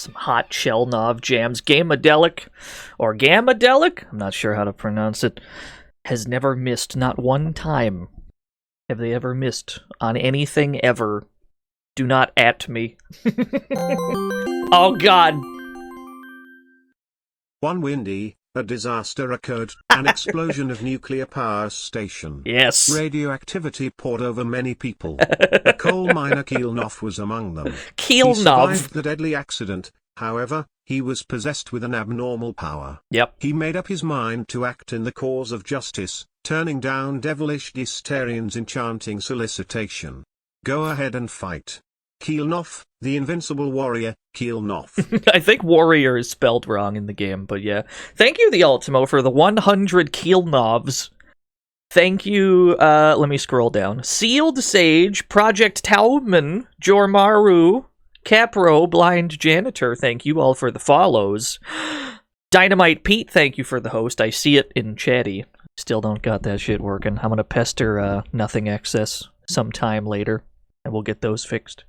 Some hot Chelnov jams. Gamadelic, or Gamadelic, I'm not sure how to pronounce it, has never missed, not one time. Have they ever missed on anything ever? Do not at me. Oh god. One windy, a disaster occurred, an explosion of nuclear power station. Yes. Radioactivity poured over many people. A coal miner Chelnov was among them. He Chelnov. survived the deadly accident, however, he was possessed with an abnormal power. Yep. He made up his mind to act in the cause of justice, turning down devilish Dystarian's enchanting solicitation. Go ahead and fight. Chelnov, the invincible warrior, Chelnov. I think warrior is spelled wrong in the game, but yeah. Thank you, the Ultimo, for the 100 Chelnovs. Thank you, let me scroll down. Sealed Sage, Project Taubman, Jormaru, Capro, Blind Janitor, thank you all for the follows. Dynamite Pete, thank you for the host. I see it in chatty. Still don't got that shit working. I'm gonna pester Nothing Excess sometime later, and we'll get those fixed.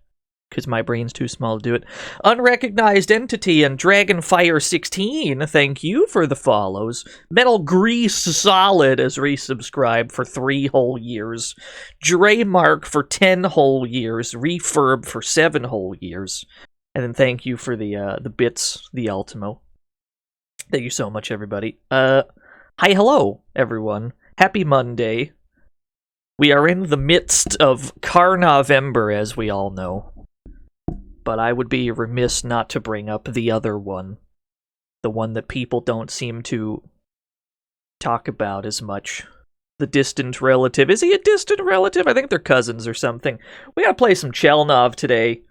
Because my brain's too small to do it. Unrecognized Entity and Dragonfire16, thank you for the follows. Metal Grease Solid has resubscribed for 3 whole years. Dremark for 10 whole years. Refurb for 7 whole years. And then thank you for the bits, the Ultimo. Thank you so much, everybody. Hi, hello, everyone. Happy Monday. We are in the midst of Carnovember, as we all know. But I would be remiss not to bring up the other one. The one that people don't seem to talk about as much. The distant relative. Is he a distant relative? I think they're cousins or something. We gotta play some Chelnov today.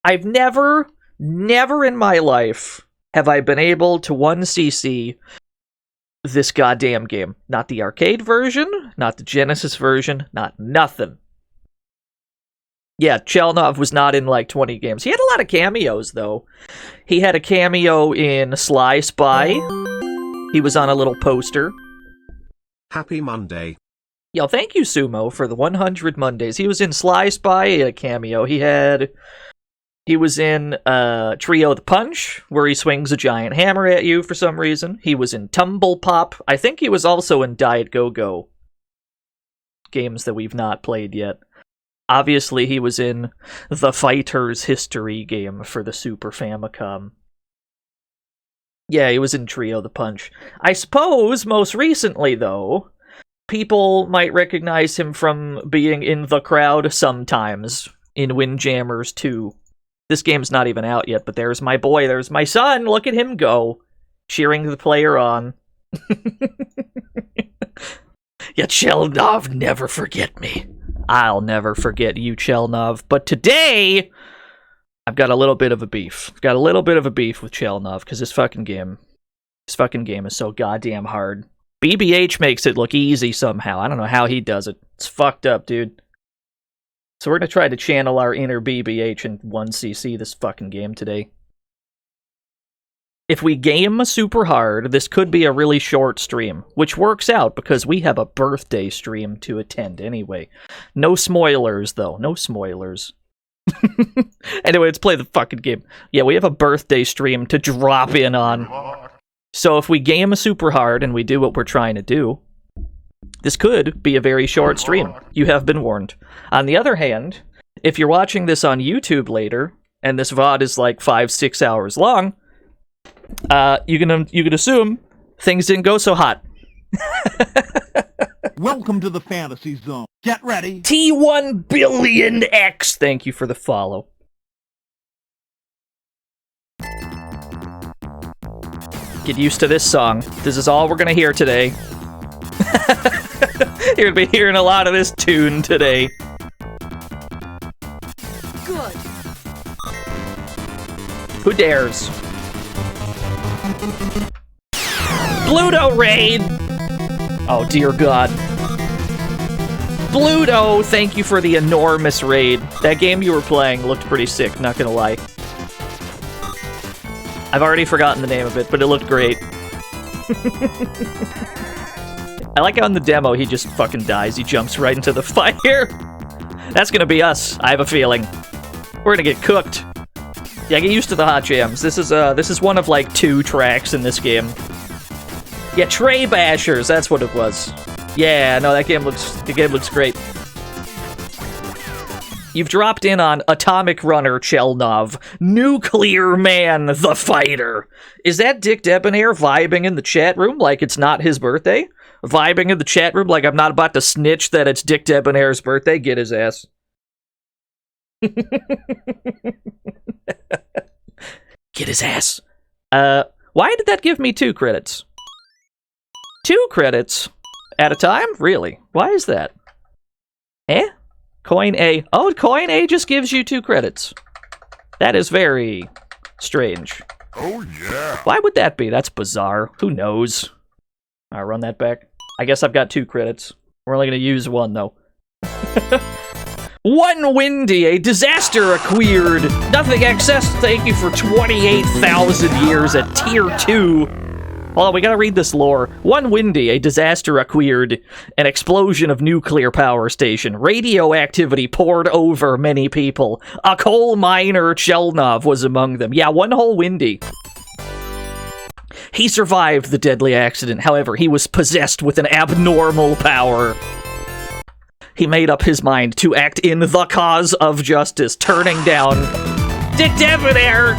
I've never in my life have I been able to 1cc this goddamn game. Not the arcade version, not the Genesis version, not nothing. Yeah, Chelnov was not in like 20 games. He had a lot of cameos, though. He had a cameo in Sly Spy. He was on a little poster. Happy Monday. Yo, thank you, Sumo, for the 100 Mondays. He was in Sly Spy, he had a cameo. He was in Trio the Punch, where he swings a giant hammer at you for some reason. He was in Tumble Pop. I think he was also in Diet Go-Go. Games that we've not played yet. Obviously, he was in the Fighter's History game for the Super Famicom. Yeah, he was in Trio the Punch. I suppose, most recently, though, people might recognize him from being in the crowd sometimes in Windjammers 2. This game's not even out yet, but there's my boy, there's my son, look at him go, cheering the player on. Yeah, Chelnov, never forget me. I'll never forget you, Chelnov. But today, I've got a little bit of a beef. I've got a little bit of a beef with Chelnov, because this fucking game is so goddamn hard. BBH makes it look easy somehow. I don't know how he does it. It's fucked up, dude. So we're gonna try to channel our inner BBH and 1cc this fucking game today. If we game super hard, this could be a really short stream, which works out because we have a birthday stream to attend anyway. No spoilers, though. No spoilers. Anyway, let's play the fucking game. Yeah, we have a birthday stream to drop in on. So if we game super hard and we do what we're trying to do, this could be a very short stream. You have been warned. On the other hand, if you're watching this on YouTube later, and this VOD is like 5-6 hours long, you can assume things didn't go so hot. Welcome to the fantasy zone. Get ready. T1 billion X. Thank you for the follow. Get used to this song. This is all we're gonna hear today. You're gonna be hearing a lot of this tune today. Good. Who dares? Bluto raid! Oh dear god. Bluto, thank you for the enormous raid. That game you were playing looked pretty sick, not gonna lie. I've already forgotten the name of it, but it looked great. I like how in the demo he just fucking dies. He jumps right into the fire. That's gonna be us, I have a feeling. We're gonna get cooked. Yeah, get used to the hot jams. This is one of like 2 tracks in this game. Yeah, Tray Bashers, that's what it was. Yeah, no, the game looks great. You've dropped in on Atomic Runner Chelnov, Nuclear Man the Fighter. Is that Dick Debonair vibing in the chat room like it's not his birthday? Vibing in the chat room like I'm not about to snitch that it's Dick Debonair's birthday? Get his ass. Get his ass. Why did that give me 2 credits? 2 credits at a time? Really? Why is that? Eh? Coin A. Oh, Coin A just gives you 2 credits. That is very strange. Oh, yeah. Why would that be? That's bizarre. Who knows? Alright, run that back. I guess I've got 2 credits. We're only going to use 1, though. 1 Windy, a disaster acquired. Nothing excess. Thank you for 28,000 years at tier 2. Hold on, we gotta read this lore. 1 Windy, a disaster acquired. An explosion of nuclear power station. Radioactivity poured over many people. A coal miner, Chelnov, was among them. Yeah, 1 whole Windy. He survived the deadly accident. However, he was possessed with an abnormal power. He made up his mind to act in the cause of justice, turning down Dick Debonair.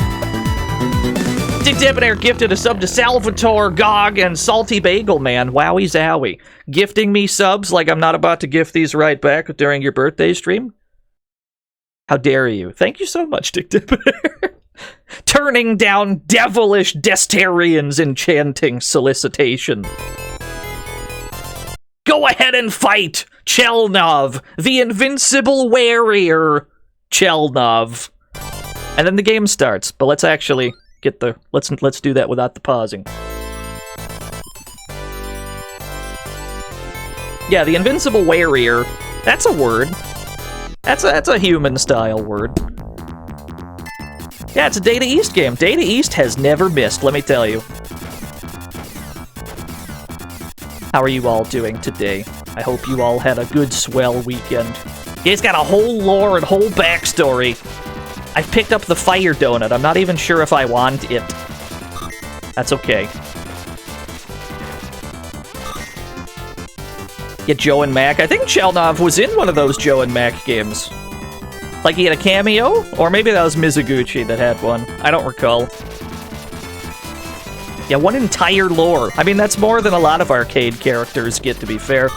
Dick Debonair gifted a sub to Salvatore, Gog, and Salty Bagel Man. Wowie zowie. Gifting me subs like I'm not about to gift these right back during your birthday stream? How dare you? Thank you so much, Dick Debonair. Turning down devilish Destarian's enchanting solicitation. Go ahead and fight, Chelnov, the invincible warrior, Chelnov. And then the game starts, but let's actually get the let's do that without the pausing. Yeah, the invincible warrior. That's a word. That's a human style word. Yeah, it's a Data East game. Data East has never missed, let me tell you. How are you all doing today? I hope you all had a good, swell weekend. Yeah, it's got a whole lore and whole backstory. I picked up the fire donut. I'm not even sure if I want it. That's okay. Yeah, Joe and Mac. I think Chelnov was in one of those Joe and Mac games. Like he had a cameo? Or maybe that was Mizuguchi that had one. I don't recall. Yeah, 1 entire lore. I mean, that's more than a lot of arcade characters get, to be fair.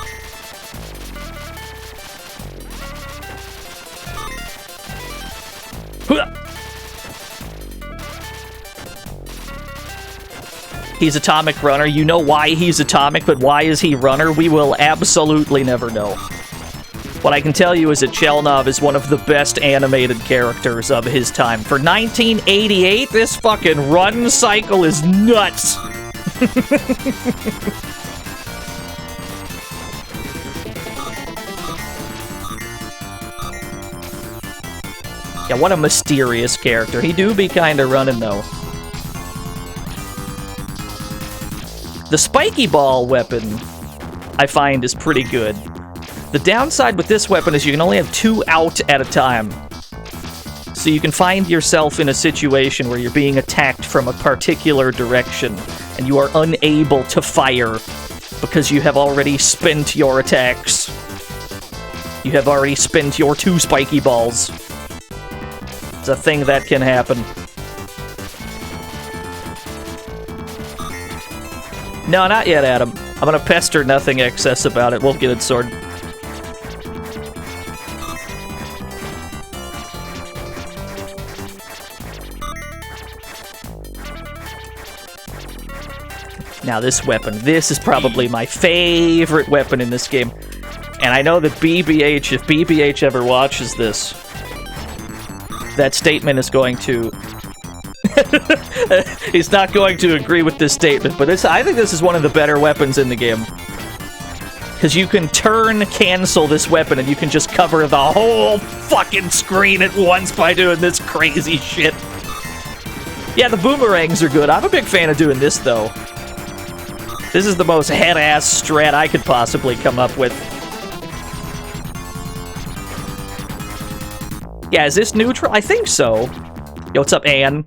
He's Atomic Runner. You know why he's Atomic, but why is he Runner? We will absolutely never know. What I can tell you is that Chelnov is one of the best animated characters of his time. For 1988, this fucking run cycle is nuts! Yeah, what a mysterious character. He do be kinda running, though. The spiky ball weapon, I find, is pretty good. The downside with this weapon is you can only have 2 out at a time. So you can find yourself in a situation where you're being attacked from a particular direction, and you are unable to fire because you have already spent your attacks. You have already spent your 2 spiky balls. It's a thing that can happen. No, not yet, Adam. I'm gonna pester nothing excess about it. We'll get it sorted. Now this weapon, this is probably my favorite weapon in this game. And I know that BBH, if BBH ever watches this, that statement is going to... He's not going to agree with this statement, but I think this is one of the better weapons in the game. Because you can cancel this weapon and you can just cover the whole fucking screen at once by doing this crazy shit. Yeah, the boomerangs are good. I'm a big fan of doing this, though. This is the most head-ass strat I could possibly come up with. Yeah, is this neutral? I think so. Yo, what's up, Ann?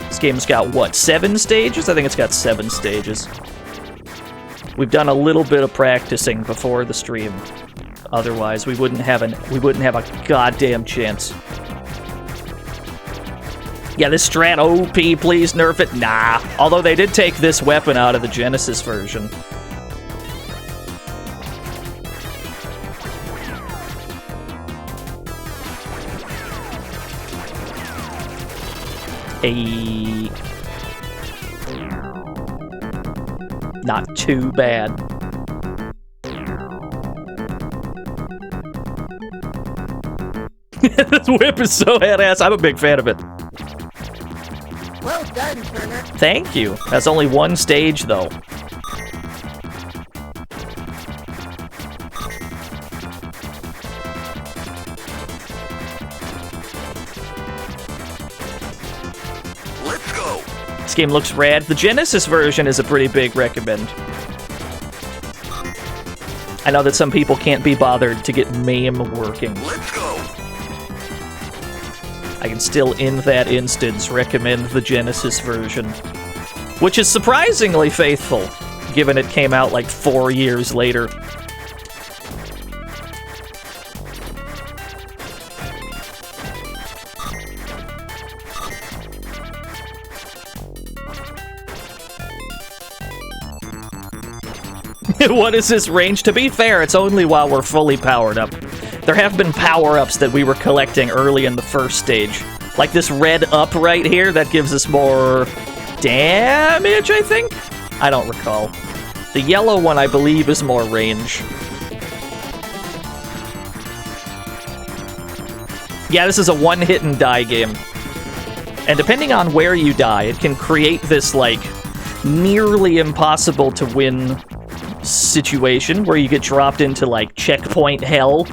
This game's got, what, 7 stages? I think it's got 7 stages. We've done a little bit of practicing before the stream. Otherwise, we wouldn't have a goddamn chance. Yeah, this strat OP, please nerf it. Nah. Although they did take this weapon out of the Genesis version. Not too bad. This whip is so badass. I'm a big fan of it. Well done, Turner. Thank you. That's only 1 stage, though. Let's go. This game looks rad. The Genesis version is a pretty big recommend. I know that some people can't be bothered to get MAME working. Let's go. I can still, in that instance, recommend the Genesis version. Which is surprisingly faithful, given it came out like 4 years later. What is this range? To be fair, it's only while we're fully powered up. There have been power-ups that we were collecting early in the first stage. Like this red up right here, that gives us more damage, I think? I don't recall. The yellow one, I believe, is more range. Yeah, this is a one-hit and die game. And depending on where you die, it can create this, like, nearly impossible to win situation where you get dropped into, like, checkpoint hell.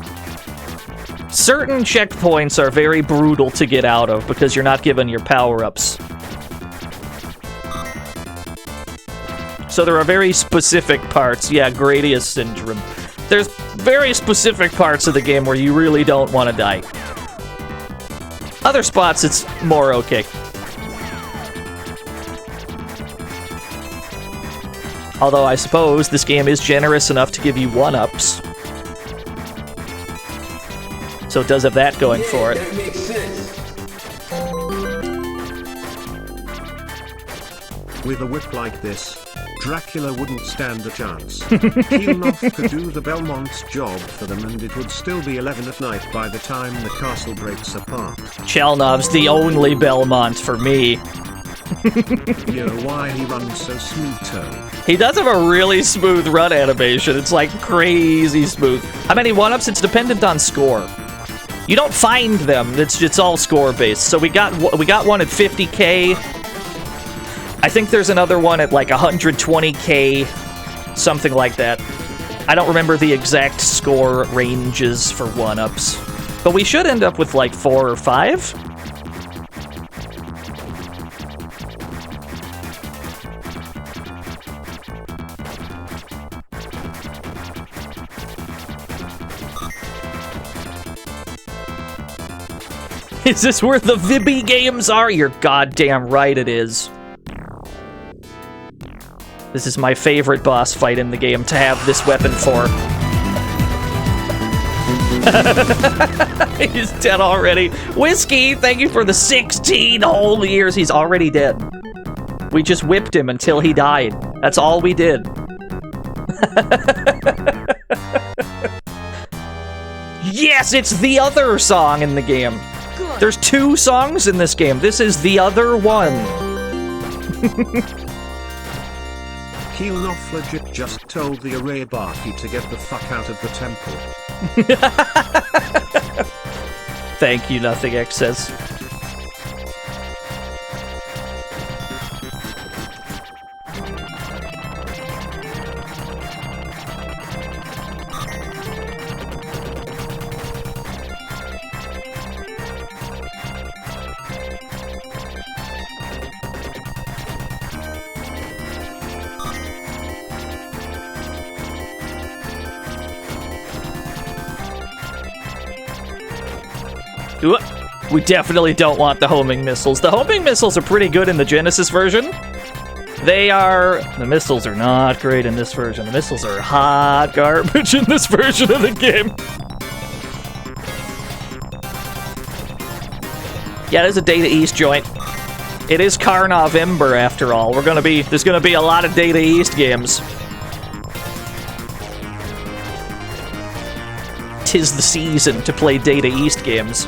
Certain checkpoints are very brutal to get out of because you're not given your power-ups. So there are very specific parts. Yeah, Gradius Syndrome. There's very specific parts of the game where you really don't want to die. Other spots, it's more okay. Although I suppose this game is generous enough to give you 1-ups. So it does have that going for it. That makes sense. With a whip like this, Dracula wouldn't stand a chance. Chelnov could do the Belmont's job for them and it would still be 11 at night by the time the castle breaks apart. Chelnov's the only Belmont for me. You know why he runs so smooth, Toe? He does have a really smooth run animation. It's like crazy smooth. How many 1-ups? It's dependent on score. You don't find them. It's all score based. So we got one at 50k. I think there's another one at like 120k, something like that. I don't remember the exact score ranges for 1-ups, but we should end up with like 4 or 5. Is this where the Vibby games are? You're goddamn right it is. This is my favorite boss fight in the game to have this weapon for. He's dead already. Whiskey, thank you for the 16 whole years. He's already dead. We just whipped him until he died. That's all we did. Yes, it's the other song in the game. There's 2 songs in this game. This is the other one. Chelnov legit just told the Arabaki to get the fuck out of the temple. Thank you, Nothing X says. Ooh, we definitely don't want the homing missiles. The homing missiles are pretty good in the Genesis version. The missiles are not great in this version. The missiles are hot garbage in this version of the game. Yeah, there's a Data East joint. It is Carnovember after all. There's gonna be a lot of Data East games. 'Tis the season to play Data East games.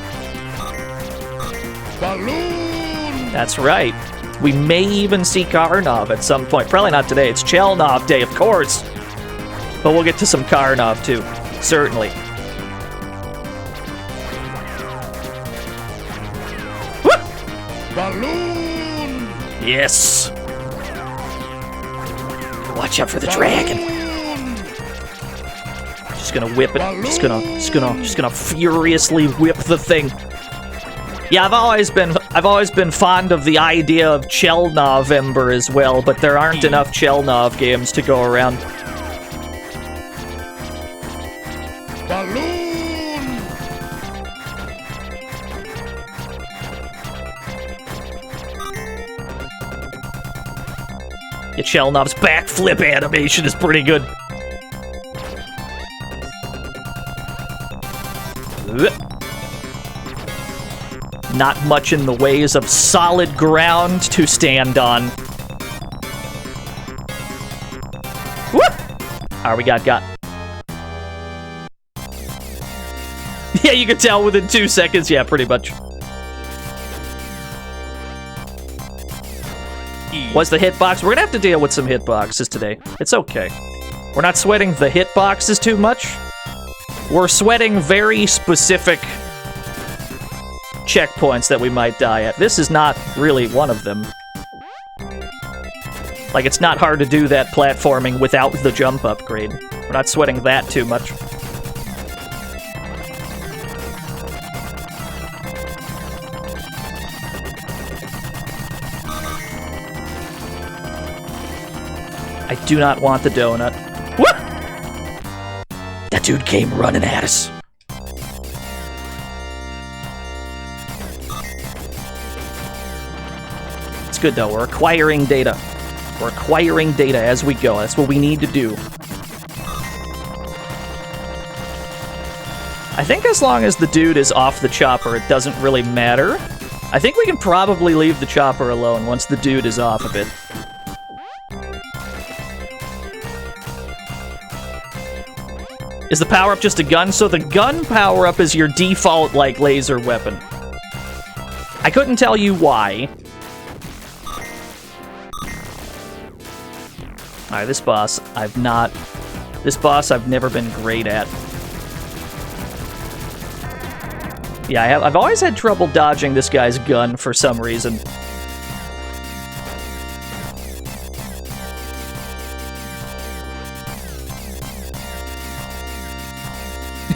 Balloon! That's right. We may even see Carnov at some point. Probably not today. It's Chelnov Day, of course. But we'll get to some Carnov, too. Certainly. Woo! Balloon! Yes! Watch out for the dragon. Just gonna whip it. Just gonna furiously whip the thing. Yeah, I've always been fond of the idea of Chelnovember as well, but there aren't enough Chelnov games to go around. Balloon! Yeah, Chelnov's backflip animation is pretty good. Not much in the ways of solid ground to stand on. Woo! Alright, we got. Yeah, you can tell within 2 seconds. Yeah, pretty much. Was the hitbox? We're gonna have to deal with some hitboxes today. It's okay. We're not sweating the hitboxes too much. We're sweating very specific checkpoints that we might die at. This is not really one of them. Like, it's not hard to do that platforming without the jump upgrade. We're not sweating that too much. I do not want the donut. Woo! That dude came running at us. It's good though, we're acquiring data. We're acquiring data as we go. That's what we need to do. I think as long as the dude is off the chopper, it doesn't really matter. I think we can probably leave the chopper alone once the dude is off of it. Is the power-up just a gun? So the gun power-up is your default, like, laser weapon. I couldn't tell you why. Alright, this boss I've never been great at. Yeah, I've always had trouble dodging this guy's gun for some reason.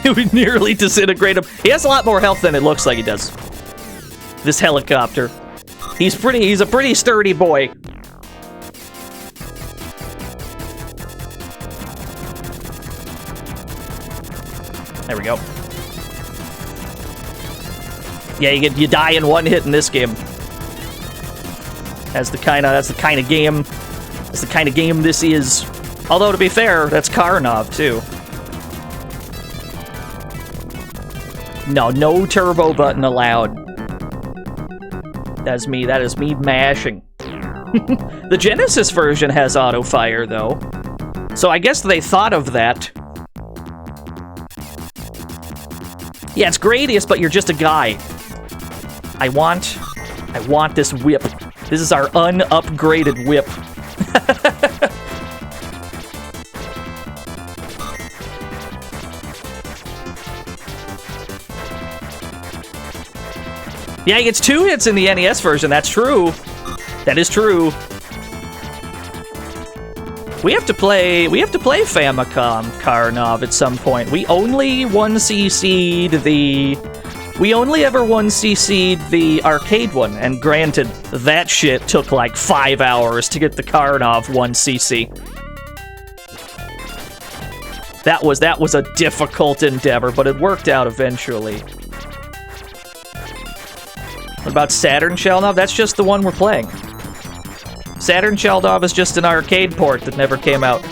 It would nearly disintegrate him. He has a lot more health than it looks like he does. This helicopter. He's a pretty sturdy boy. There we go. Yeah, you die in one hit in this game. That's the kind of game this is. Although to be fair, that's Carnov too. No turbo button allowed. That is me mashing. The Genesis version has auto fire though. So I guess they thought of that. Yeah, it's Gradius, but you're just a guy. I want this whip. This is our unupgraded whip. Yeah, he gets 2 hits in the NES version. That's true. That is true. We have to play Famicom Carnov at some point. We only ever 1cc'd the arcade one, and granted, that shit took like 5 hours to get the Carnov 1cc. That was a difficult endeavor, but it worked out eventually. What about Saturn Chelnov? That's just the one we're playing. Saturn Chelnov is just an arcade port that never came out.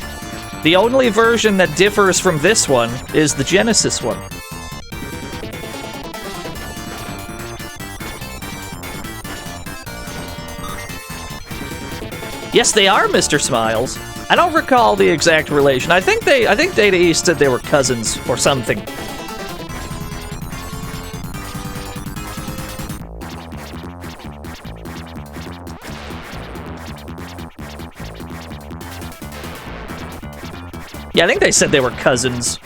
The only version that differs from this one is the Genesis one. Yes, they are Mr. Smiles. I don't recall the exact relation. I think Data East said they were cousins or something. Yeah, I think they said they were cousins.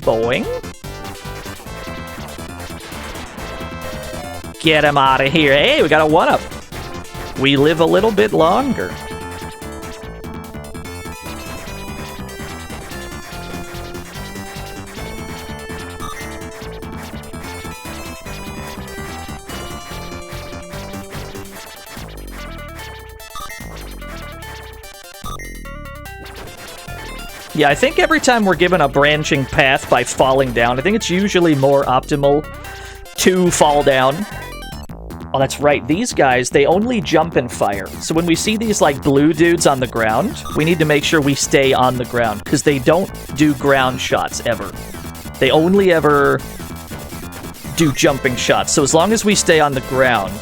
Boing. Get him out of here. Hey, we got a one-up. We live a little bit longer. Yeah, I think every time we're given a branching path by falling down, I think it's usually more optimal to fall down. Oh, that's right. These guys, they only jump and fire. So when we see these, like, blue dudes on the ground, we need to make sure we stay on the ground, because they don't do ground shots, ever. They only ever do jumping shots. So as long as we stay on the ground,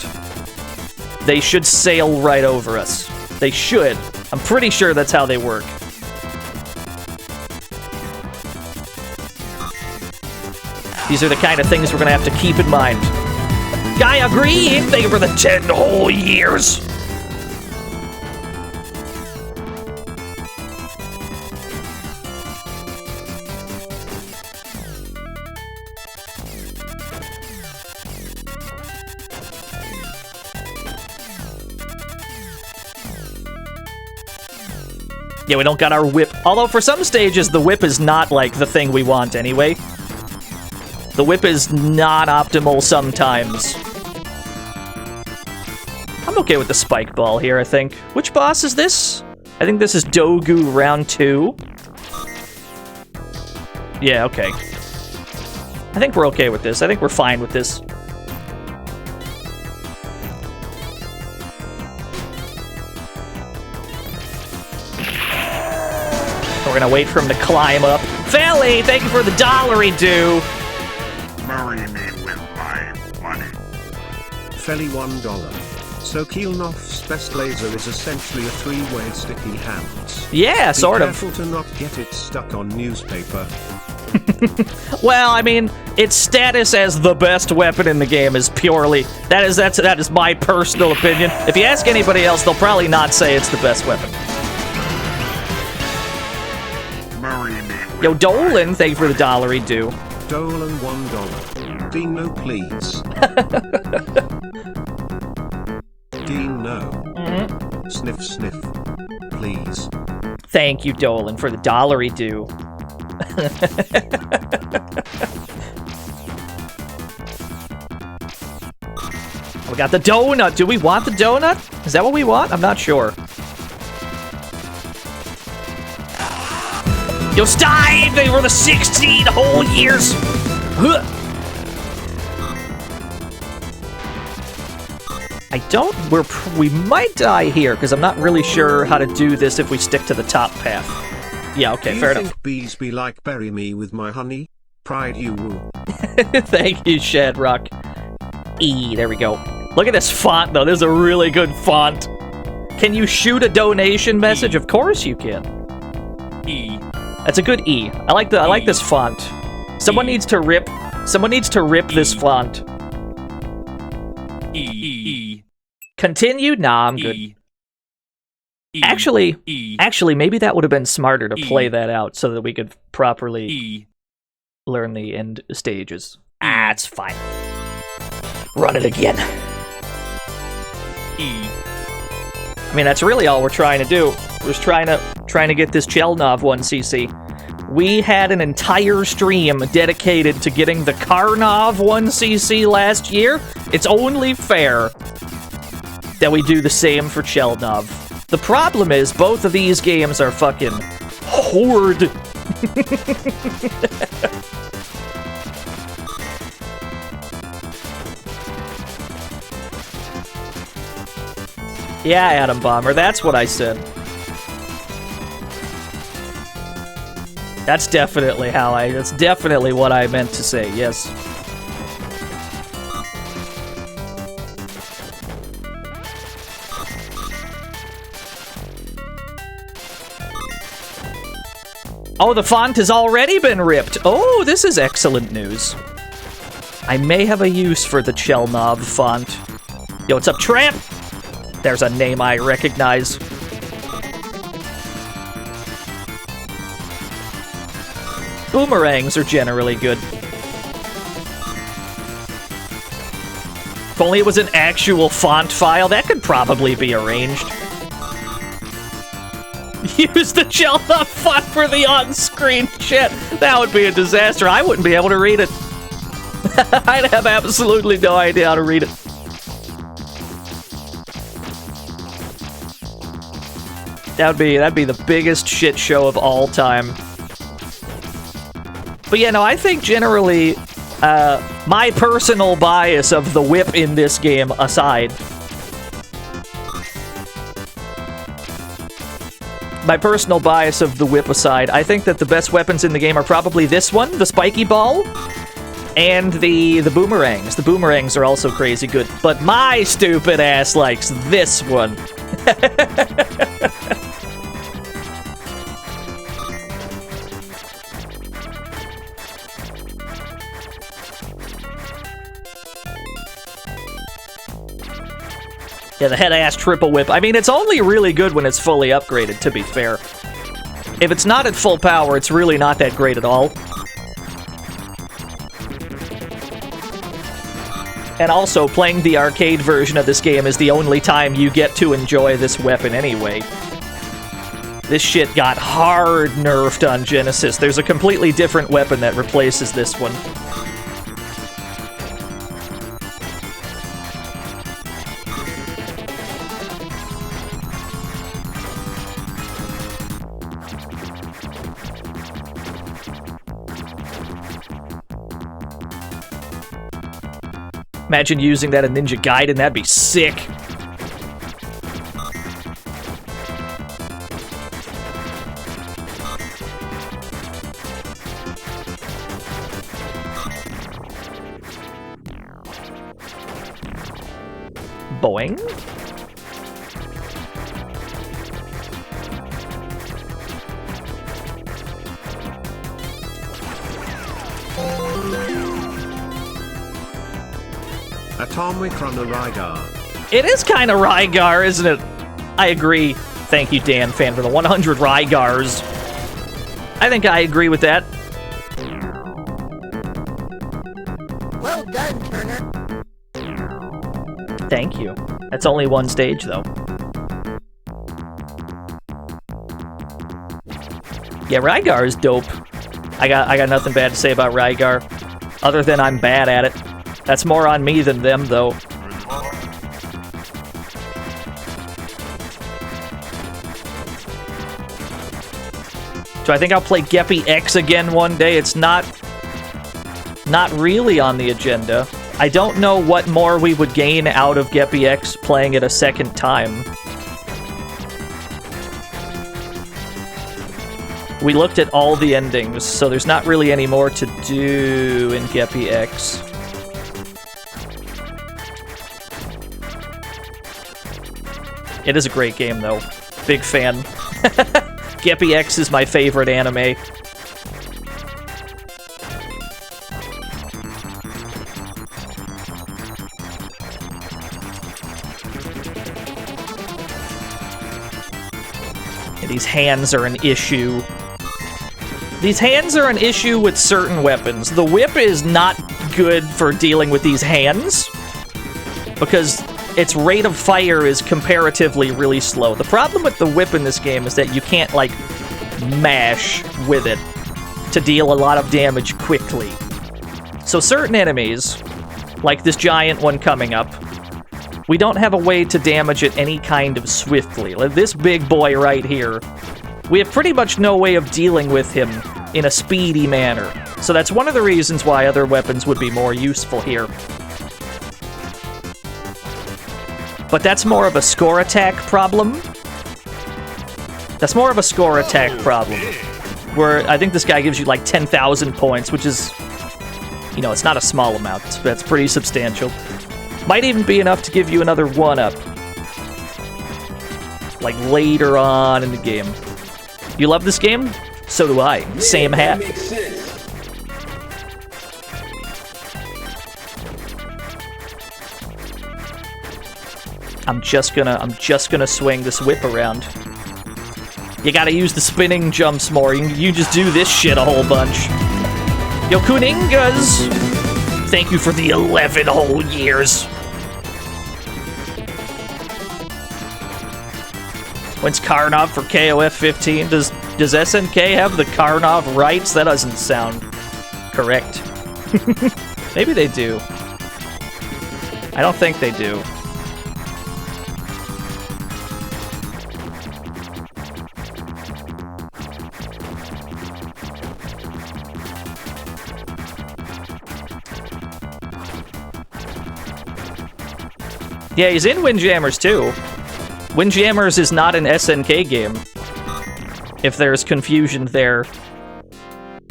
they should sail right over us. They should. I'm pretty sure that's how they work. These are the kind of things we're gonna have to keep in mind. I agree! Thank you for the 10 whole years! Yeah, we don't got our whip. Although for some stages, the whip is not, like, the thing we want anyway. The whip is not optimal sometimes. I'm okay with the spike ball here, I think. Which boss is this? I think this is Dogu round 2. Yeah, okay. I think we're okay with this. I think we're fine with this. We're gonna wait for him to climb up. Felly, thank you for the $1 Marry me with my money. Felly $1. So Chelnov's best laser is essentially a three-way sticky hands. Yeah, sort of. Be careful to not get it stuck on newspaper. Well, I mean, its status as the best weapon in the game is purely... That is my personal opinion. If you ask anybody else, they'll probably not say it's the best weapon. Marry me with Yo, Dolan, thank you for the $1 due. Dolan $1. Dean, no, please. Dean, no. Sniff, sniff. Please. Thank you, Dolan, for the $1 due. We got the donut. Do we want the donut? Is that what we want? I'm not sure. Yo, Steve! They were the 16 whole years! Huh. I don't... We might die here, because I'm not really sure how to do this if we stick to the top path. Yeah, okay, fair enough. Do you think bees be like bury me with my honey? Pride you woo. Thank you, Shadrock. E, there we go. Look at this font, though. This is a really good font. Can you shoot a donation message? Of course you can. E. That's a good E. I like this font. Someone needs to rip this font. E. Continue? Nah, I'm good. Actually, maybe that would have been smarter to play that out so that we could properly learn the end stages. Ah, it's fine. Run it again. I mean, that's really all we're trying to do. We're just trying to get this Chelnov 1cc. We had an entire stream dedicated to getting the Karnov 1cc last year. It's only fair that we do the same for Chelnov. The problem is, both of these games are fucking occuered. Yeah, Atom Bomber, that's what I said. That's definitely that's definitely what I meant to say, yes. Oh, the font has already been ripped. Oh, this is excellent news. I may have a use for the Chelnov font. Yo, what's up, Tramp? There's a name I recognize. Boomerangs are generally good. If only it was an actual font file, that could probably be arranged. Use the Chelnov font for the on-screen shit. That would be a disaster. I wouldn't be able to read it. I'd have absolutely no idea how to read it. That'd be the biggest shit show of all time. But yeah, no, I think generally, my personal bias of the whip in this game aside, I think that the best weapons in the game are probably this one, the spiky ball, and the boomerangs. The boomerangs are also crazy good, but my stupid ass likes this one. Yeah, the head-ass triple whip. I mean, it's only really good when it's fully upgraded, to be fair. If it's not at full power, it's really not that great at all. And also, playing the arcade version of this game is the only time you get to enjoy this weapon anyway. This shit got hard nerfed on Genesis. There's a completely different weapon that replaces this one. Imagine using that in Ninja Gaiden, that'd be sick. Boing. Atomic Runner Rygar. It is kind of Rygar, isn't it? I agree. Thank you, Dan Fan, for the 100 Rygars. I think I agree with that. Well done, Turner. Thank you. That's only one stage, though. Yeah, Rygar is dope. I got nothing bad to say about Rygar, other than I'm bad at it. That's more on me than them, though. So I think I'll play Geppy X again one day. It's not really on the agenda. I don't know what more we would gain out of Geppy X playing it a second time. We looked at all the endings, so there's not really any more to do in Geppy X. It is a great game, though. Big fan. Geppy X is my favorite anime. And these hands are an issue. These hands are an issue with certain weapons. The whip is not good for dealing with these hands, because its rate of fire is comparatively really slow. The problem with the whip in this game is that you can't, like, mash with it to deal a lot of damage quickly. So certain enemies, like this giant one coming up, we don't have a way to damage it any kind of swiftly. Like this big boy right here, we have pretty much no way of dealing with him in a speedy manner. So that's one of the reasons why other weapons would be more useful here. But that's more of a score attack problem. That's more of a score attack problem. Where I think this guy gives you like 10,000 points, which is, you know, it's not a small amount. That's pretty substantial. Might even be enough to give you another 1-up. Like later on in the game. You love this game? So do I. Same hat. I'm just gonna swing this whip around. You gotta use the spinning jumps more. You just do this shit a whole bunch. Yo, Kuningas! Thank you for the 11 whole years. When's Chelnov for KOF 15? Does SNK have the Chelnov rights? That doesn't sound correct. Maybe they do. I don't think they do. Yeah, he's in Windjammers too. Windjammers is not an SNK game. If there's confusion there.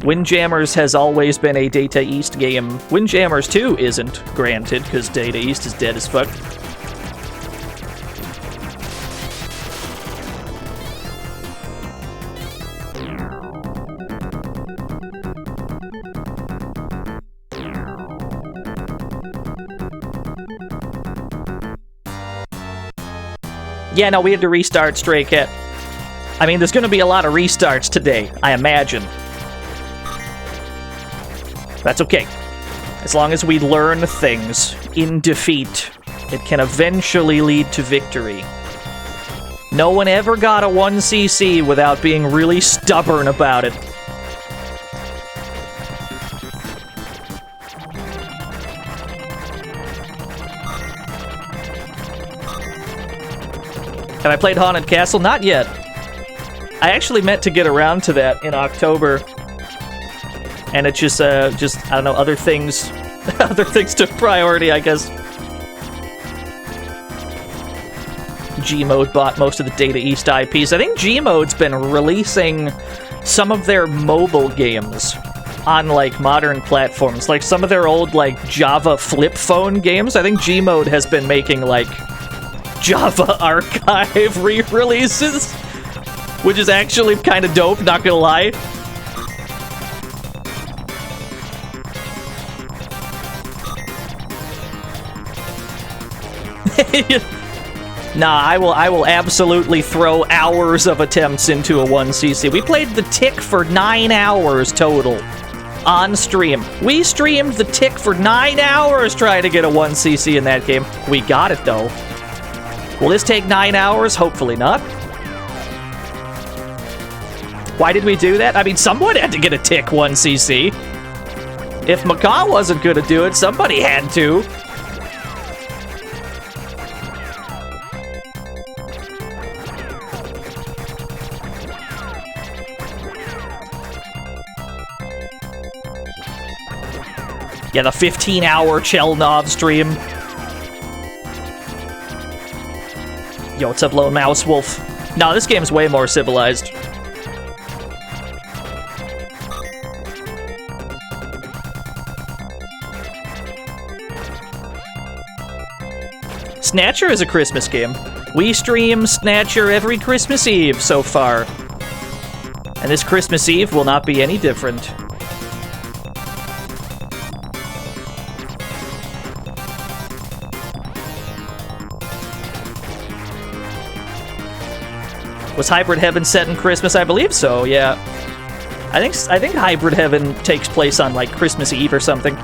Windjammers has always been a Data East game. Windjammers 2 isn't, granted, because Data East is dead as fuck. Yeah, no, we had to restart Stray Cat. I mean, there's gonna be a lot of restarts today, I imagine. That's okay. As long as we learn things in defeat, it can eventually lead to victory. No one ever got a 1cc without being really stubborn about it. Have I played Haunted Castle? Not yet. I actually meant to get around to that in October. And it just I don't know, other things took priority, I guess. Gmode bought most of the Data East IPs. I think Gmode's been releasing some of their mobile games on, like, modern platforms. Like, some of their old, like, Java flip phone games. I think Gmode has been making, like, Java archive re-releases, which is actually kind of dope, not gonna lie. Nah, I will absolutely throw hours of attempts into a 1cc. We played The Tick for 9 hours total on stream. We streamed The Tick for 9 hours trying to get a 1cc in that game. We got it though. Will this take 9 hours? Hopefully not. Why did we do that? I mean, someone had to get a Tick 1cc. If Macaw wasn't gonna do it, somebody had to. Yeah, the 15-hour Chelnov stream. Yo, what's up, Lone Mouse Wolf? No, this game's way more civilized. Snatcher is a Christmas game. We stream Snatcher every Christmas Eve so far. And this Christmas Eve will not be any different. Was Hybrid Heaven set in Christmas? I believe so, yeah. I think Hybrid Heaven takes place on, like, Christmas Eve or something.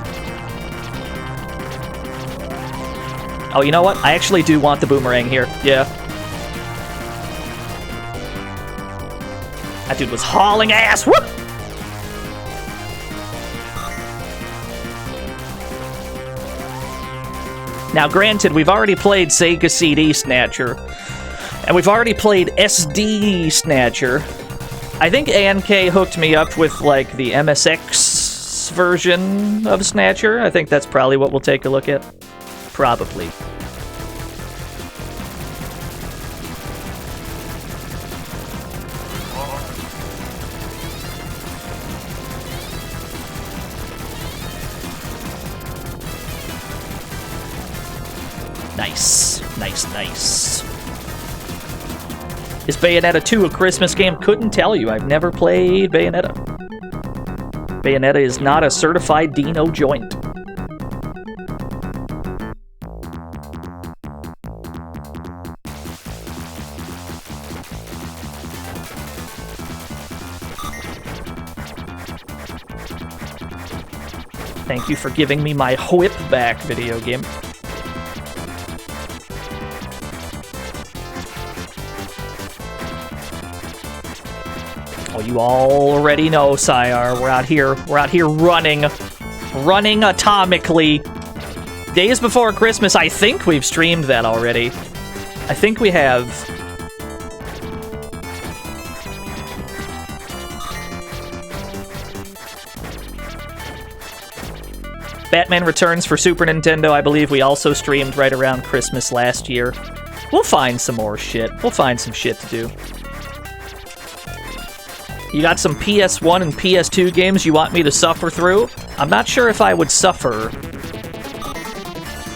Oh, you know what? I actually do want the boomerang here. Yeah. That dude was hauling ass! Whoop! Now, granted, we've already played Sega CD Snatcher. And we've already played SD Snatcher. I think ANK hooked me up with, like, the MSX version of Snatcher. I think that's probably what we'll take a look at. Probably. Nice. Nice, nice. Is Bayonetta 2 a Christmas game? Couldn't tell you. I've never played Bayonetta. Bayonetta is not a certified Dino joint. Thank you for giving me my whip back, video game. Oh, you already know, Sire. We're out here running atomically. Days before Christmas, I think we've streamed that already. I think we have. Batman Returns for Super Nintendo, I believe we also streamed right around Christmas last year. We'll find some more shit. We'll find some shit to do. You got some PS1 and PS2 games you want me to suffer through? I'm not sure if I would suffer.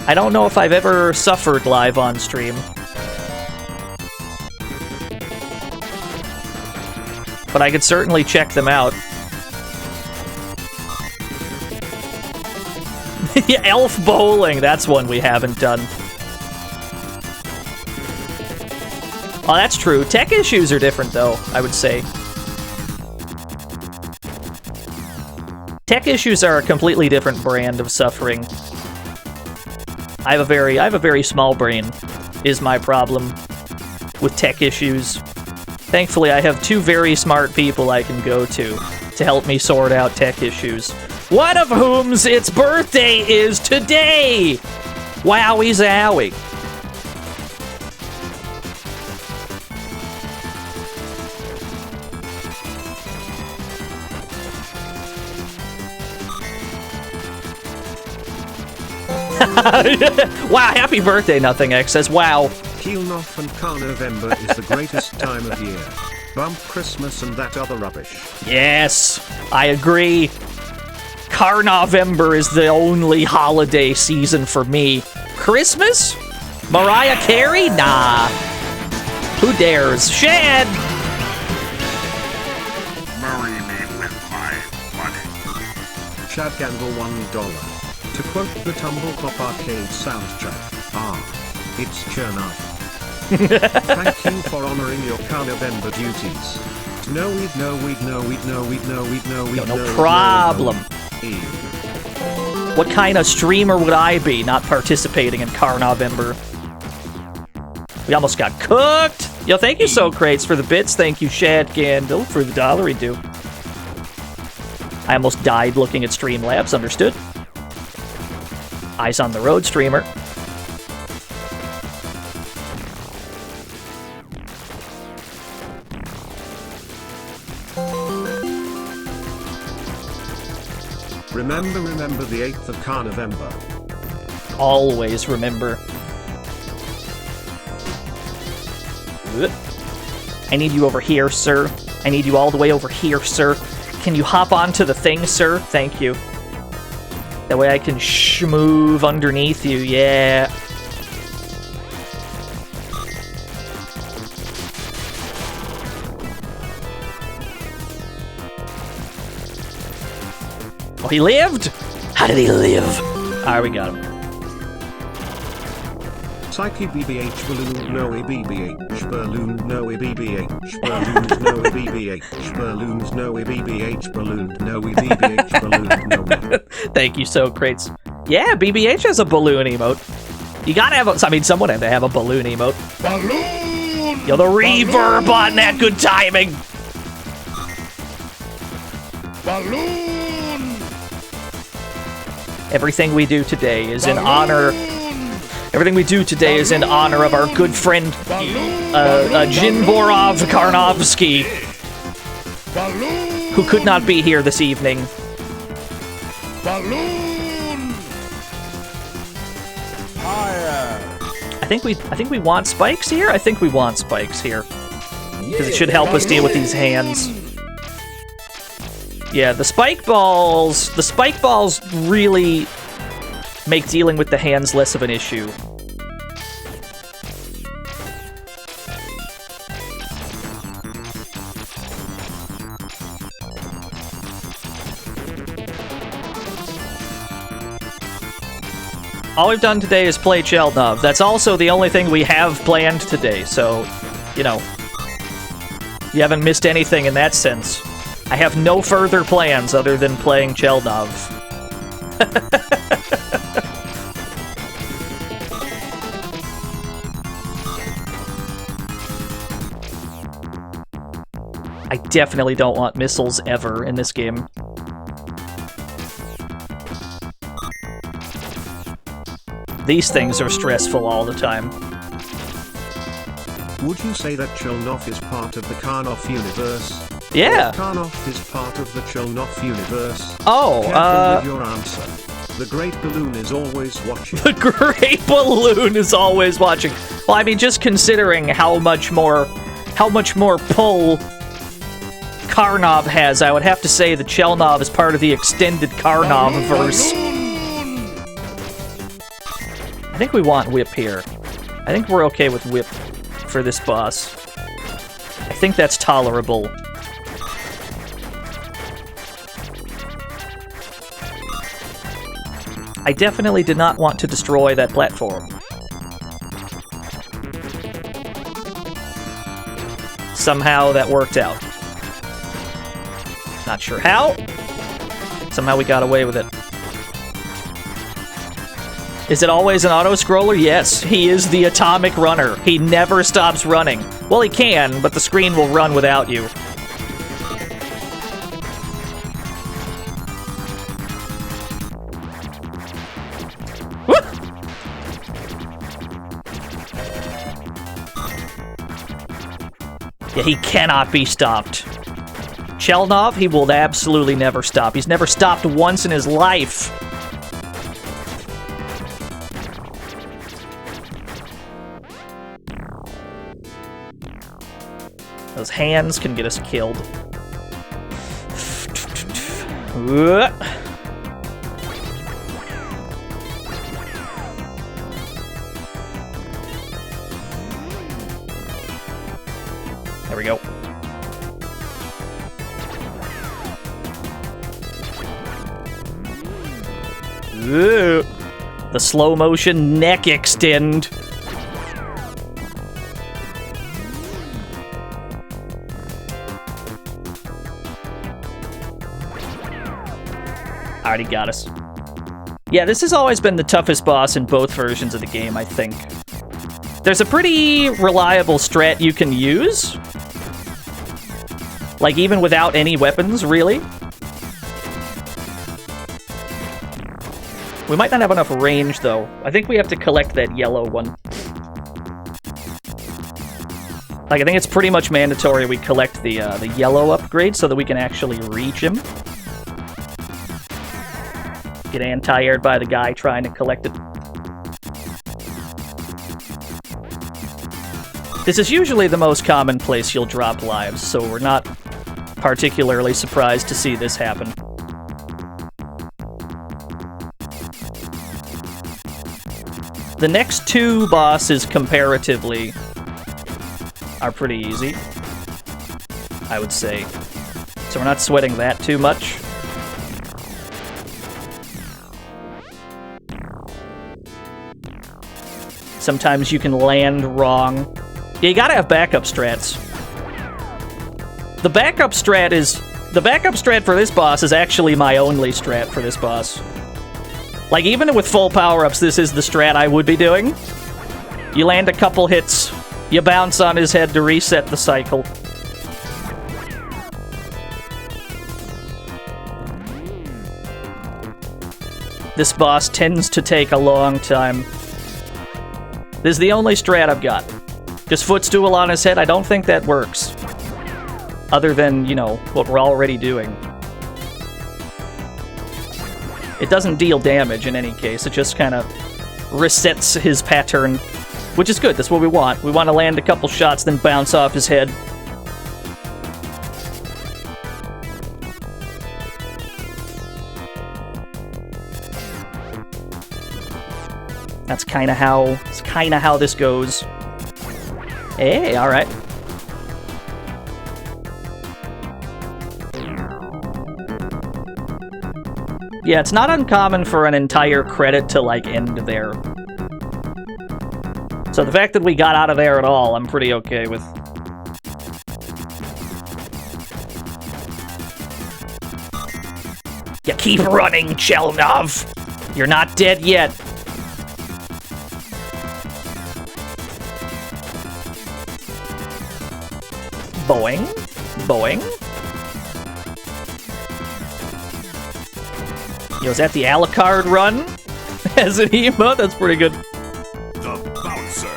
I don't know if I've ever suffered live on stream. But I could certainly check them out. Yeah, Elf Bowling, that's one we haven't done. Oh, that's true. Tech issues are different, though, I would say. Tech issues are a completely different brand of suffering. I have a very small brain, is my problem with tech issues. Thankfully, I have two very smart people I can go to help me sort out tech issues. One of whom's its birthday is today! Wowie zowie. Wow, happy birthday, Nothing X says, wow. Chelnov and Carnovember is the greatest time of year. Bump Christmas and that other rubbish. Yes, I agree. Carnovember is the only holiday season for me. Christmas? Mariah Carey? Nah. Who dares? Shad! Marry me with my money. Chad Gamble $1. To quote the Tumblecop Arcade soundtrack, it's Chelnov. Thank you for honoring your Carnovember duties. No problem. What kind of streamer would I be not participating in Carnovember? We almost got cooked! Yo, thank you, Socrates, for the bits. Thank you, Shad Gandil, for the $1 do. I almost died looking at Streamlabs, understood? Eyes on the road, streamer. Remember the 8th of Carnovember. Always remember. I need you over here, sir. I need you all the way over here, sir. Can you hop onto the thing, sir? Thank you. That way I can schmoove underneath you, yeah. Oh, he lived? How did he live? Alright, we got him. Psyche BBH balloon no BBH balloon no BBH balloons no BBH balloons no BBH balloon no BBH balloon no. Thank you, Socrates. Yeah, BBH has a balloon emote. You gotta have I mean, someone had to have a balloon emote. Balloon! Yo, the reverb on that, good timing! Balloon! Everything we do today is in honor... Everything we do today is in honor of our good friend, Jinborov Karnovsky. who could not be here this evening. I think we want spikes here. I think we want spikes here because it should help us deal with these hands. Yeah, the spike balls really make dealing with the hands less of an issue. All we've done today is play Chelnov. That's also the only thing we have planned today, so, you know, you haven't missed anything in that sense. I have no further plans other than playing Chelnov. I definitely don't want missiles ever in this game. These things are stressful all the time. Would you say that Chelnov is part of the Karnov universe? Yeah. Karnov is part of the Chelnov universe. Oh, Careful with your answer. The Great Balloon is always watching. The Great Balloon is always watching. Well, I mean, just considering how much more pull Karnov has, I would have to say that Chelnov is part of the extended Karnov-verse. I think we want Whip here. I think we're okay with Whip for this boss. I think that's tolerable. I definitely did not want to destroy that platform. Somehow that worked out. Not sure how. Somehow we got away with it. Is it always an auto-scroller? Yes, he is the atomic runner. He never stops running. Well, he can, but the screen will run without you. Woo! Yeah, he cannot be stopped. Chelnov, he will absolutely never stop. He's never stopped once in his life. Those hands can get us killed. There we go. Ooh. The slow motion neck extend. Already got us. Yeah, this has always been the toughest boss in both versions of the game, I think. There's a pretty reliable strat you can use. Like, even without any weapons, really. We might not have enough range, though. I think we have to collect that yellow one. Like, I think it's pretty much mandatory we collect the yellow upgrade so that we can actually reach him. Get anti-aired by the guy trying to collect it. This is usually the most common place you'll drop lives, so we're not particularly surprised to see this happen. The next two bosses, comparatively, are pretty easy, I would say. So we're not sweating that too much. Sometimes you can land wrong. Yeah, you gotta have backup strats. The backup strat for this boss is actually my only strat for this boss. Like, even with full power-ups, this is the strat I would be doing. You land a couple hits, you bounce on his head to reset the cycle. This boss tends to take a long time. This is the only strat I've got. Just footstool on his head, I don't think that works. other than, you know, what we're already doing. It doesn't deal damage in any case, it just kind of resets his pattern, which is good, that's what we want. We want to land a couple shots, then bounce off his head. That's kind of how this goes. Hey, all right. Yeah, it's not uncommon for an entire credit to, like, end there. So the fact that we got out of there at all, I'm pretty okay with. You keep running, Chelnov! You're not dead yet. Boing. Boing. Yo, is that the Alucard run? As an emote? That's pretty good. The bouncer.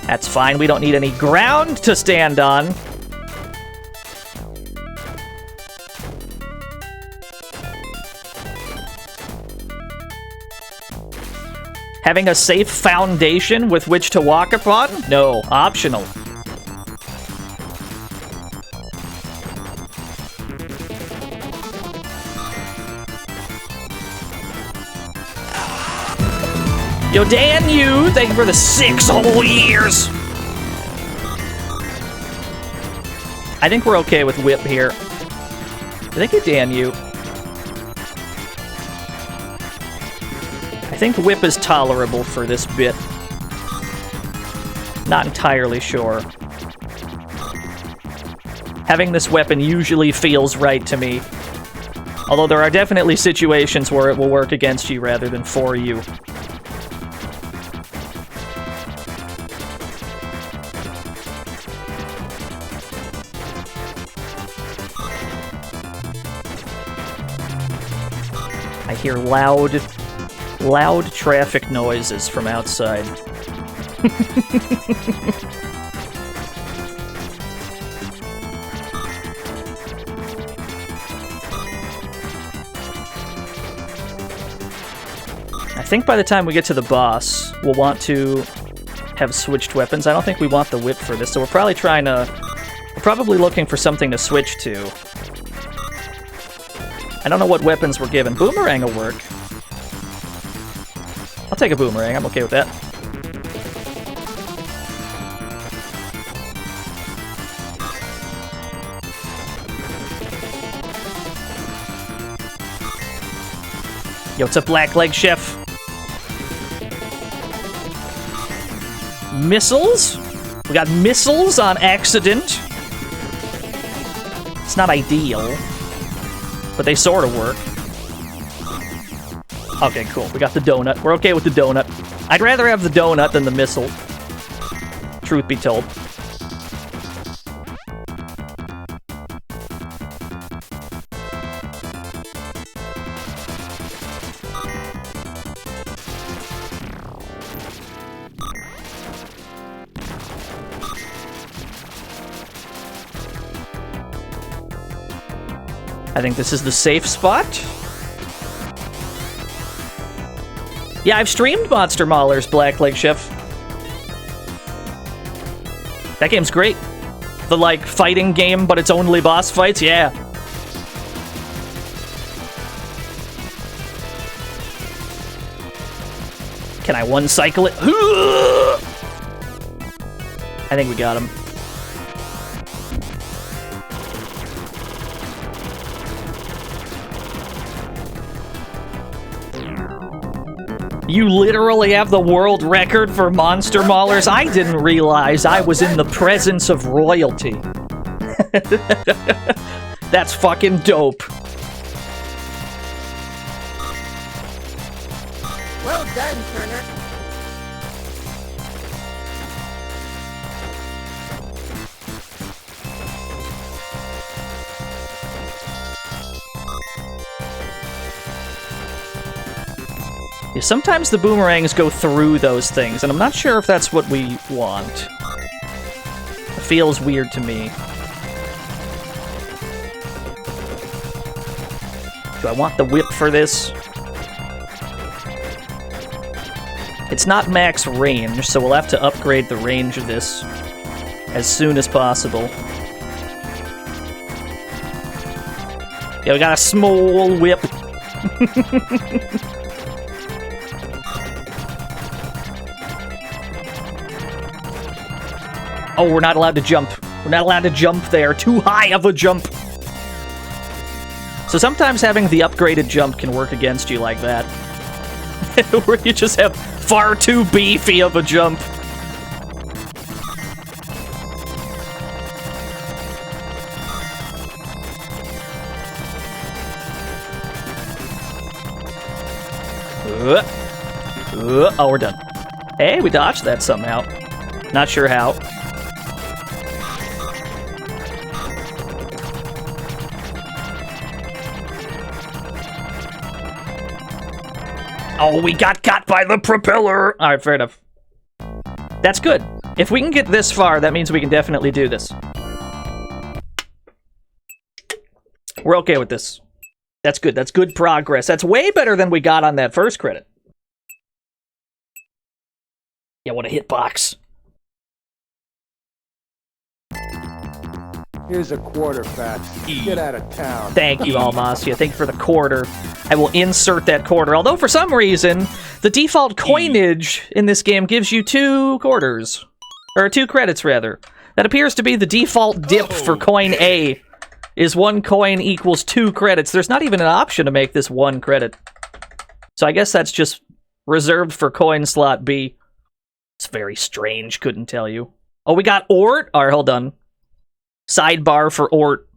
That's fine, we don't need any ground to stand on. Having a safe foundation with which to walk upon? No, optional. Yo, Dan, you! Thank you for the 6 whole years! I think we're okay with Whip here. Thank you, Dan, you. I think Whip is tolerable for this bit. Not entirely sure. Having this weapon usually feels right to me. Although there are definitely situations where it will work against you rather than for you. I hear loud traffic noises from outside. I think by the time we get to the boss, we'll want to have switched weapons. I don't think we want the whip for this, so we're probably looking for something to switch to. I don't know what weapons we're given. Boomerang will work. I'll take a boomerang, I'm okay with that. Yo, what's up, Blackleg Chef? Missiles? We got missiles on accident. It's not ideal, but they sort of work. Okay, cool. We got the donut. We're okay with the donut. I'd rather have the donut than the missile. Truth be told. I think this is the safe spot. Yeah, I've streamed Monster Maulers, Blackleg Chef. That game's great. The, like, fighting game, but it's only boss fights? Yeah. Can I one-cycle it? I think we got him. You literally have the world record for Monster Maulers? I didn't realize I was in the presence of royalty. That's fucking dope. Well done, Turner. Yeah, sometimes the boomerangs go through those things, and I'm not sure if that's what we want. It feels weird to me. Do I want the whip for this? It's not max range, so we'll have to upgrade the range of this as soon as possible. Yeah, we got a small whip. Oh, we're not allowed to jump. We're not allowed to jump there. Too high of a jump. So sometimes having the upgraded jump can work against you like that. Where you just have far too beefy of a jump. Oh, we're done. Hey, we dodged that somehow. Not sure how. Oh, we got by the propeller! Alright, fair enough. That's good. If we can get this far, that means we can definitely do this. We're okay with this. That's good. That's good progress. That's way better than we got on that first credit. Yeah, what a hitbox. Here's a quarter, Fats. Get out of town. Thank you, Almasia. Thank you for the quarter. I will insert that quarter. Although, for some reason, the default coinage in this game gives you 2 quarters. Or 2 credits, rather. That appears to be the default dip for coin A. Is 1 coin equals 2 credits. There's not even an option to make this 1 credit. So I guess that's just reserved for coin slot B. It's very strange, couldn't tell you. Oh, we got Ort? Alright, hold on. Sidebar for Ort.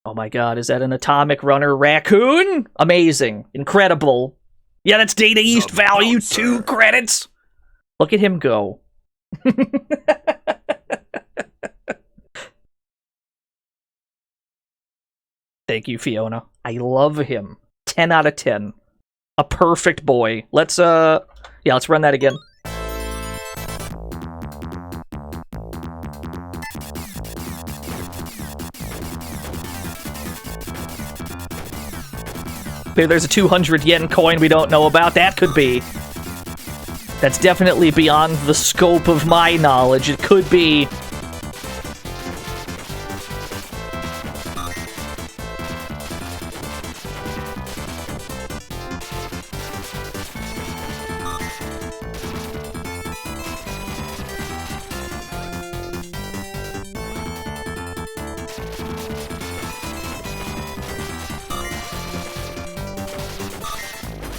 Oh my god, is that an atomic runner raccoon? Amazing. Incredible. Yeah, that's Data East value, 2 credits. Look at him go. Thank you, Fiona. I love him. 10 out of 10. A perfect boy. Let's, yeah, let's run that again. Maybe there's a 200 yen coin we don't know about. That could be. That's definitely beyond the scope of my knowledge. It could be.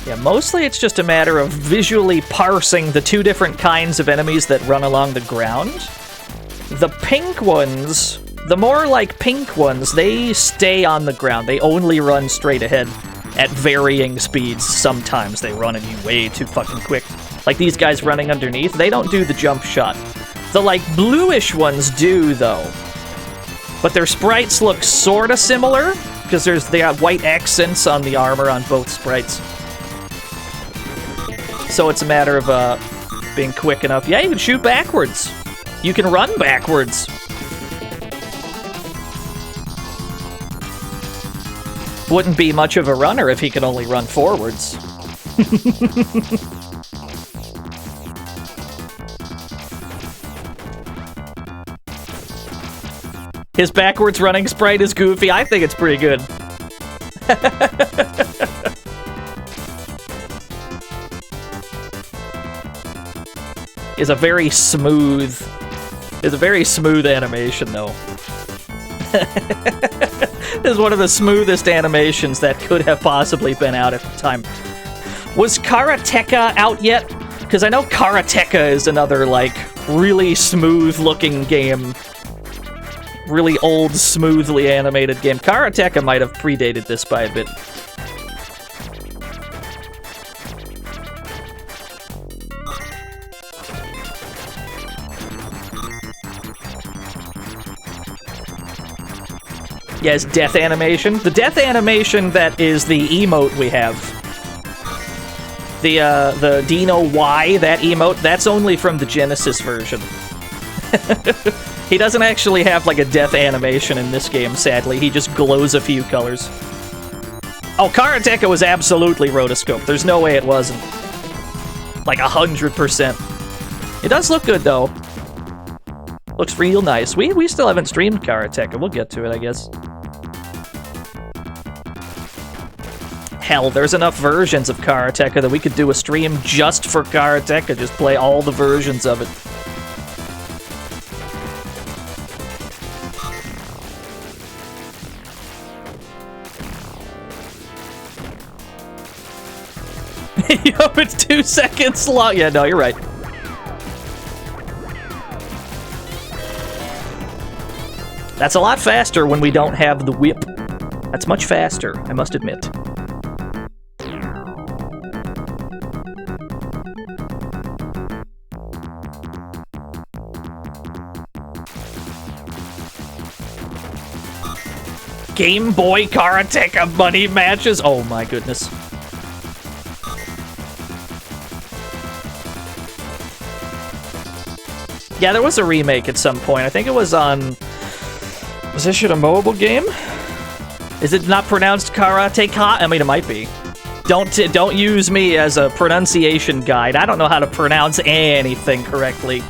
Yeah, mostly it's just a matter of visually parsing the 2 different kinds of enemies that run along the ground. The pink ones, the more like pink ones, they stay on the ground. They only run straight ahead at varying speeds. Sometimes they run at you way too fucking quick. Like these guys running underneath, they don't do the jump shot. The like bluish ones do though. But their sprites look sorta similar, because they got white accents on the armor on both sprites. So it's a matter of being quick enough. Yeah, you can shoot backwards. You can run backwards. Wouldn't be much of a runner if he could only run forwards. His backwards running sprite is goofy. I think it's pretty good. Is a very smooth animation though. This is one of the smoothest animations that could have possibly been out at the time. Was Karateka out yet? Because I know Karateka is another like really smooth looking game. Really old, smoothly animated game. Karateka might have predated this by a bit. Yes, death animation. The death animation that is the emote we have. The Dino Y, that emote, that's only from the Genesis version. He doesn't actually have, like, a death animation in this game, sadly. He just glows a few colors. Oh, Karateka was absolutely rotoscoped. There's no way it wasn't. Like, 100%. It does look good, though. Looks real nice. We still haven't streamed Karateka. We'll get to it, I guess. Hell, there's enough versions of Karateka that we could do a stream just for Karateka. Just play all the versions of it. Yo, it's 2 seconds long. Yeah, no, you're right. That's a lot faster when we don't have the whip. That's much faster, I must admit. Game Boy Karateka money matches? Oh my goodness. Yeah, there was a remake at some point. I think it was on... Was this shit a mobile game? Is it not pronounced Karateka? I mean, it might be. Don't use me as a pronunciation guide. I don't know how to pronounce anything correctly.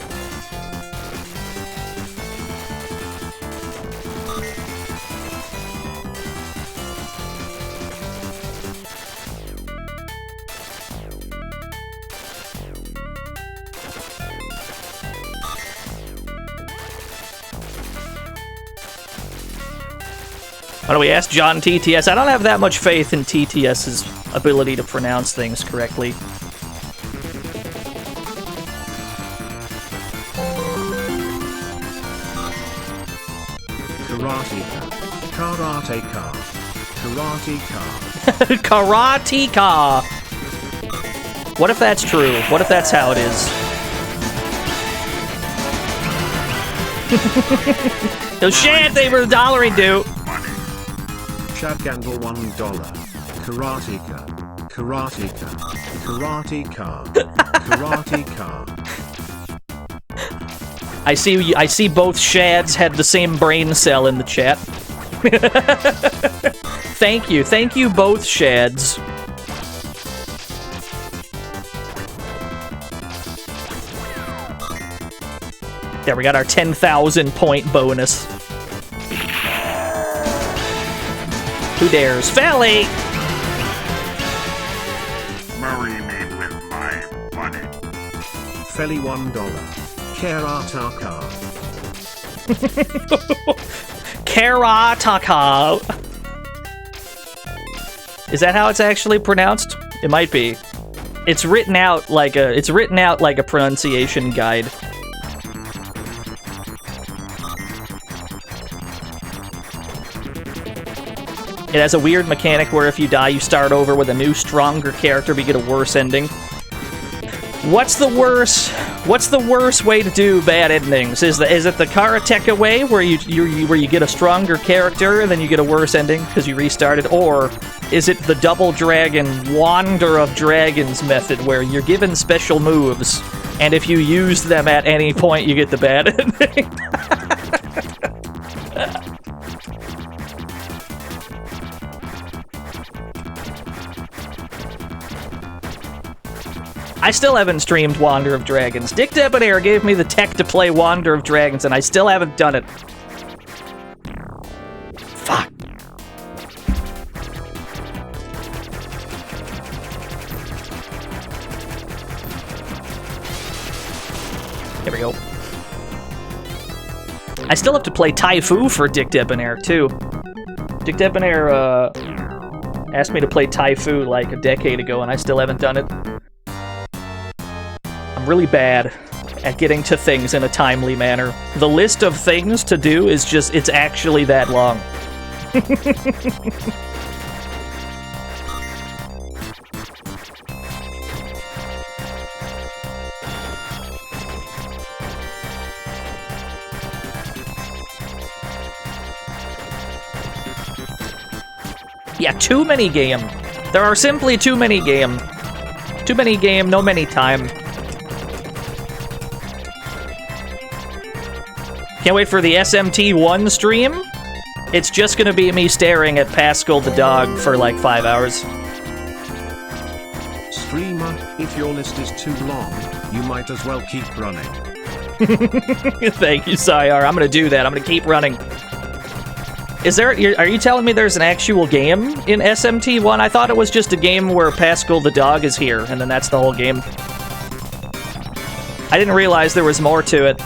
Why don't we ask John TTS? I don't have that much faith in TTS's ability to pronounce things correctly. Karateka. Karateka. Karateka. Karateka! What if that's true? What if that's how it is? Oh shit, they were $1 due. Chad Gangle $1. Karateka. Karateka. Karateka. Karateka. I see both Shads had the same brain cell in the chat. Thank you both Shads. There, we got our 10,000 point bonus. Who dares? Felly! Marry me with my money. Felly $1. Karataka. Karataka. Is that how it's actually pronounced? It might be. It's written out like a pronunciation guide. It has a weird mechanic where if you die, you start over with a new, stronger character, but you get a worse ending. What's the worst way to do bad endings? Is it the Karateka way, where you get a stronger character and then you get a worse ending because you restarted, or is it the Double Dragon Wander of Dragons method, where you're given special moves, and if you use them at any point, you get the bad ending? I still haven't streamed Wander of Dragons. Dick Debonair gave me the tech to play Wander of Dragons, and I still haven't done it. Fuck. There we go. I still have to play Taifu for Dick Debonair, too. Dick Debonair, asked me to play Taifu like a decade ago, and I still haven't done it. I'm really bad at getting to things in a timely manner. The list of things to do is just, it's actually that long. Yeah, too many game. There are simply too many game. Too many game, no many time. Can't wait for the SMT1 stream. It's just gonna be me staring at Pascal the dog for like 5 hours. Streamer, if your list is too long, you might as well keep running. Thank you, Sayar. I'm gonna do that. I'm gonna keep running. Is there? Are you telling me there's an actual game in SMT1? I thought it was just a game where Pascal the dog is here, and then that's the whole game. I didn't realize there was more to it.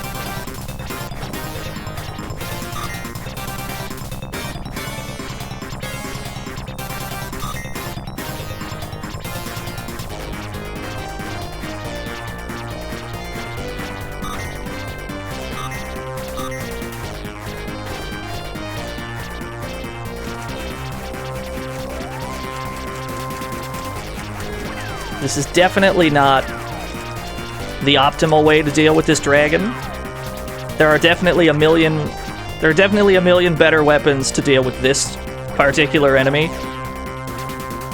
This is definitely not the optimal way to deal with this dragon. There are definitely a million better weapons to deal with this particular enemy.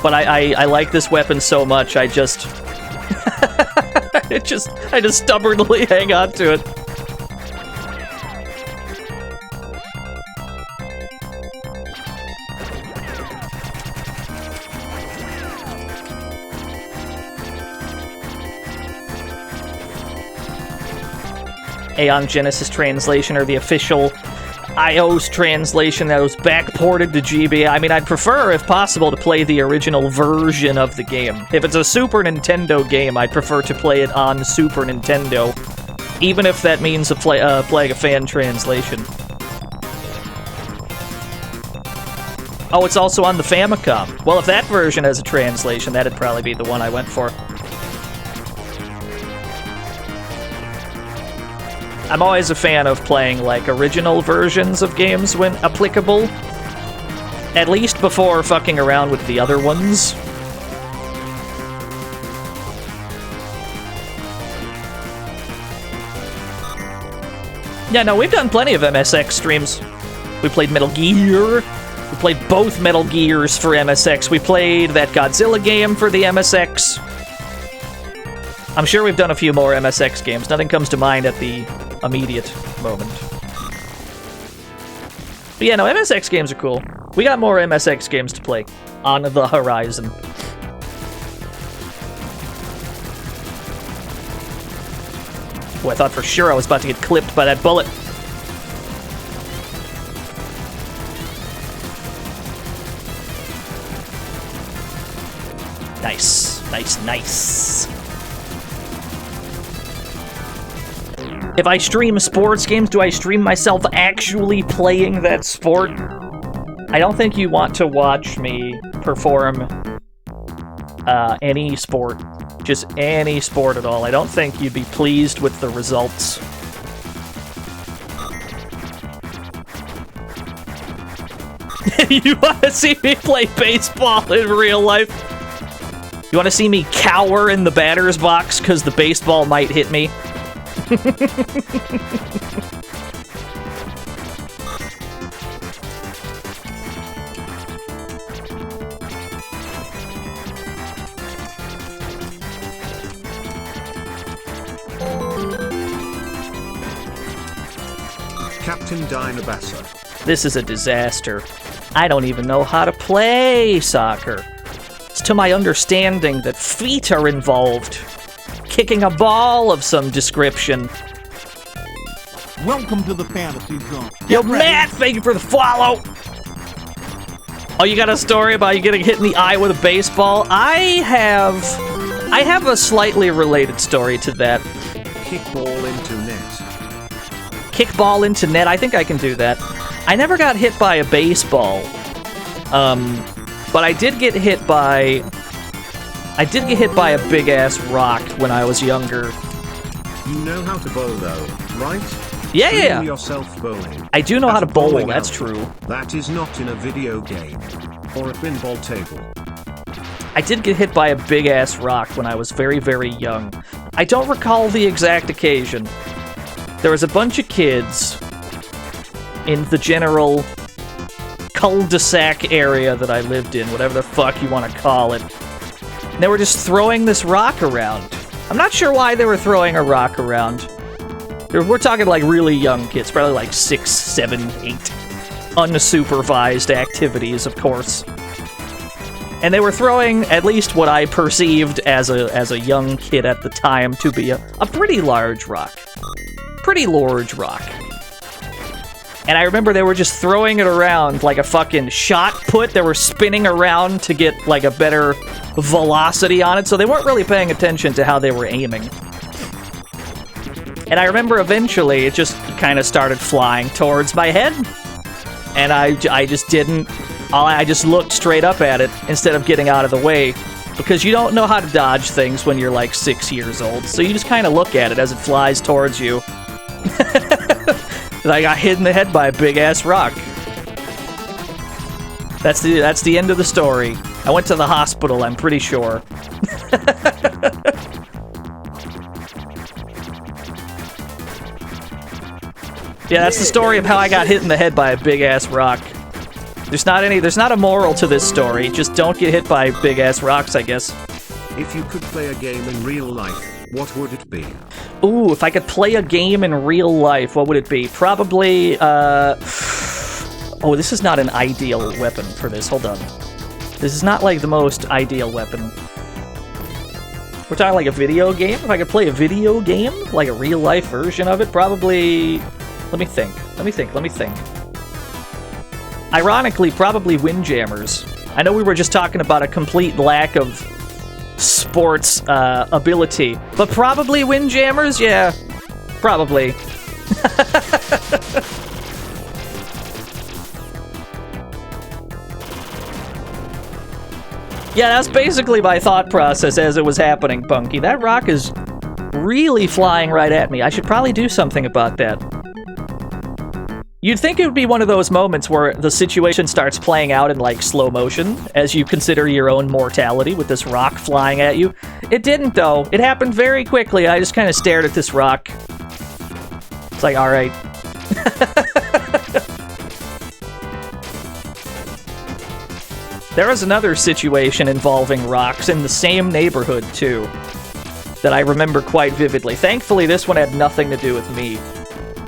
But I like this weapon so much, I just I just stubbornly hang on to it. Aeon Genesis translation, or the official iOS translation that was backported to GB. I mean, I'd prefer, if possible, to play the original version of the game. If it's a Super Nintendo game, I'd prefer to play it on Super Nintendo, even if that means playing a fan translation. Oh, it's also on the Famicom. Well, if that version has a translation, that'd probably be the one I went for. I'm always a fan of playing, like, original versions of games when applicable. At least before fucking around with the other ones. Yeah, no, we've done plenty of MSX streams. We played Metal Gear. We played both Metal Gears for MSX. We played that Godzilla game for the MSX. I'm sure we've done a few more MSX games. Nothing comes to mind at the immediate moment. But yeah, no, MSX games are cool. We got more MSX games to play on the horizon. Boy, I thought for sure I was about to get clipped by that bullet. Nice, nice, nice. If I stream sports games, do I stream myself actually playing that sport? I don't think you want to watch me perform any sport. Just any sport at all. I don't think you'd be pleased with the results. You want to see me play baseball in real life? You want to see me cower in the batter's box because the baseball might hit me? Captain Dynabassa. This is a disaster. I don't even know how to play soccer. It's to my understanding that feet are involved. Kicking a ball of some description. Welcome to the fantasy zone. Yo, Matt, thank you for the follow. Oh, you got a story about you getting hit in the eye with a baseball? I have a slightly related story to that. Kickball into net. Kickball into net. I think I can do that. I never got hit by a baseball. But I did get hit by a big-ass rock when I was younger. You know how to bowl though, right? Yeah, Stream yeah. yourself bowling. I do know how to bowl, bowling that's alley. true. That is not in a video game. Or a pinball table. I did get hit by a big-ass rock when I was very, very young. I don't recall the exact occasion. There was a bunch of kids in the general cul-de-sac area that I lived in, whatever the fuck you want to call it. And they were just throwing this rock around. I'm not sure why they were throwing a rock around. We're talking like really young kids, probably like 6, 7, 8. Unsupervised activities, of course. And they were throwing at least what I perceived as a young kid at the time to be a pretty large rock. Pretty large rock. And I remember they were just throwing it around like a fucking shot put. They were spinning around to get like a better velocity on it, so they weren't really paying attention to how they were aiming. And I remember eventually it just kind of started flying towards my head. And I just didn't... I just looked straight up at it instead of getting out of the way. Because you don't know how to dodge things when you're like 6 years old. So you just kind of look at it as it flies towards you. I got hit in the head by a big-ass rock. That's the end of the story. I went to the hospital, I'm pretty sure. Yeah, that's the story of how I got hit in the head by a big-ass rock. There's not a moral to this story. Just don't get hit by big-ass rocks, I guess. If you could play a game in real life, what would it be? Ooh, if I could play a game in real life, what would it be? Probably, Oh, this is not an ideal weapon for this. Hold on. This is not, like, the most ideal weapon. We're talking like a video game? If I could play a video game? Like a real-life version of it? Probably... Let me think. Ironically, probably Windjammers. I know we were just talking about a complete lack of sports ability, but probably Windjammers? Yeah, probably. Yeah, that's basically my thought process as it was happening, Punky. That rock is really flying right at me. I should probably do something about that. You'd think it would be one of those moments where the situation starts playing out in, like, slow motion as you consider your own mortality with this rock flying at you. It didn't, though. It happened very quickly. I just kind of stared at this rock. It's like, alright. There was another situation involving rocks in the same neighborhood, too, that I remember quite vividly. Thankfully, this one had nothing to do with me.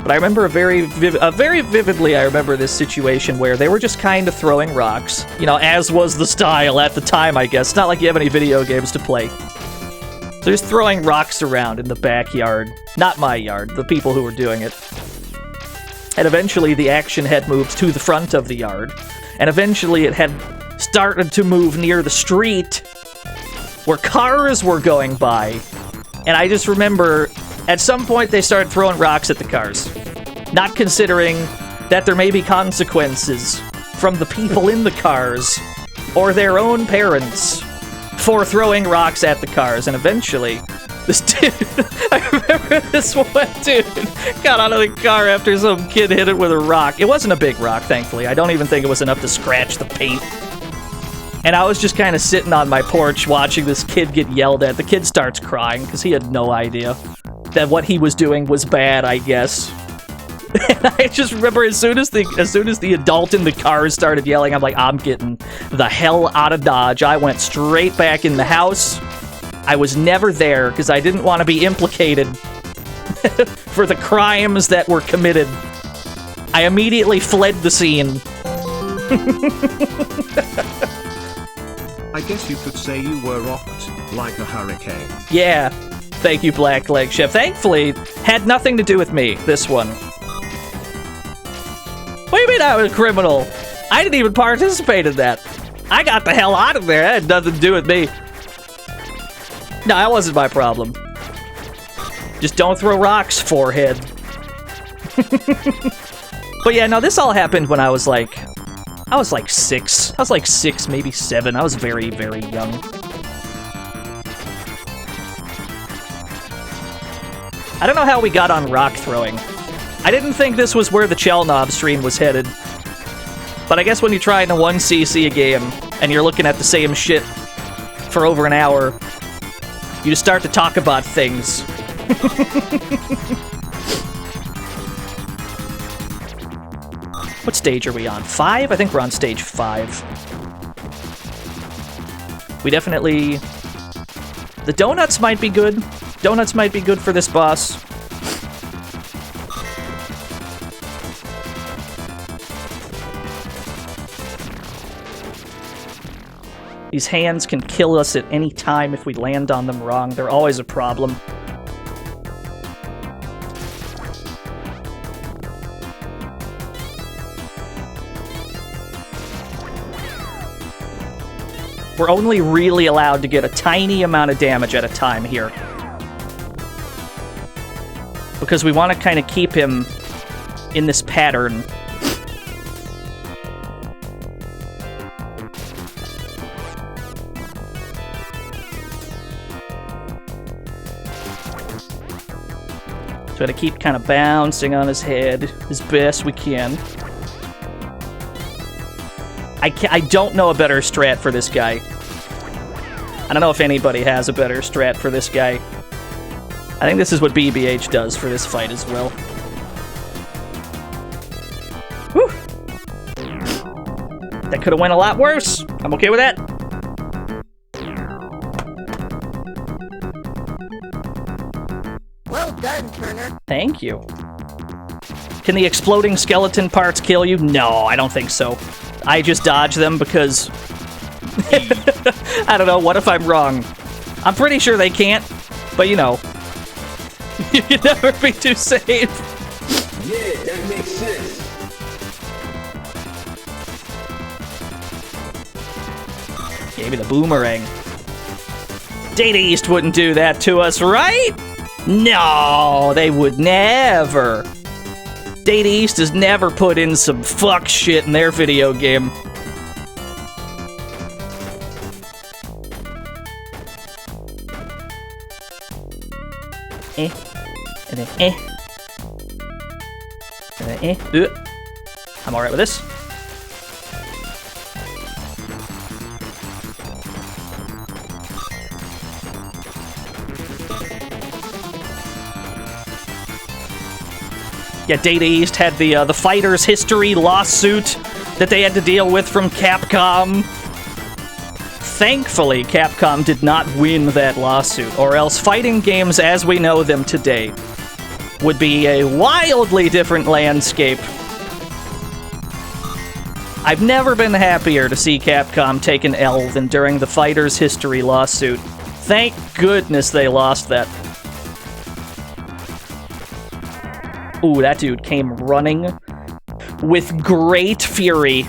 But I remember very vividly, I remember this situation where they were just kind of throwing rocks. You know, as was the style at the time, I guess. It's not like you have any video games to play. So just throwing rocks around in the backyard. Not my yard, the people who were doing it. And eventually the action had moved to the front of the yard. And eventually it had started to move near the street where cars were going by. And I just remember... At some point, they started throwing rocks at the cars, not considering that there may be consequences from the people in the cars or their own parents for throwing rocks at the cars. And eventually, this dude, I remember this one dude got out of the car after some kid hit it with a rock. It wasn't a big rock, thankfully. I don't even think it was enough to scratch the paint. And I was just kind of sitting on my porch watching this kid get yelled at. The kid starts crying because he had no idea that what he was doing was bad, I guess. And I just remember as soon as the adult in the car started yelling, I'm like, I'm getting the hell out of Dodge. I went straight back in the house. I was never there because I didn't want to be implicated for the crimes that were committed. I immediately fled the scene. I guess you could say you were rocked like a hurricane. Yeah. Thank you, Blackleg Chef. Thankfully, had nothing to do with me, this one. What do you mean I was a criminal? I didn't even participate in that. I got the hell out of there. That had nothing to do with me. No, that wasn't my problem. Just don't throw rocks, forehead. But yeah, no, this all happened when I was like 6. I was like 6, maybe 7. I was very, very young. I don't know how we got on rock throwing. I didn't think this was where the Chelnov stream was headed. But I guess when you're trying to 1cc a game, and you're looking at the same shit for over an hour, you just start to talk about things. What stage are we on? 5? I think we're on stage 5. We definitely... The donuts might be good. Donuts might be good for this boss. These hands can kill us at any time if we land on them wrong. They're always a problem. We're only really allowed to get a tiny amount of damage at a time here. Because we want to kind of keep him in this pattern. So to keep kind of bouncing on his head as best we can. I don't know a better strat for this guy. I don't know if anybody has a better strat for this guy. I think this is what BBH does for this fight as well. Whew. That could have went a lot worse. I'm okay with that. Well done, Turner. Thank you. Can the exploding skeleton parts kill you? No, I don't think so. I just dodge them because... I don't know, what if I'm wrong? I'm pretty sure they can't, but you know. You can never be too safe. Yeah, that makes sense. Gave me the boomerang. Data East wouldn't do that to us, right? No, they would never. Data East has never put in some fuck shit in their video game. And then And then I'm alright with this. Yeah, Data East had the Fighters History lawsuit that they had to deal with from Capcom. Thankfully, Capcom did not win that lawsuit, or else fighting games as we know them today would be a wildly different landscape. I've never been happier to see Capcom take an L than during the Fighters History lawsuit. Thank goodness they lost that. Ooh, that dude came running with great fury.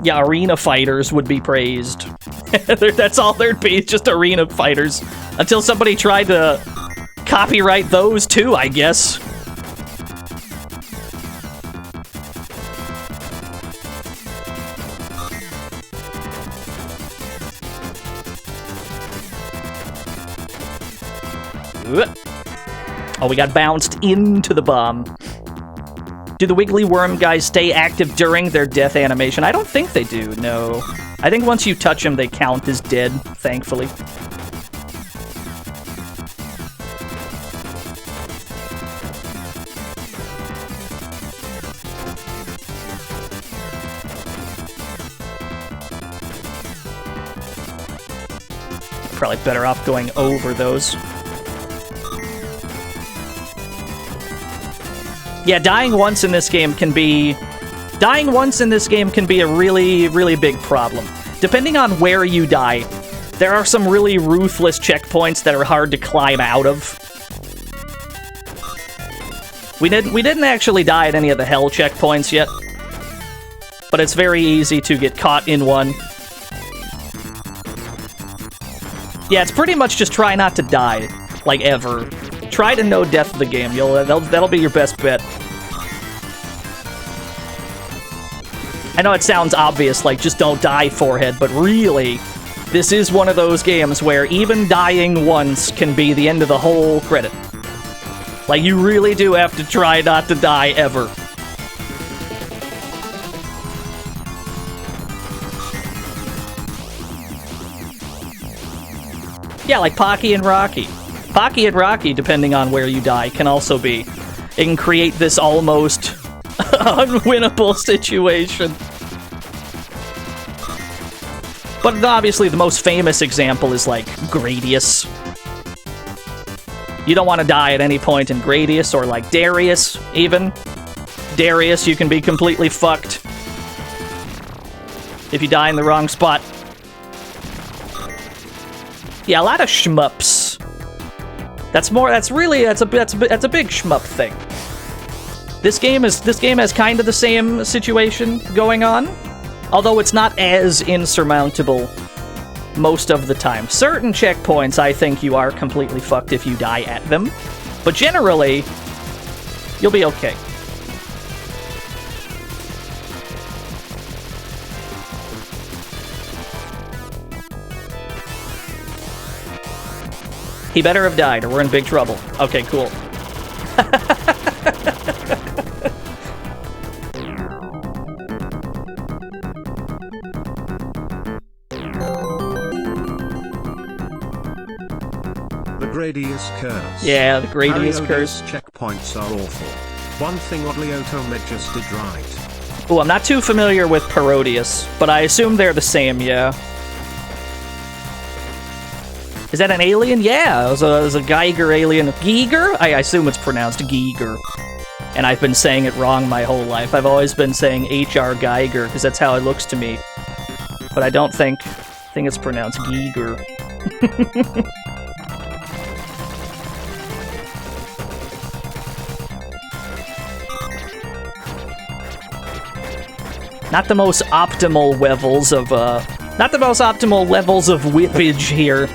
Yeah, arena fighters would be praised. That's all there'd be, just arena fighters. Until somebody tried to copyright those too, I guess. Oh, we got bounced into the bomb. Do the Wiggly Worm guys stay active during their death animation? I don't think they do, no. I think once you touch them, they count as dead, thankfully. Probably better off going over those. Yeah, dying once in this game can be a really, really big problem. Depending on where you die, there are some really ruthless checkpoints that are hard to climb out of. We didn't actually die at any of the hell checkpoints yet, but it's very easy to get caught in one. Yeah, it's pretty much just try not to die, like ever. Try to no death the game. That'll be your best bet. I know it sounds obvious, like just don't die, forehead, but really, this is one of those games where even dying once can be the end of the whole credit. Like, you really do have to try not to die ever. Yeah, like Pocky and Rocky. Pocky and Rocky, depending on where you die, can also be. It can create this almost unwinnable situation. But obviously the most famous example is like Gradius. You don't want to die at any point in Gradius, or like Darius, even. Darius, you can be completely fucked if you die in the wrong spot. Yeah, a lot of shmups. That's a big shmup thing. This game has kind of the same situation going on, although it's not as insurmountable most of the time. Certain checkpoints, I think you are completely fucked if you die at them, but generally, you'll be okay. He better have died, or we're in big trouble. Okay, cool. The Gradius Curse. Yeah, the Gradius Harry Curse. Oda's checkpoints are awful. One thing oddly Otome just did right. Oh, I'm not too familiar with Parodius, but I assume they're the same, yeah. Is that an alien? Yeah, it was a Geiger alien. Giger? I assume it's pronounced Giger. And I've been saying it wrong my whole life. I've always been saying H.R. Geiger, because that's how it looks to me. But I think it's pronounced Giger. Not the most optimal levels of, whippage here.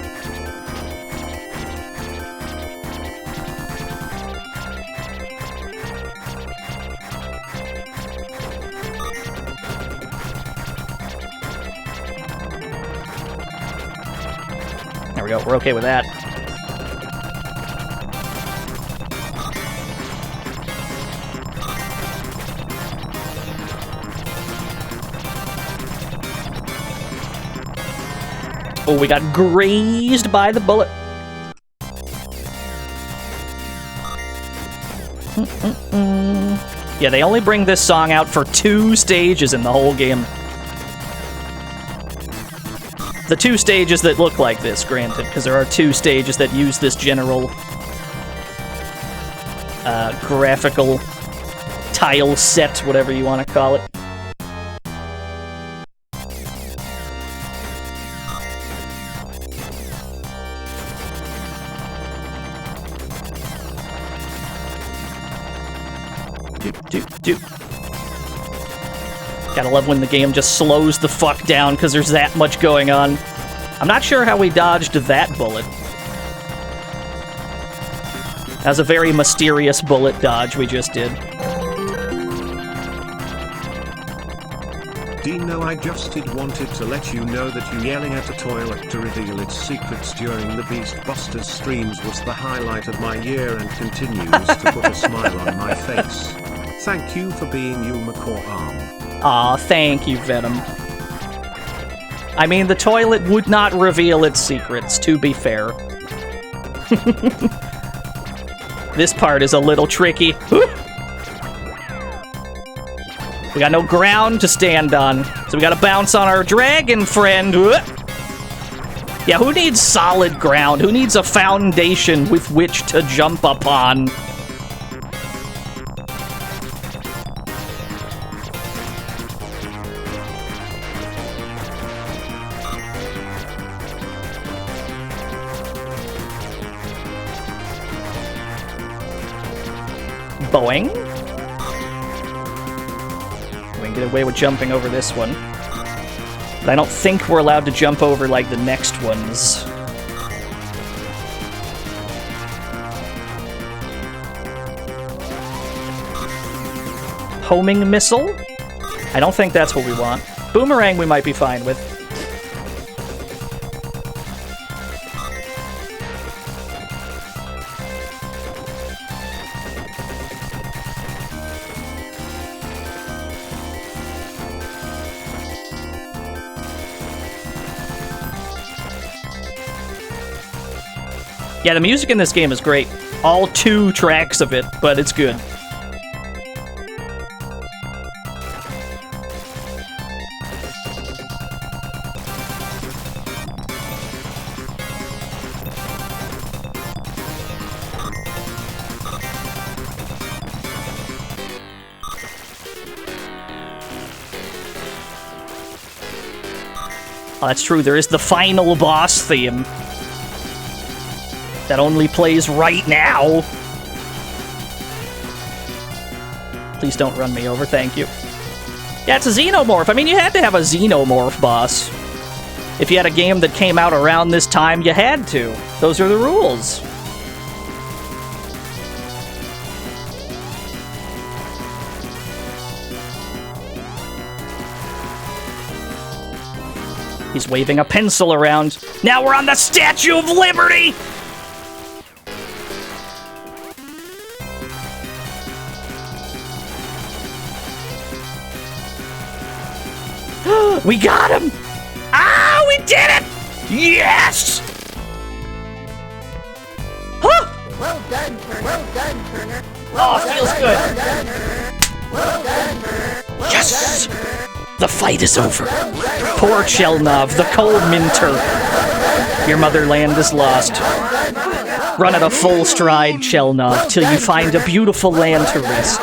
There we go, we're okay with that. Oh, we got grazed by the bullet. Yeah, they only bring this song out for 2 stages in the whole game. The 2 stages that look like this, granted, because there are 2 stages that use this general graphical tile set, whatever you want to call it. Gotta love when the game just slows the fuck down because there's that much going on. I'm not sure how we dodged that bullet. That was a very mysterious bullet dodge we just did. Dino, I just wanted to let you know that you yelling at a toilet to reveal its secrets during the Beastbusters streams was the highlight of my year and continues to put a smile on my face. Thank you for being you, McCaw Arm. Aw, thank you, Venom. I mean, the toilet would not reveal its secrets, to be fair. This part is a little tricky. We got no ground to stand on, so we gotta bounce on our dragon friend. Yeah, who needs solid ground? Who needs a foundation with which to jump upon? Boing. We can get away with jumping over this one. But I don't think we're allowed to jump over, like, the next ones. Homing missile? I don't think that's what we want. Boomerang we might be fine with. Yeah, the music in this game is great. All 2 tracks of it, but it's good. Oh, that's true, there is the final boss theme. That only plays right now. Please don't run me over, thank you. Yeah, it's a xenomorph. I mean, you had to have a xenomorph boss. If you had a game that came out around this time, you had to. Those are the rules. He's waving a pencil around. Now we're on the Statue of Liberty! We got him! Ah, we did it! Yes! Huh! Well done, Turner. Well done, Turner. Oh, it feels good. Well done, Turner. Well Yes! done, Turner. The fight is over. Poor Chelnov, the coal minter. Your motherland is lost. Run at a full stride, Chelnov, till you find a beautiful land to rest.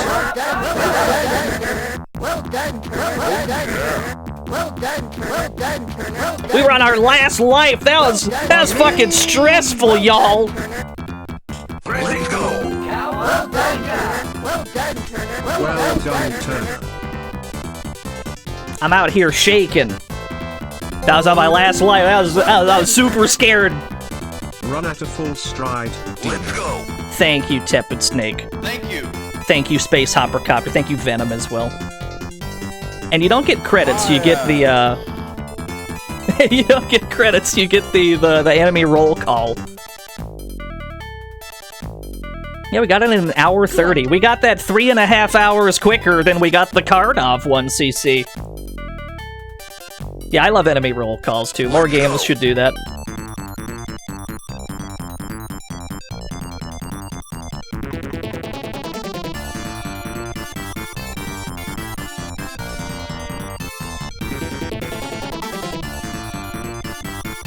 Well done, Turner. Well done, Turner. Well done, Turner. Well done, Turner. We were on our last life. That was fucking stressful, y'all. Ready, go! Well done, Turner. Well done, Turner. Well done, Turner. I'm out here shaking. That was on my last life. I was super scared. Run at a full stride, dear. Let's go! Thank you, Tepid Snake. Thank you! Thank you, Space Hopper Copter. Thank you, Venom, as well. And you don't get credits, you get the, you don't get credits, you get the enemy roll call. Yeah, we got it in an hour 30. We got that 3.5 hours quicker than we got the Chelnov 1cc. Yeah, I love enemy roll calls, too. More games should do that.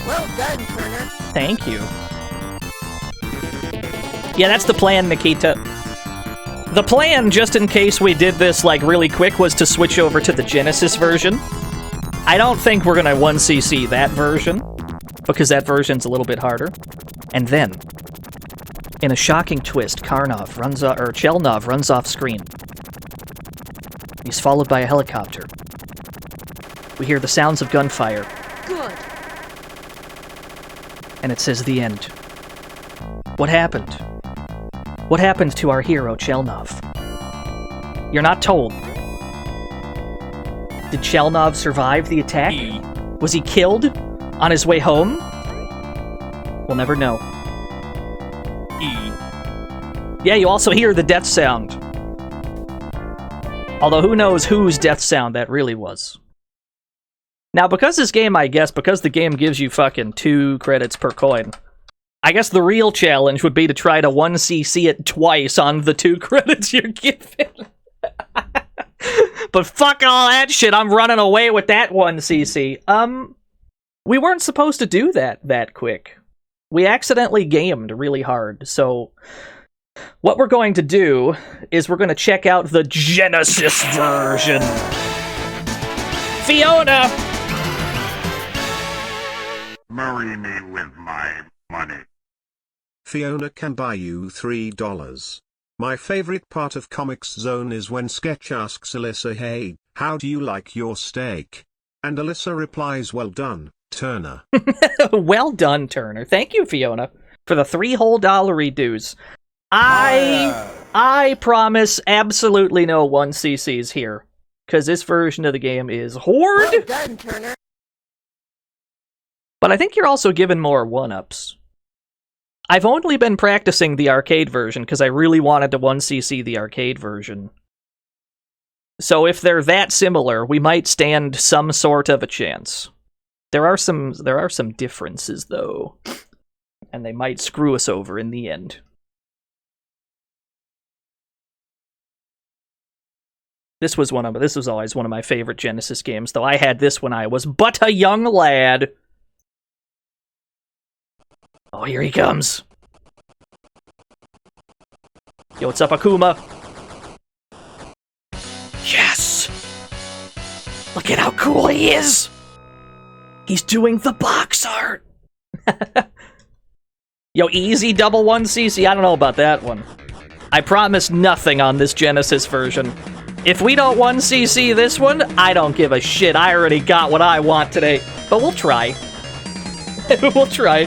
Well done, Turner. Thank you. Yeah, that's the plan, Nikita. The plan, just in case we did this, like, really quick, was to switch over to the Genesis version. I don't think we're gonna 1cc that version, because that version's a little bit harder. And then, in a shocking twist, Chelnov runs off screen. He's followed by a helicopter. We hear the sounds of gunfire. Good. And it says the end. What happened? What happened to our hero, Chelnov? You're not told. Did Chelnov survive the attack? Was he killed on his way home? We'll never know. Yeah, you also hear the death sound. Although who knows whose death sound that really was. Now, because this game, because the game gives you fucking 2 credits per coin, I guess the real challenge would be to try to 1cc it twice on the 2 credits you're given. But fuck all that shit, I'm running away with that 1cc. We weren't supposed to do that quick. We accidentally gamed really hard, so what we're going to do is we're going to check out the Genesis version. Fiona! Marry me with my money. Fiona can buy you $3. My favorite part of Comics Zone is when Sketch asks Alyssa, hey, how do you like your steak? And Alyssa replies, well done, Turner. Well done, Turner. Thank you, Fiona, for the $3 whole dues. I promise absolutely no 1cc's here, because this version of the game is horde. Well done, Turner. But I think you're also given more 1-ups. I've only been practicing the arcade version because I really wanted to 1cc the arcade version. So if they're that similar, we might stand some sort of a chance. There are some differences, though. and they might screw us over in the end. This was always one of my favorite Genesis games, though I had this when I was but a young lad. Oh, here he comes. Yo, what's up, Akuma? Yes! Look at how cool he is! He's doing the box art! Yo, easy double 1cc, I don't know about that one. I promise nothing on this Genesis version. If we don't 1cc this one, I don't give a shit. I already got what I want today. But we'll try. We'll try.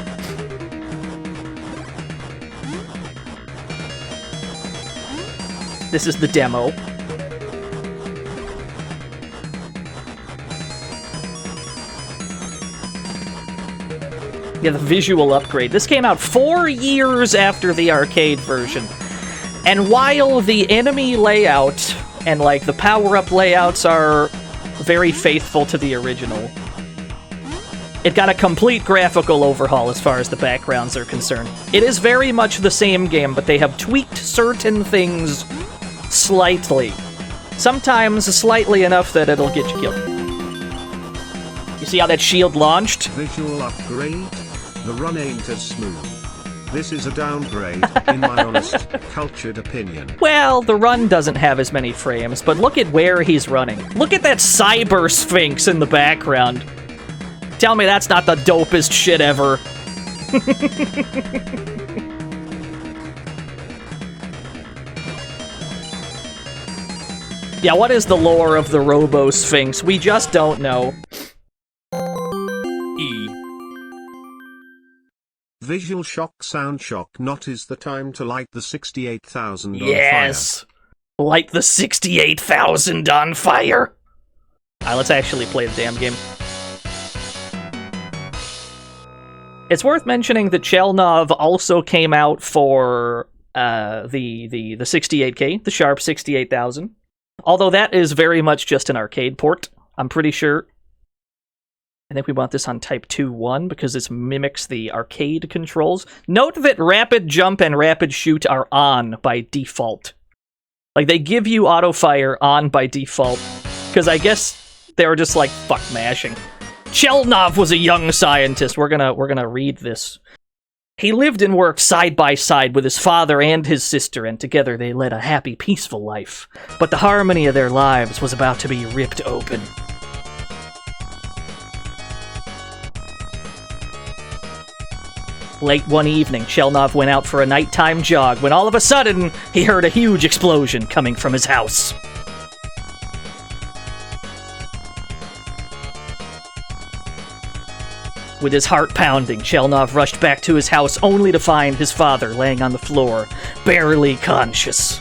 This is the demo. Yeah, the visual upgrade. This came out 4 years after the arcade version. And while the enemy layout and, like, the power-up layouts are very faithful to the original, it got a complete graphical overhaul as far as the backgrounds are concerned. It is very much the same game, but they have tweaked certain things slightly. Sometimes slightly enough that it'll get you killed. You see how that shield launched? Visual upgrade? The run ain't as smooth. This is a downgrade, in my honest, cultured opinion. Well, the run doesn't have as many frames, but look at where he's running. Look at that cyber sphinx in the background. Tell me that's not the dopest shit ever. Yeah, what is the lore of the Robo-Sphinx? We just don't know. Visual shock, sound shock, not is the time to light the 68,000 on yes! Fire. Light the 68,000 on fire! Alright, let's actually play the damn game. It's worth mentioning that Chelnov also came out for the 68K, the Sharp 68,000. Although that is very much just an arcade port, I'm pretty sure. I think we want this on Type 2.1 because this mimics the arcade controls. Note that Rapid Jump and Rapid Shoot are on by default. Like, they give you auto-fire on by default, because I guess they were just like, fuck mashing. Chelnov was a young scientist. We're gonna read this. He lived and worked side by side with his father and his sister, and together they led a happy, peaceful life. But the harmony of their lives was about to be ripped open. Late one evening, Chelnov went out for a nighttime jog when all of a sudden, he heard a huge explosion coming from his house. With his heart pounding, Chelnov rushed back to his house only to find his father laying on the floor, barely conscious.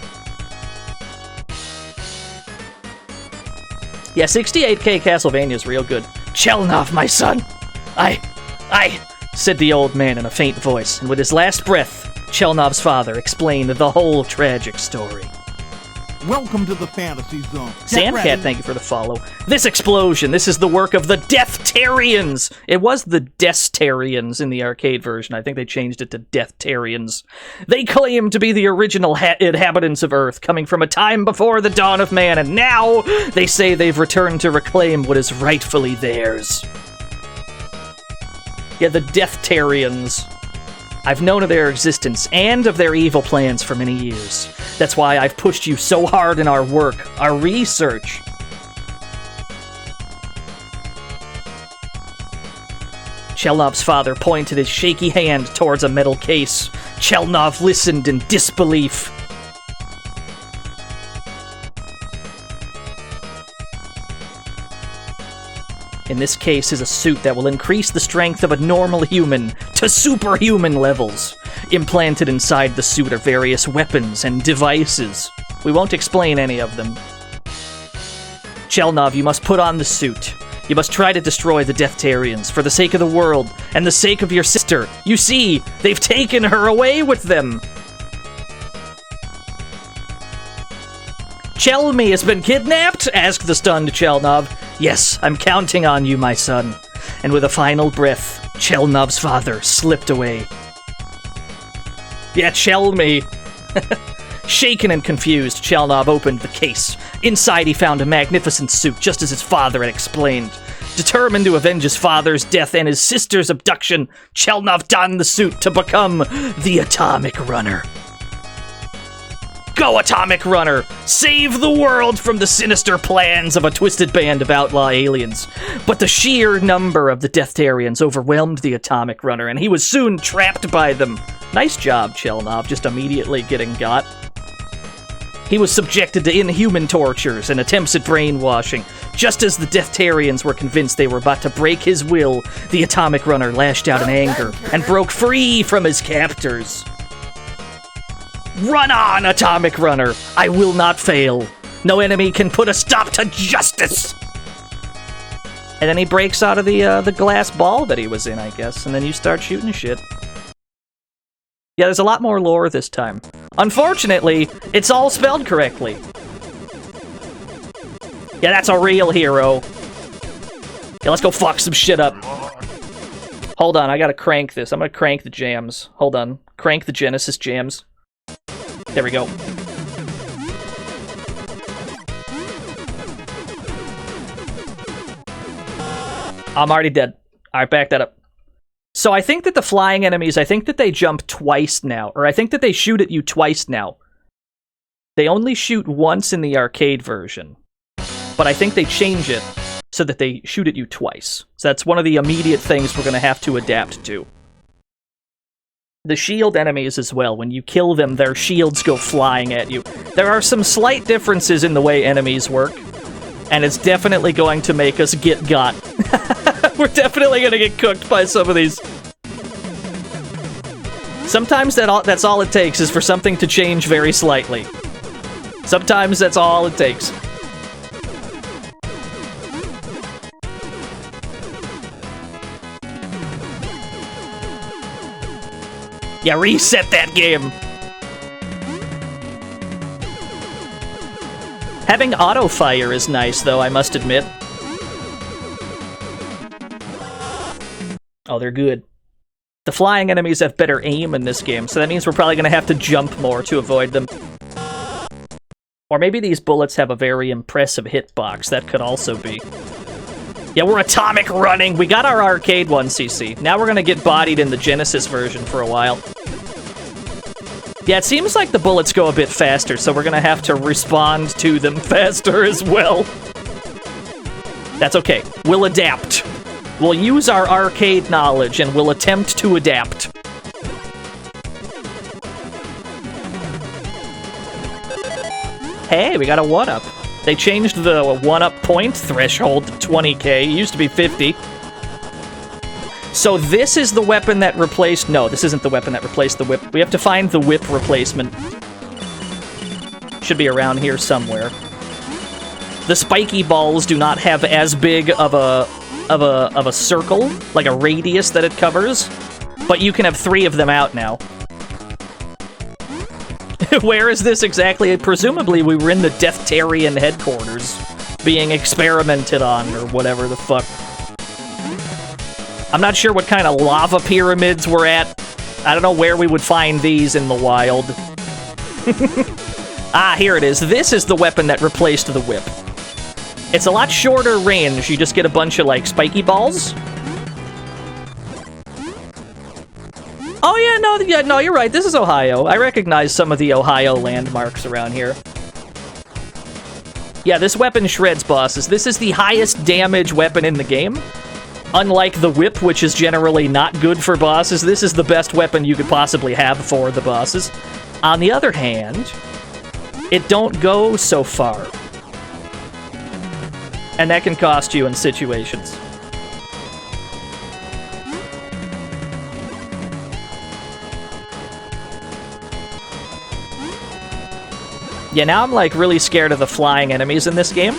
Yeah, 68K Castlevania's real good. Chelnov, my son! I... said the old man in a faint voice, and with his last breath, Chelnov's father explained the whole tragic story. Welcome to the fantasy zone. Sandcat, thank you for the follow. This explosion, this is the work of the Death-Tarians! It was the Death-Tarians in the arcade version. I think they changed it to Death-Tarians. They claim to be the original inhabitants of Earth, coming from a time before the dawn of man, and now they say they've returned to reclaim what is rightfully theirs. Yeah, the Death-Tarians. I've known of their existence and of their evil plans for many years. That's why I've pushed you so hard in our work, our research. Chelnov's father pointed his shaky hand towards a metal case. Chelnov listened in disbelief. In this case is a suit that will increase the strength of a normal human to superhuman levels. Implanted inside the suit are various weapons and devices. We won't explain any of them. Chelnov, you must put on the suit. You must try to destroy the Death-Tarians for the sake of the world and the sake of your sister. You see, they've taken her away with them. Chelmy has been kidnapped? Asked the stunned Chelnov. Yes, I'm counting on you, my son. And with a final breath, Chelnov's father slipped away. Yeah, Chelmy. Shaken and confused, Chelnov opened the case. Inside he found a magnificent suit, just as his father had explained. Determined to avenge his father's death and his sister's abduction, Chelnov donned the suit to become the Atomic Runner. Go, Atomic Runner! Save the world from the sinister plans of a twisted band of outlaw aliens. But the sheer number of the Deatharians overwhelmed the Atomic Runner, and he was soon trapped by them. Nice job, Chelnov, just immediately getting got. He was subjected to inhuman tortures and attempts at brainwashing. Just as the Deatharians were convinced they were about to break his will, the Atomic Runner lashed out in anger and broke free from his captors. Run on, Atomic Runner! I will not fail. No enemy can put a stop to justice! And then he breaks out of the glass ball that he was in, I guess, and then you start shooting shit. Yeah, there's a lot more lore this time. Unfortunately, it's all spelled correctly. Yeah, that's a real hero. Yeah, let's go fuck some shit up. Hold on, I gotta crank this. I'm gonna crank the jams. Hold on. Crank the Genesis jams. There we go. I'm already dead. Alright, back that up. So I think that the flying enemies, I think that they jump twice now. Or I think that they shoot at you twice now. They only shoot once in the arcade version. But I think they change it so that they shoot at you twice. So that's one of the immediate things we're going to have to adapt to. The shield enemies as well. When you kill them, their shields go flying at you. There are some slight differences in the way enemies work. And it's definitely going to make us get got. We're definitely going to get cooked by some of these. Sometimes that's all it takes is for something to change very slightly. Sometimes that's all it takes. Yeah, reset that game. Having auto-fire is nice, though, I must admit. Oh, they're good. The flying enemies have better aim in this game, so that means we're probably going to have to jump more to avoid them. Or maybe these bullets have a very impressive hitbox. That could also be. Yeah, we're atomic running! We got our arcade one, CC. Now we're going to get bodied in the Genesis version for a while. Yeah, it seems like the bullets go a bit faster, so we're gonna have to respond to them faster as well. That's okay. We'll adapt. We'll use our arcade knowledge and we'll attempt to adapt. Hey, we got a 1-up. They changed the 1-up point threshold to 20k. It used to be 50. So this is the weapon that replaced... No, this isn't the weapon that replaced the whip. We have to find the whip replacement. Should be around here somewhere. The spiky balls do not have as big of a circle, like a radius that it covers, but you can have 3 of them out now. Where is this exactly? Presumably we were in the Deatharian headquarters, being experimented on, or whatever the fuck. I'm not sure what kind of lava pyramids we're at. I don't know where we would find these in the wild. Ah, here it is. This is the weapon that replaced the whip. It's a lot shorter range. You just get a bunch of, like, spiky balls. Oh, yeah, no, you're right. This is Ohio. I recognize some of the Ohio landmarks around here. Yeah, this weapon shreds bosses. This is the highest damage weapon in the game. Unlike the whip, which is generally not good for bosses, this is the best weapon you could possibly have for the bosses. On the other hand, it don't go so far. And that can cost you in situations. Yeah, now I'm like really scared of the flying enemies in this game.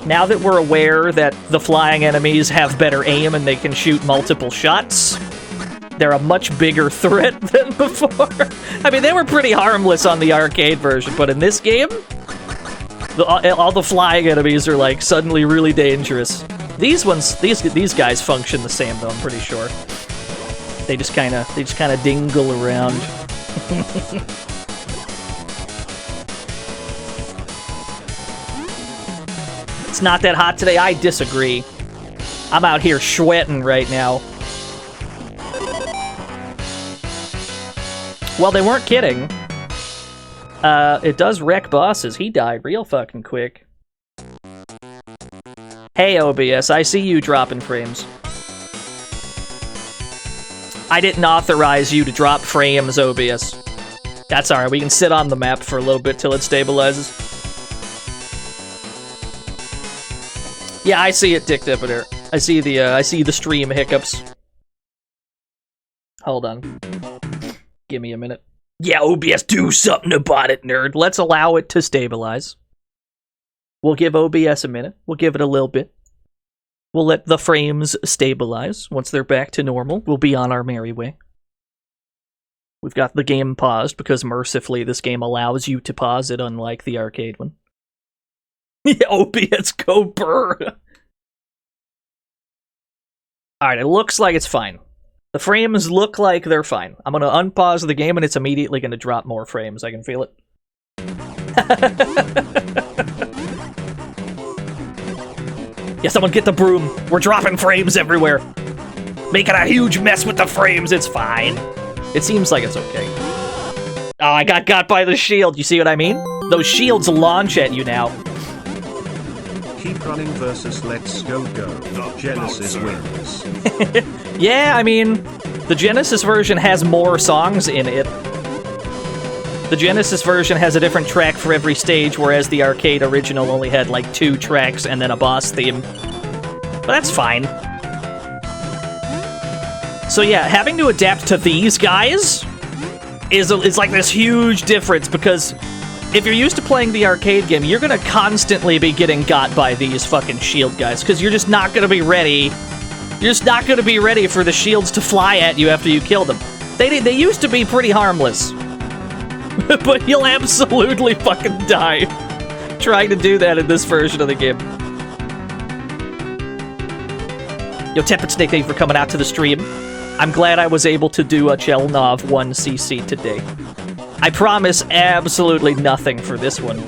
Now that we're aware that the flying enemies have better aim and they can shoot multiple shots, they're a much bigger threat than before. I mean, they were pretty harmless on the arcade version, but in this game, all the flying enemies are like suddenly really dangerous. These guys function the same though, I'm pretty sure. They just kind of dingle around. It's not that hot today. I disagree. I'm out here sweating right now. Well, they weren't kidding. It does wreck bosses. He died real fucking quick. Hey, OBS, I see you dropping frames. I didn't authorize you to drop frames, OBS. That's alright, we can sit on the map for a little bit till it stabilizes. Yeah, I see it, Dick Dipper. I see the stream hiccups. Hold on. Give me a minute. Yeah, OBS, do something about it, nerd. Let's allow it to stabilize. We'll give OBS a minute. We'll give it a little bit. We'll let the frames stabilize. Once they're back to normal, we'll be on our merry way. We've got the game paused, because mercifully this game allows you to pause it, unlike the arcade one. Yeah, OBS, go burr! Alright, it looks like it's fine. The frames look like they're fine. I'm gonna unpause the game and it's immediately gonna drop more frames. I can feel it. Yeah, someone get the broom. We're dropping frames everywhere. Making a huge mess with the frames. It's fine. It seems like it's okay. Oh, I got by the shield. You see what I mean? Those shields launch at you now. Keep running versus Let's Go. Genesis wins. Yeah, I mean, the Genesis version has more songs in it. The Genesis version has a different track for every stage, whereas the arcade original only had like 2 tracks and then a boss theme. But that's fine. So yeah, having to adapt to these guys is like this huge difference, because if you're used to playing the arcade game, you're gonna constantly be getting got by these fucking shield guys, because you're just not gonna be ready. You're just not gonna be ready for the shields to fly at you after you kill them. They used to be pretty harmless. But you'll absolutely fucking die trying to do that in this version of the game. Yo, Tepid Snake, thank you for coming out to the stream. I'm glad I was able to do a Chelnov 1cc today. I promise absolutely nothing for this one.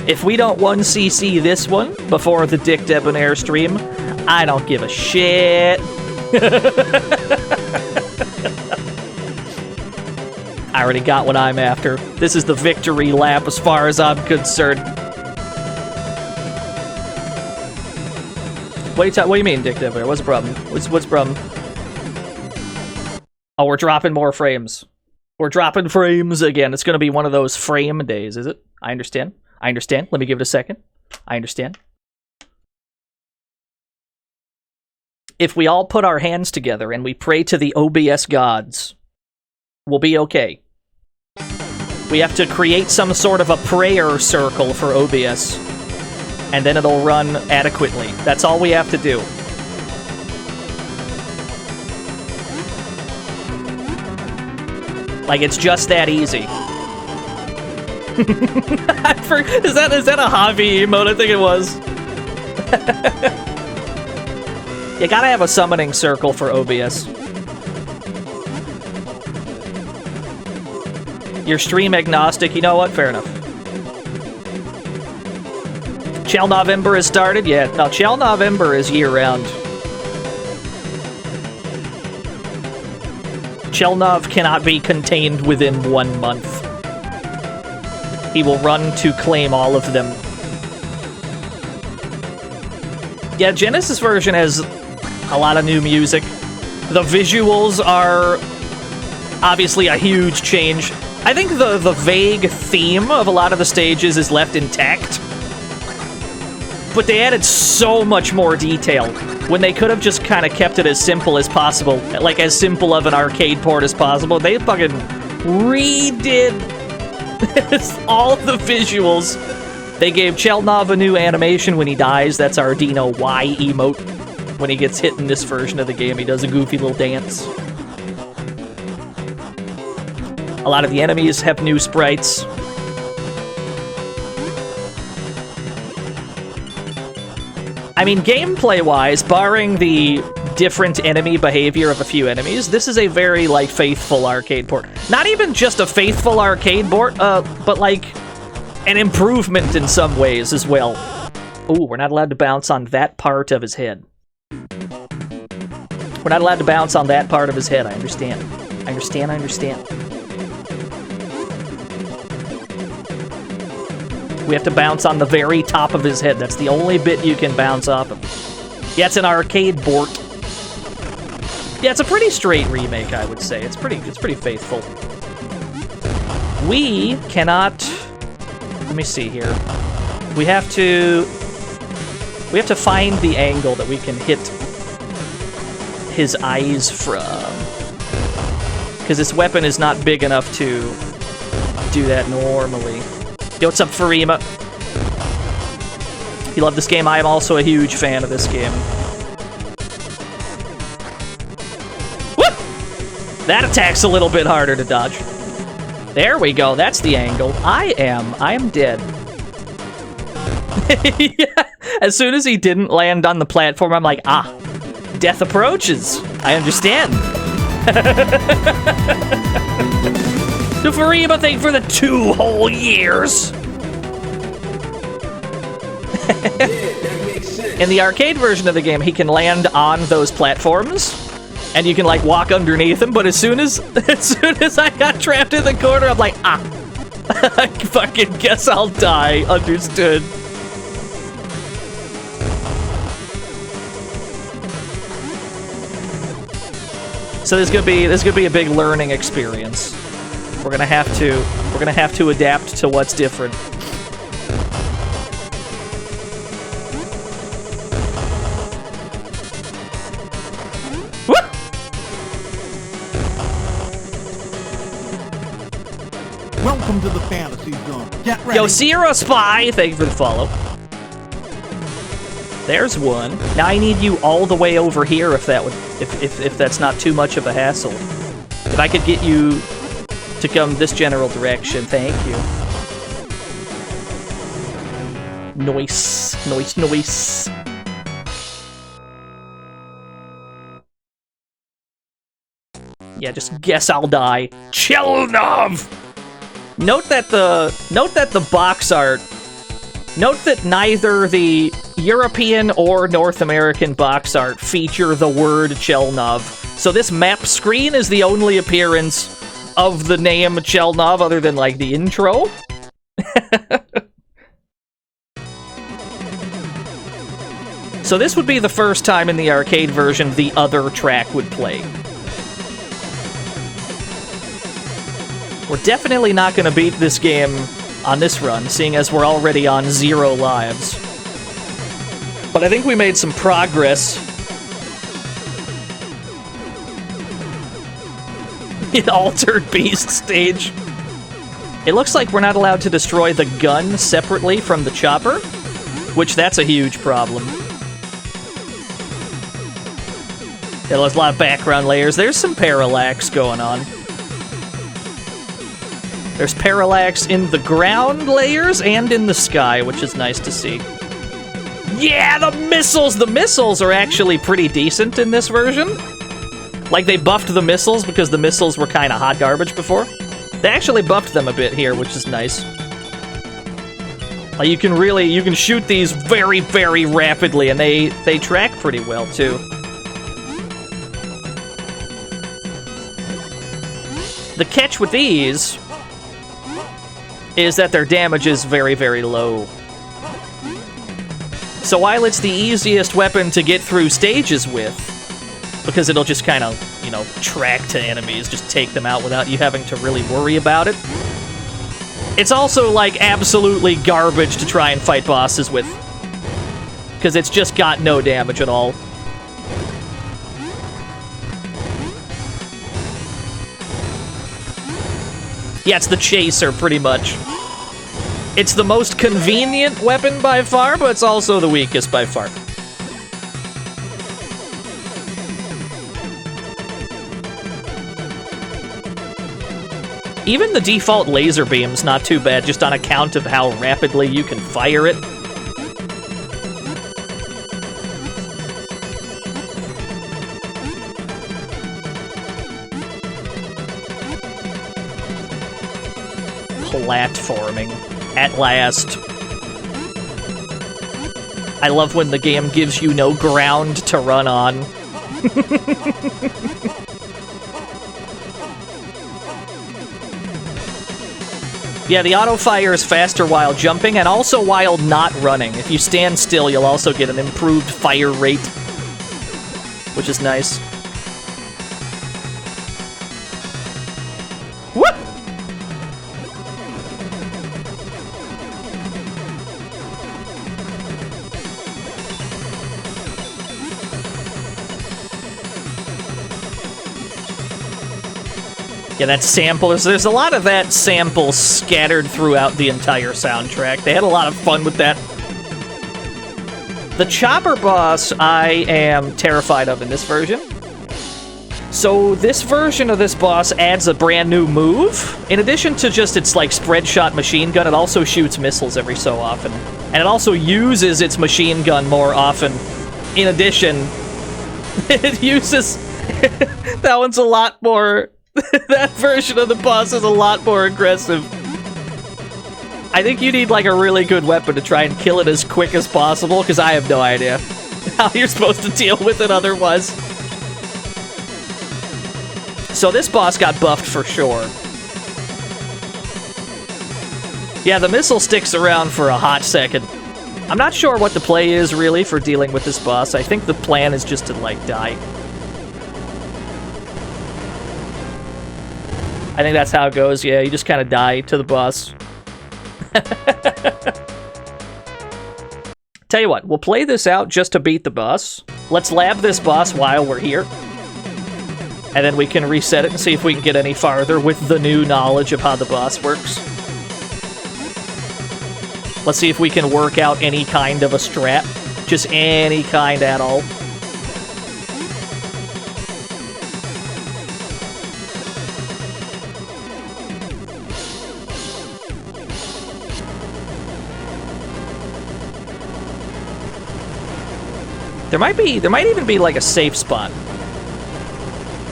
If we don't 1cc this one before the Dick Debonair stream, I don't give a shit. I already got what I'm after. This is the victory lap as far as I'm concerned. What do you mean, Dick Debonair? What's the problem? What's the problem? Oh, we're dropping more frames. We're dropping frames again. It's going to be one of those frame days, is it? I understand. I understand. Let me give it a second. I understand. If we all put our hands together and we pray to the OBS gods, we'll be okay. We have to create some sort of a prayer circle for OBS, and then it'll run adequately. That's all we have to do. Like, it's just that easy. Is that a hobby emote? I think it was. You gotta have a summoning circle for OBS. You're stream agnostic, you know what? Fair enough. Chelnov has started? Yeah, no, Chelnov is year-round. Chelnov cannot be contained within 1 month. He will run to claim all of them. Yeah, Genesis version has a lot of new music. The visuals are obviously a huge change. I think the vague theme of a lot of the stages is left intact. But they added so much more detail when they could have just kind of kept it as simple as possible. Like, as simple of an arcade port as possible. They fucking redid all the visuals. They gave Chelnov a new animation when he dies. That's our Dino Y emote. When he gets hit in this version of the game, he does a goofy little dance. A lot of the enemies have new sprites. I mean, gameplay-wise, barring the different enemy behavior of a few enemies. This is a very, like, faithful arcade port. Not even just a faithful arcade port, but, like, an improvement in some ways as well. Ooh, we're not allowed to bounce on that part of his head. We're not allowed to bounce on that part of his head, I understand. I understand. We have to bounce on the very top of his head. That's the only bit you can bounce off of. Yeah, it's an arcade port. Yeah, it's a pretty straight remake, I would say. It's pretty faithful. We cannot... Let me see here. We have to find the angle that we can hit his eyes from. Because this weapon is not big enough to do that normally. Yo, what's up, Farima? You love this game? I am also a huge fan of this game. Whoop! That attack's a little bit harder to dodge. There we go. That's the angle. I am dead. Yeah. As soon as he didn't land on the platform, I'm like, ah, death approaches. I understand. To Farima, thank you for the 2 whole years. In the arcade version of the game, he can land on those platforms, and you can like walk underneath them. But as soon as I got trapped in the corner, I'm like, ah, I fucking guess I'll die. Understood. So this could be a big learning experience. We're gonna have to adapt to what's different. Woo! Welcome to the fantasy zone. Get ready. Yo, Sierra Spy, thank you for the follow. There's one. Now I need you all the way over here if that's not too much of a hassle. If I could get you to come this general direction, thank you. Noise. Yeah, just guess I'll die. Chelnov! Note that the box art. Note that neither the European or North American box art feature the word Chelnov. So this map screen is the only appearance of the name Chelnov other than, like, the intro. So this would be the first time in the arcade version the other track would play. We're definitely not going to beat this game on this run, seeing as we're already on 0 lives. But I think we made some progress. Altered Beast stage. It looks like we're not allowed to destroy the gun separately from the chopper, which that's a huge problem. Yeah, there's a lot of background layers. There's some parallax going on. There's parallax in the ground layers and in the sky, which is nice to see. Yeah, the missiles! The missiles are actually pretty decent in this version. Like, they buffed the missiles because the missiles were kind of hot garbage before. They actually buffed them a bit here, which is nice. Like, you can shoot these very, very rapidly, and they track pretty well, too. The catch with these is that their damage is very, very low. So while it's the easiest weapon to get through stages with, because it'll just kind of, you know, track to enemies, just take them out without you having to really worry about it, it's also, like, absolutely garbage to try and fight bosses with. Because it's just got no damage at all. Yeah, it's the chaser, pretty much. It's the most convenient weapon by far, but it's also the weakest by far. Even the default laser beam's not too bad, just on account of how rapidly you can fire it. platforming. At last. I love when the game gives you no ground to run on. Yeah, the auto-fire is faster while jumping, and also while not running. If you stand still, you'll also get an improved fire rate, which is nice. Woo! Yeah, that sample, there's a lot of that sample scattered throughout the entire soundtrack. They had a lot of fun with that. The chopper boss I am terrified of in this version. So this version of this boss adds a brand new move. In addition to just its like spread shot machine gun, it also shoots missiles every so often. And it also uses its machine gun more often. In addition, it uses... that one's a lot more... that version of the boss is a lot more aggressive. I think you need like a really good weapon to try and kill it as quick as possible, because I have no idea how you're supposed to deal with it otherwise. So this boss got buffed for sure. Yeah, the missile sticks around for a hot second. I'm not sure what the play is really for dealing with this boss. I think the plan is just to like die. I think that's how it goes, yeah, you just kind of die to the boss. Tell you what, we'll play this out just to beat the boss. Let's lab this boss while we're here. And then we can reset it and see if we can get any farther with the new knowledge of how the boss works. Let's see if we can work out any kind of a strat. Just any kind at all. There might even be like a safe spot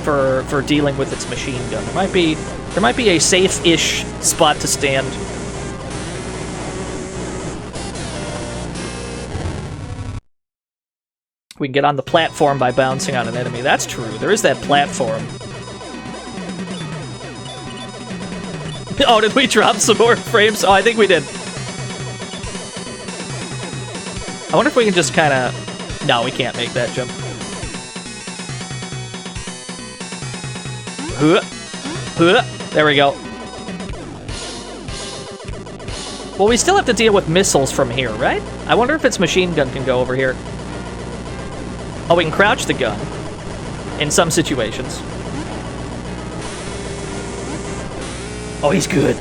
for dealing with its machine gun. There might be a safe-ish spot to stand. We can get on the platform by bouncing on an enemy. That's true. There is that platform. Oh, did we drop some more frames? Oh, I think we did. I wonder if we can just kind of... No, we can't make that jump. There we go. Well, we still have to deal with missiles from here, right? I wonder if its machine gun can go over here. Oh, we can crouch the gun. In some situations. Oh, he's good.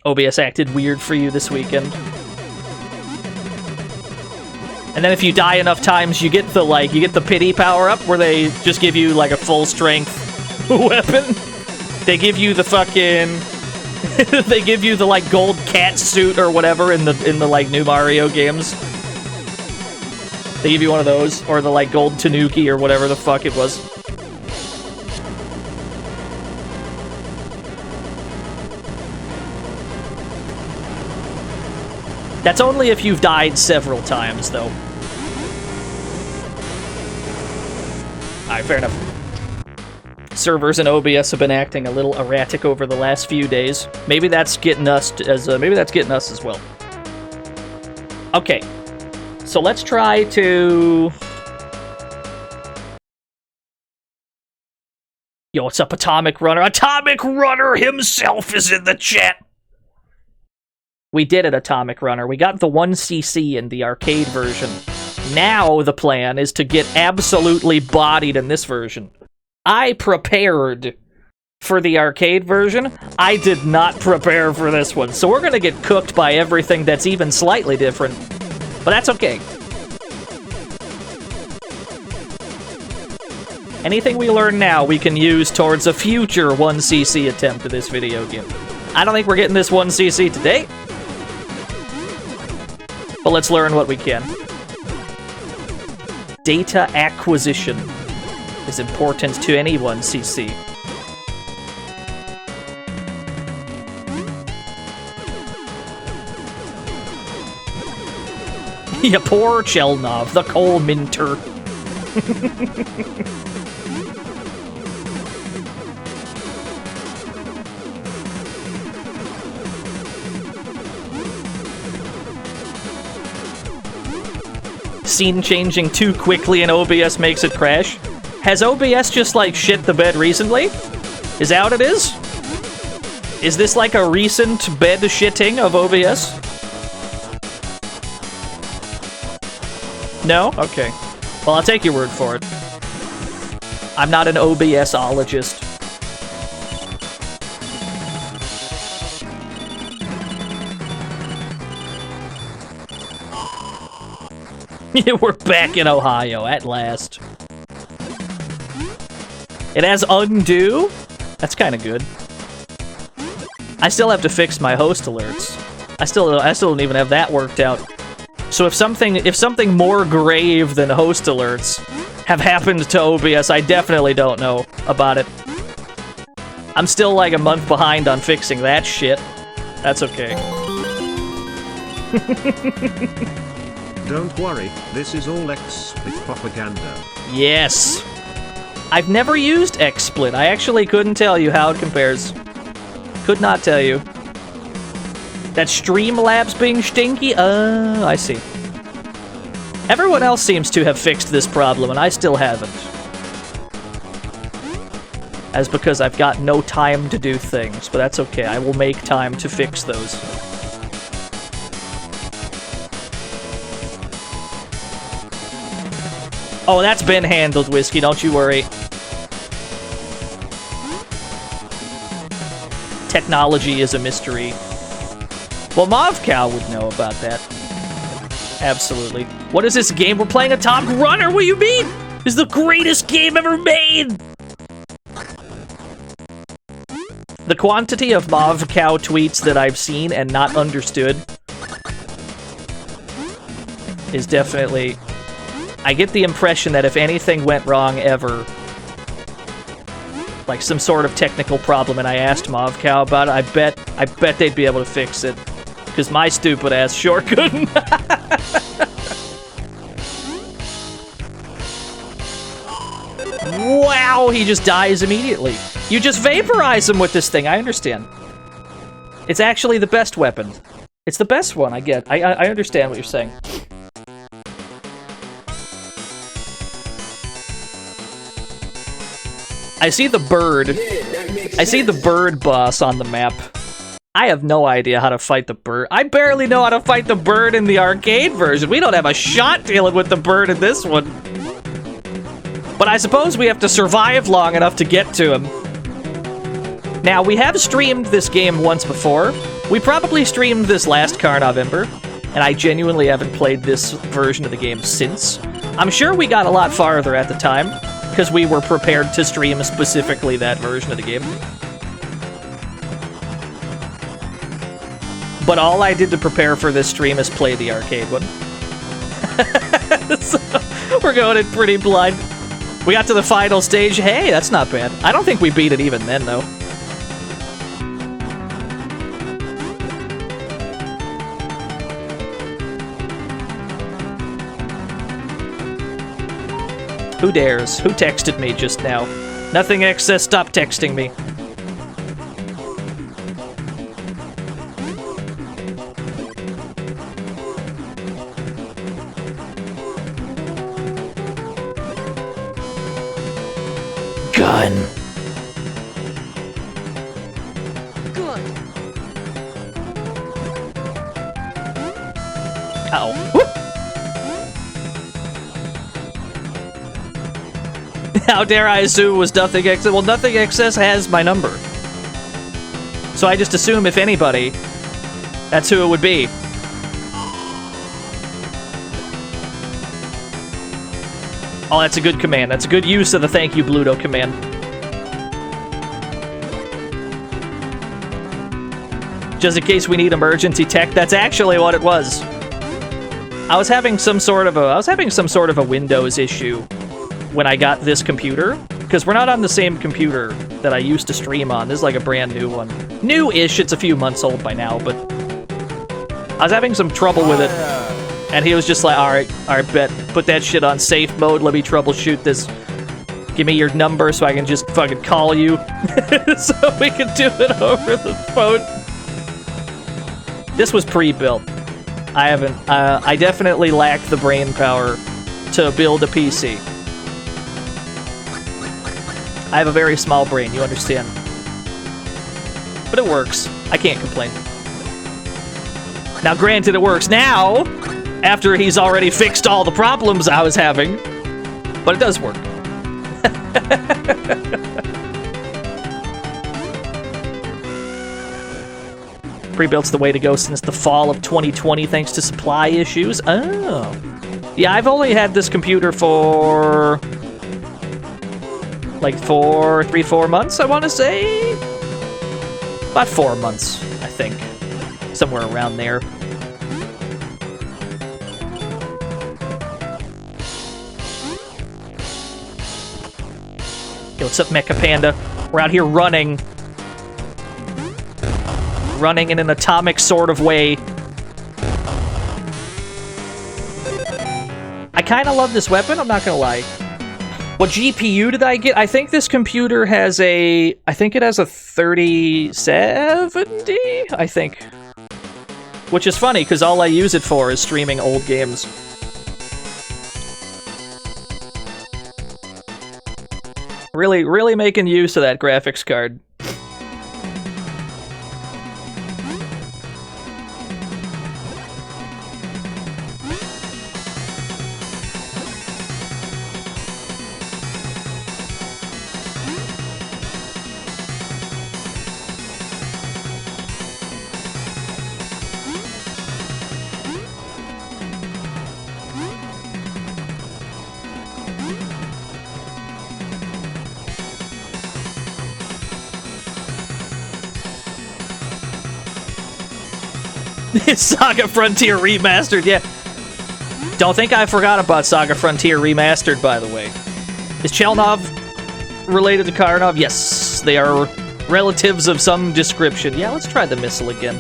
OBS acted weird for you this weekend. And then if you die enough times, you get the pity power-up, where they just give you, like, a full-strength weapon. They give you the fucking... they give you the, like, gold cat suit or whatever in the like, new Mario games. They give you one of those, or the, like, gold tanuki or whatever the fuck it was. That's only if you've died several times, though. Alright, fair enough. Servers and OBS have been acting a little erratic over the last few days. Maybe that's getting us as well. Okay, so let's try to... Yo, what's up, Atomic Runner? Atomic Runner himself is in the chat! We did it, Atomic Runner. We got the 1cc in the arcade version. Now the plan is to get absolutely bodied in this version. I prepared for the arcade version. I did not prepare for this one. So we're gonna get cooked by everything that's even slightly different. But that's okay. Anything we learn now, we can use towards a future 1cc attempt of this video game. I don't think we're getting this 1cc today. But let's learn what we can. Data acquisition is important to any 1cc. Yeah, poor Chelnov, the coal minter. Scene changing too quickly and OBS makes it crash. Has OBS just, like, shit the bed recently? Is that what it is? Is this like a recent bed shitting of OBS? No? Okay. Well, I'll take your word for it. I'm not an OBS-ologist. We're back in Ohio, at last. It has undo? That's kind of good. I still have to fix my host alerts. I still don't even have that worked out. So if something more grave than host alerts have happened to OBS, I definitely don't know about it. I'm still like a month behind on fixing that shit. That's okay. Don't worry, this is all XSplit propaganda. Yes. I've never used XSplit. I actually couldn't tell you how it compares. Could not tell you. That Streamlabs being stinky? I see. Everyone else seems to have fixed this problem, and I still haven't. As because I've got no time to do things, but that's okay. I will make time to fix those. Oh, that's been handled, Whiskey, don't you worry. Technology is a mystery. Well, MovCow would know about that. Absolutely. What is this game? We're playing a Top Runner? What do you mean? This is the greatest game ever made! The quantity of MovCow tweets that I've seen and not understood is definitely... I get the impression that if anything went wrong ever, like some sort of technical problem, and I asked MovCow about it, I bet they'd be able to fix it. Because my stupid ass sure couldn't. Wow, he just dies immediately. You just vaporize him with this thing, I understand. It's actually the best weapon. It's the best one, I get. I understand what you're saying. I see the bird. I see the bird boss on the map. I have no idea how to fight the bird. I barely know how to fight the bird in the arcade version. We don't have a shot dealing with the bird in this one. But I suppose we have to survive long enough to get to him. Now, we have streamed this game once before. We probably streamed this last Carnovember, and I genuinely haven't played this version of the game since. I'm sure we got a lot farther at the time, because we were prepared to stream specifically that version of the game. But all I did to prepare for this stream is play the arcade one. So, we're going in pretty blind. We got to the final stage. Hey, that's not bad. I don't think we beat it even then, though. Who dares? Who texted me just now? Nothing excess, stop texting me. Gun. Good. Uh-oh. Whoop. How dare I assume it was Nothing Excess? Well, Nothing Excess has my number. So I just assume if anybody, that's who it would be. Oh, that's a good command. That's a good use of the thank you, Bluto command. Just in case we need emergency tech, that's actually what it was. I was having some sort of a Windows issue when I got this computer, because we're not on the same computer that I used to stream on. This is like a brand new one. New-ish, it's a few months old by now, but I was having some trouble with it And he was just like, alright, bet. Put that shit on safe mode, let me troubleshoot this. Give me your number so I can just fucking call you. So we can do it over the phone. This was pre-built. I haven't, I definitely lack the brain power to build a PC. I have a very small brain, you understand. But it works. I can't complain. Now, granted, it works now, after he's already fixed all the problems I was having. But it does work. Pre-built's the way to go since the fall of 2020 thanks to supply issues. Oh. Yeah, I've only had this computer for... like 3-4 months, I want to say? About 4 months, I think. Somewhere around there. Yo, what's up, Mecha Panda? We're out here running. Running in an atomic sort of way. I kind of love this weapon, I'm not gonna lie. What GPU did I get? I think this computer has a... I think it has a 3070, I think. Which is funny, because all I use it for is streaming old games. Really making use of that graphics card. Saga Frontier Remastered, yeah. Don't think I forgot about Saga Frontier Remastered, by the way. Is Chelnov related to Karnov? Yes, they are relatives of some description. Yeah, let's try the missile again.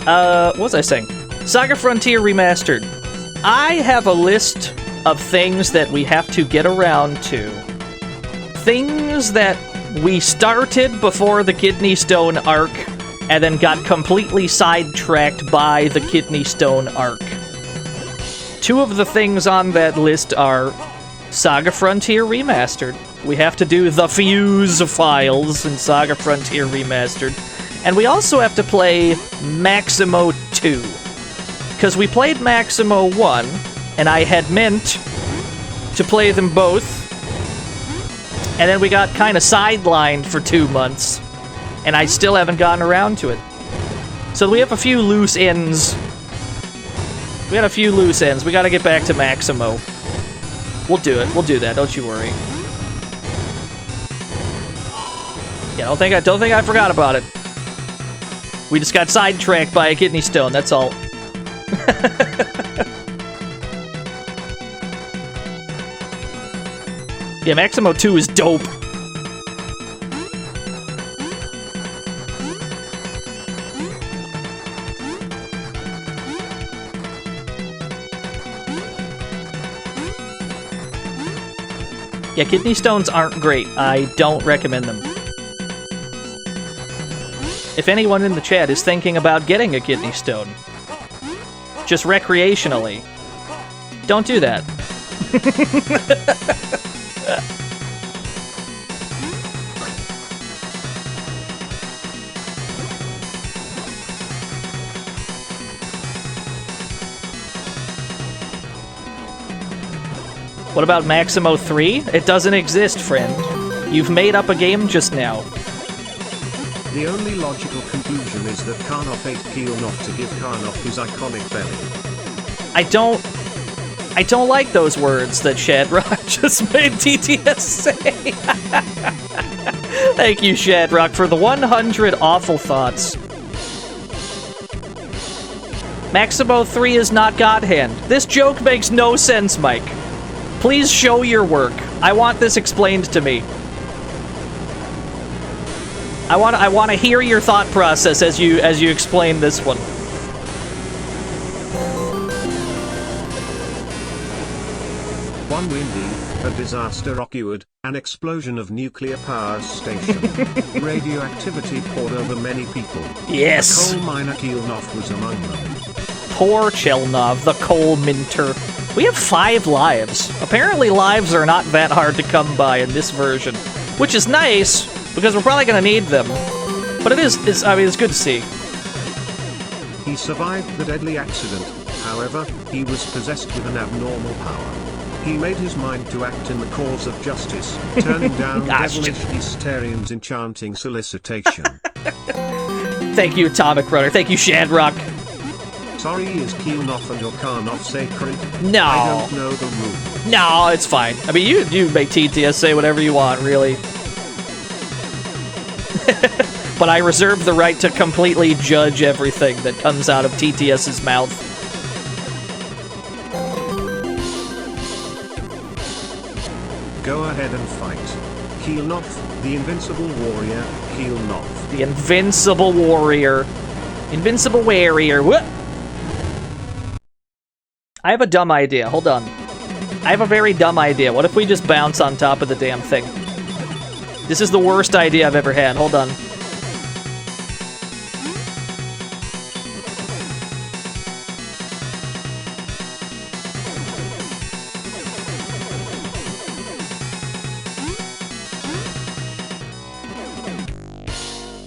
What was I saying? Saga Frontier Remastered. I have a list of things that we have to get around to. Things that we started before the Kidney Stone arc, and then got completely sidetracked by the Kidney Stone arc. Two of the things on that list are Saga Frontier Remastered. We have to do the Fuse files in Saga Frontier Remastered. And we also have to play Maximo 2. Because we played Maximo 1, and I had meant to play them both. And then we got kind of sidelined for 2 months. And I still haven't gotten around to it. So we have a few loose ends. We got a few loose ends. We gotta get back to Maximo. We'll do it. We'll do that. Don't you worry. Yeah, don't think I forgot about it. We just got sidetracked by a kidney stone. That's all. Yeah, Maximo 2 is dope. Yeah, kidney stones aren't great. I don't recommend them. If anyone in the chat is thinking about getting a kidney stone, just recreationally, don't do that. What about Maximo 3? It doesn't exist, friend. You've made up a game just now. The only logical conclusion is that Karnov ate Chelnov to give Karnov his iconic belly. I don't like those words that Shadrock just made TTS say. Thank you, Shadrock, for the 100 awful thoughts. Maximo 3 is not Godhand. This joke makes no sense, Mike. Please show your work. I want this explained to me. I want to hear your thought process as you explain this one. One windy, a disaster occurred, an explosion of nuclear power station. Radioactivity poured over many people. Yes! The coal miner Chelnov was among them. Poor Chelnov, the coal minter. We have 5 lives. Apparently lives are not that hard to come by in this version. Which is nice, because we're probably gonna need them. But I mean, it's good to see. He survived the deadly accident, however, he was possessed with an abnormal power. He made his mind to act in the cause of justice, turning down devilish Hysterian's enchanting solicitation. Thank you, Atomic Runner. Thank you, Shadrock. Sorry, is Chelnov and your Karnov sacred? No. I don't know the rules. No, it's fine. I mean, you make TTS say whatever you want, really. But I reserve the right to completely judge everything that comes out of TTS's mouth. Go ahead and fight. Chelnov, the invincible warrior, Chelnov. The invincible warrior. Invincible warrior. What? I have a dumb idea. Hold on. I have a very dumb idea. What if we just bounce on top of the damn thing? This is the worst idea I've ever had. Hold on.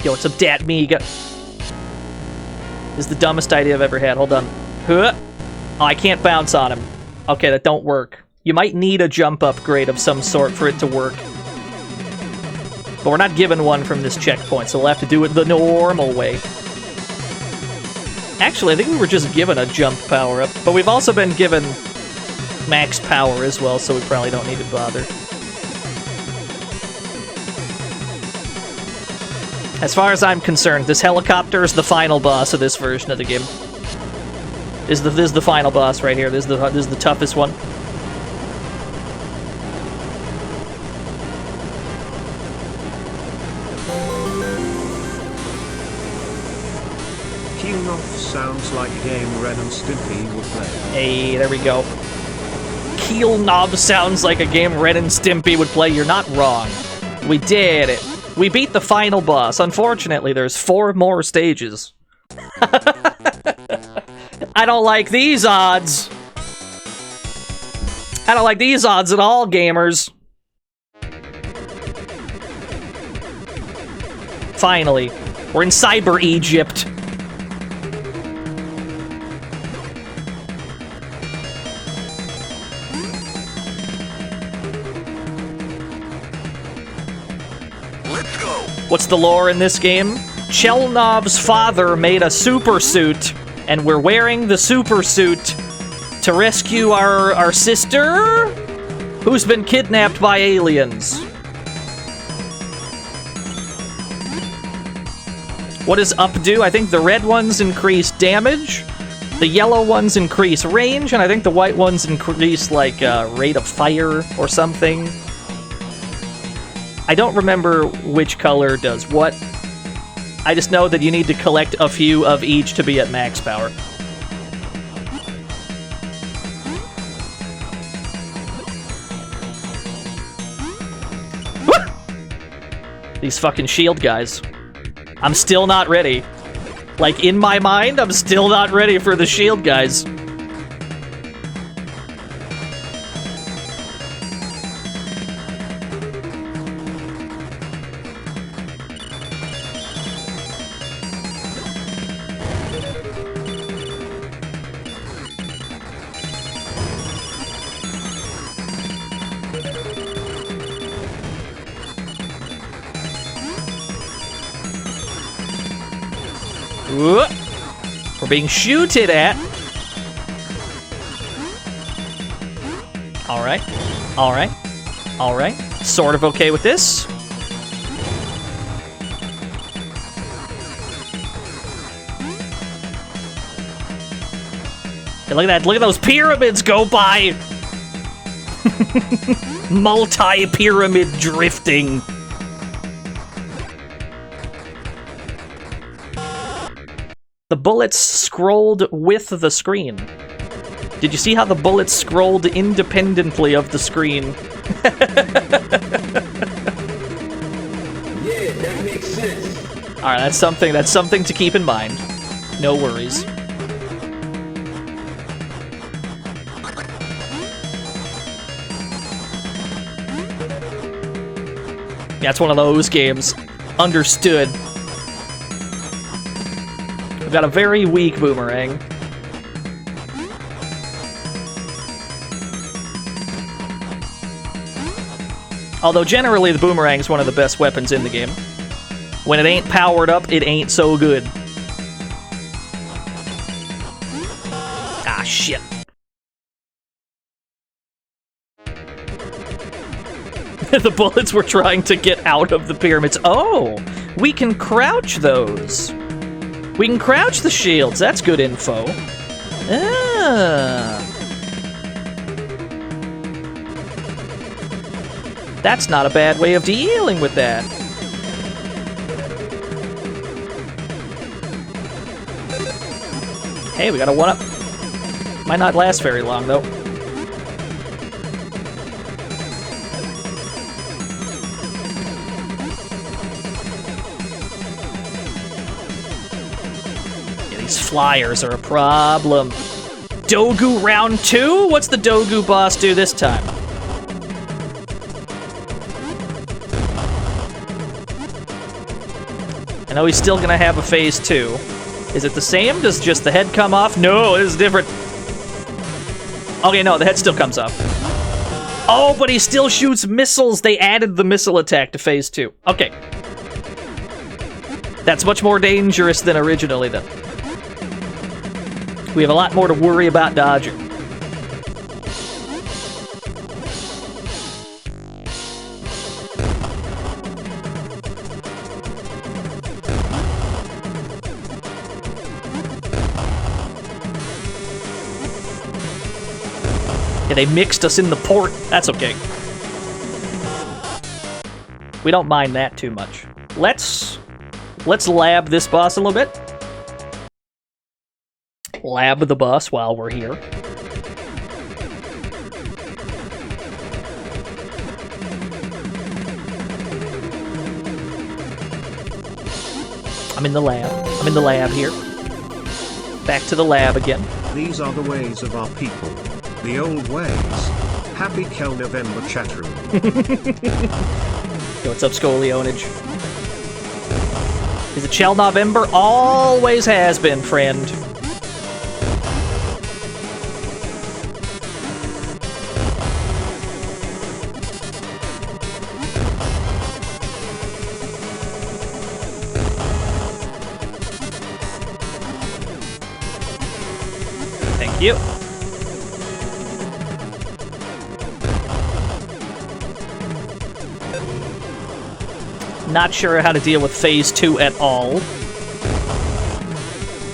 Yo, what's up, Dat Mega? This is the dumbest idea I've ever had. Hold on. Huh? Oh, I can't bounce on him. Okay, that don't work. You might need a jump upgrade of some sort for it to work. But we're not given one from this checkpoint, so we'll have to do it the normal way. Actually, I think we were just given a jump power-up, but we've also been given max power as well, so we probably don't need to bother. As far as I'm concerned, this helicopter is the final boss of this version of the game. This is the final boss right here. This is the toughest one. Chelnov sounds like a game Ren and Stimpy would play. Hey, there we go. Chelnov sounds like a game Ren and Stimpy would play. You're not wrong. We did it. We beat the final boss. Unfortunately, there's 4 more stages. I don't like these odds. I don't like these odds at all, gamers. Finally, we're in Cyber Egypt. Let's go. What's the lore in this game? Chelnov's father made a super suit, and we're wearing the super suit to rescue our sister, who's been kidnapped by aliens. What does up do? I think the red ones increase damage, the yellow ones increase range, and I think the white ones increase, like, rate of fire or something. I don't remember which color does what. I just know that you need to collect a few of each to be at max power. Woo! These fucking shield guys. I'm still not ready. Like, in my mind, I'm still not ready for the shield guys. We're being shooted at. Alright. Alright. Alright. Sort of okay with this. Hey, look at that. Look at those pyramids go by. Multi-pyramid drifting. The bullets scrolled with the screen. Did you see how the bullets scrolled independently of the screen? Yeah, that makes sense. Alright, that's something to keep in mind. No worries. Yeah, it's one of those games. Understood. I've got a very weak boomerang. Although generally the boomerang is one of the best weapons in the game. When it ain't powered up, it ain't so good. Ah, shit. The bullets were trying to get out of the pyramids. Oh, we can crouch those. We can crouch the shields. That's good info. Ah. That's not a bad way of dealing with that. Hey, we got a one-up. Might not last very long, though. Yeah, these flyers are a problem. Dogu round 2? What's the Dogu boss do this time? I know he's still gonna have a phase 2. Is it the same? Does just the head come off? No, it is different. Okay, no, the head still comes off. Oh, but he still shoots missiles. They added the missile attack to phase 2. Okay. That's much more dangerous than originally, then. We have a lot more to worry about dodging. Yeah, they mixed us in the port. That's okay. We don't mind that too much. Let's lab this boss a little bit. Lab the boss while we're here. I'm in the lab. I'm in the lab here. Back to the lab again. These are the ways of our people. The old ways. Happy Chelnov chat room. Yo, what's up, Scolionage? Is it Chelnov Ember? Always has been, friend. Thank you. Not sure how to deal with phase 2 at all.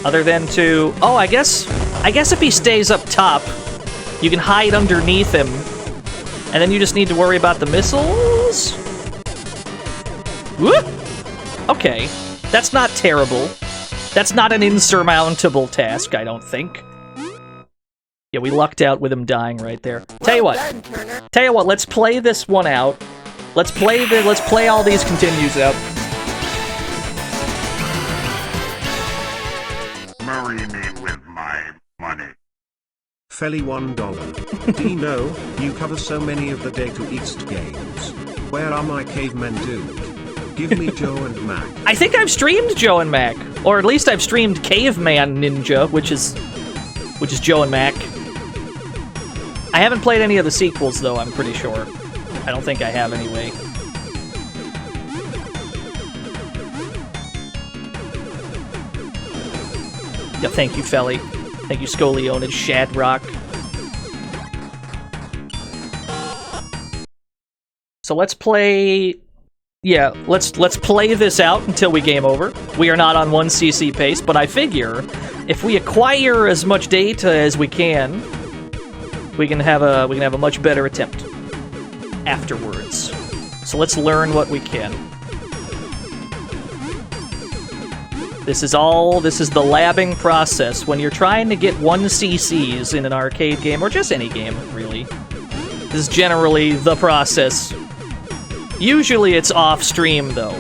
Other than to... Oh, I guess if he stays up top, you can hide underneath him. And then you just need to worry about the missiles? Whoop! Okay. That's not terrible. That's not an insurmountable task, I don't think. Yeah, we lucked out with him dying right there. Tell you what, let's play this one out. Let's play all these continues out. Marry me with my money. Felly $1. Dino, you cover so many of the Day to East games. Where are my cavemen dude? Give me Joe and Mac. I think I've streamed Joe and Mac. Or at least I've streamed Caveman Ninja, which is Joe and Mac. I haven't played any of the sequels, though, I'm pretty sure. I don't think I have, anyway. Yeah, thank you, Felly. Thank you, Scolionage, Shadrock. So let's play... Yeah, let's play this out until we game over. We are not on 1cc pace, but I figure if we acquire as much data as we can, we can have a much better attempt afterwards. So let's learn what we can. This is the labbing process. When you're trying to get 1 CCs in an arcade game, or just any game, really. This is generally the process. Usually it's off-stream, though.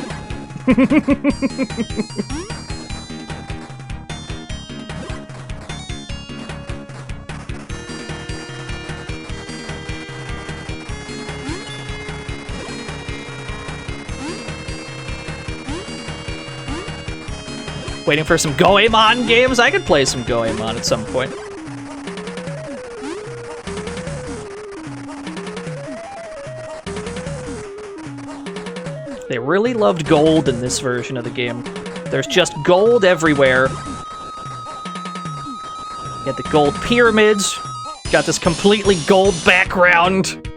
Waiting for some Goemon games? I could play some Goemon at some point. They really loved gold in this version of the game. There's just gold everywhere. You got the gold pyramids. Got this completely gold background.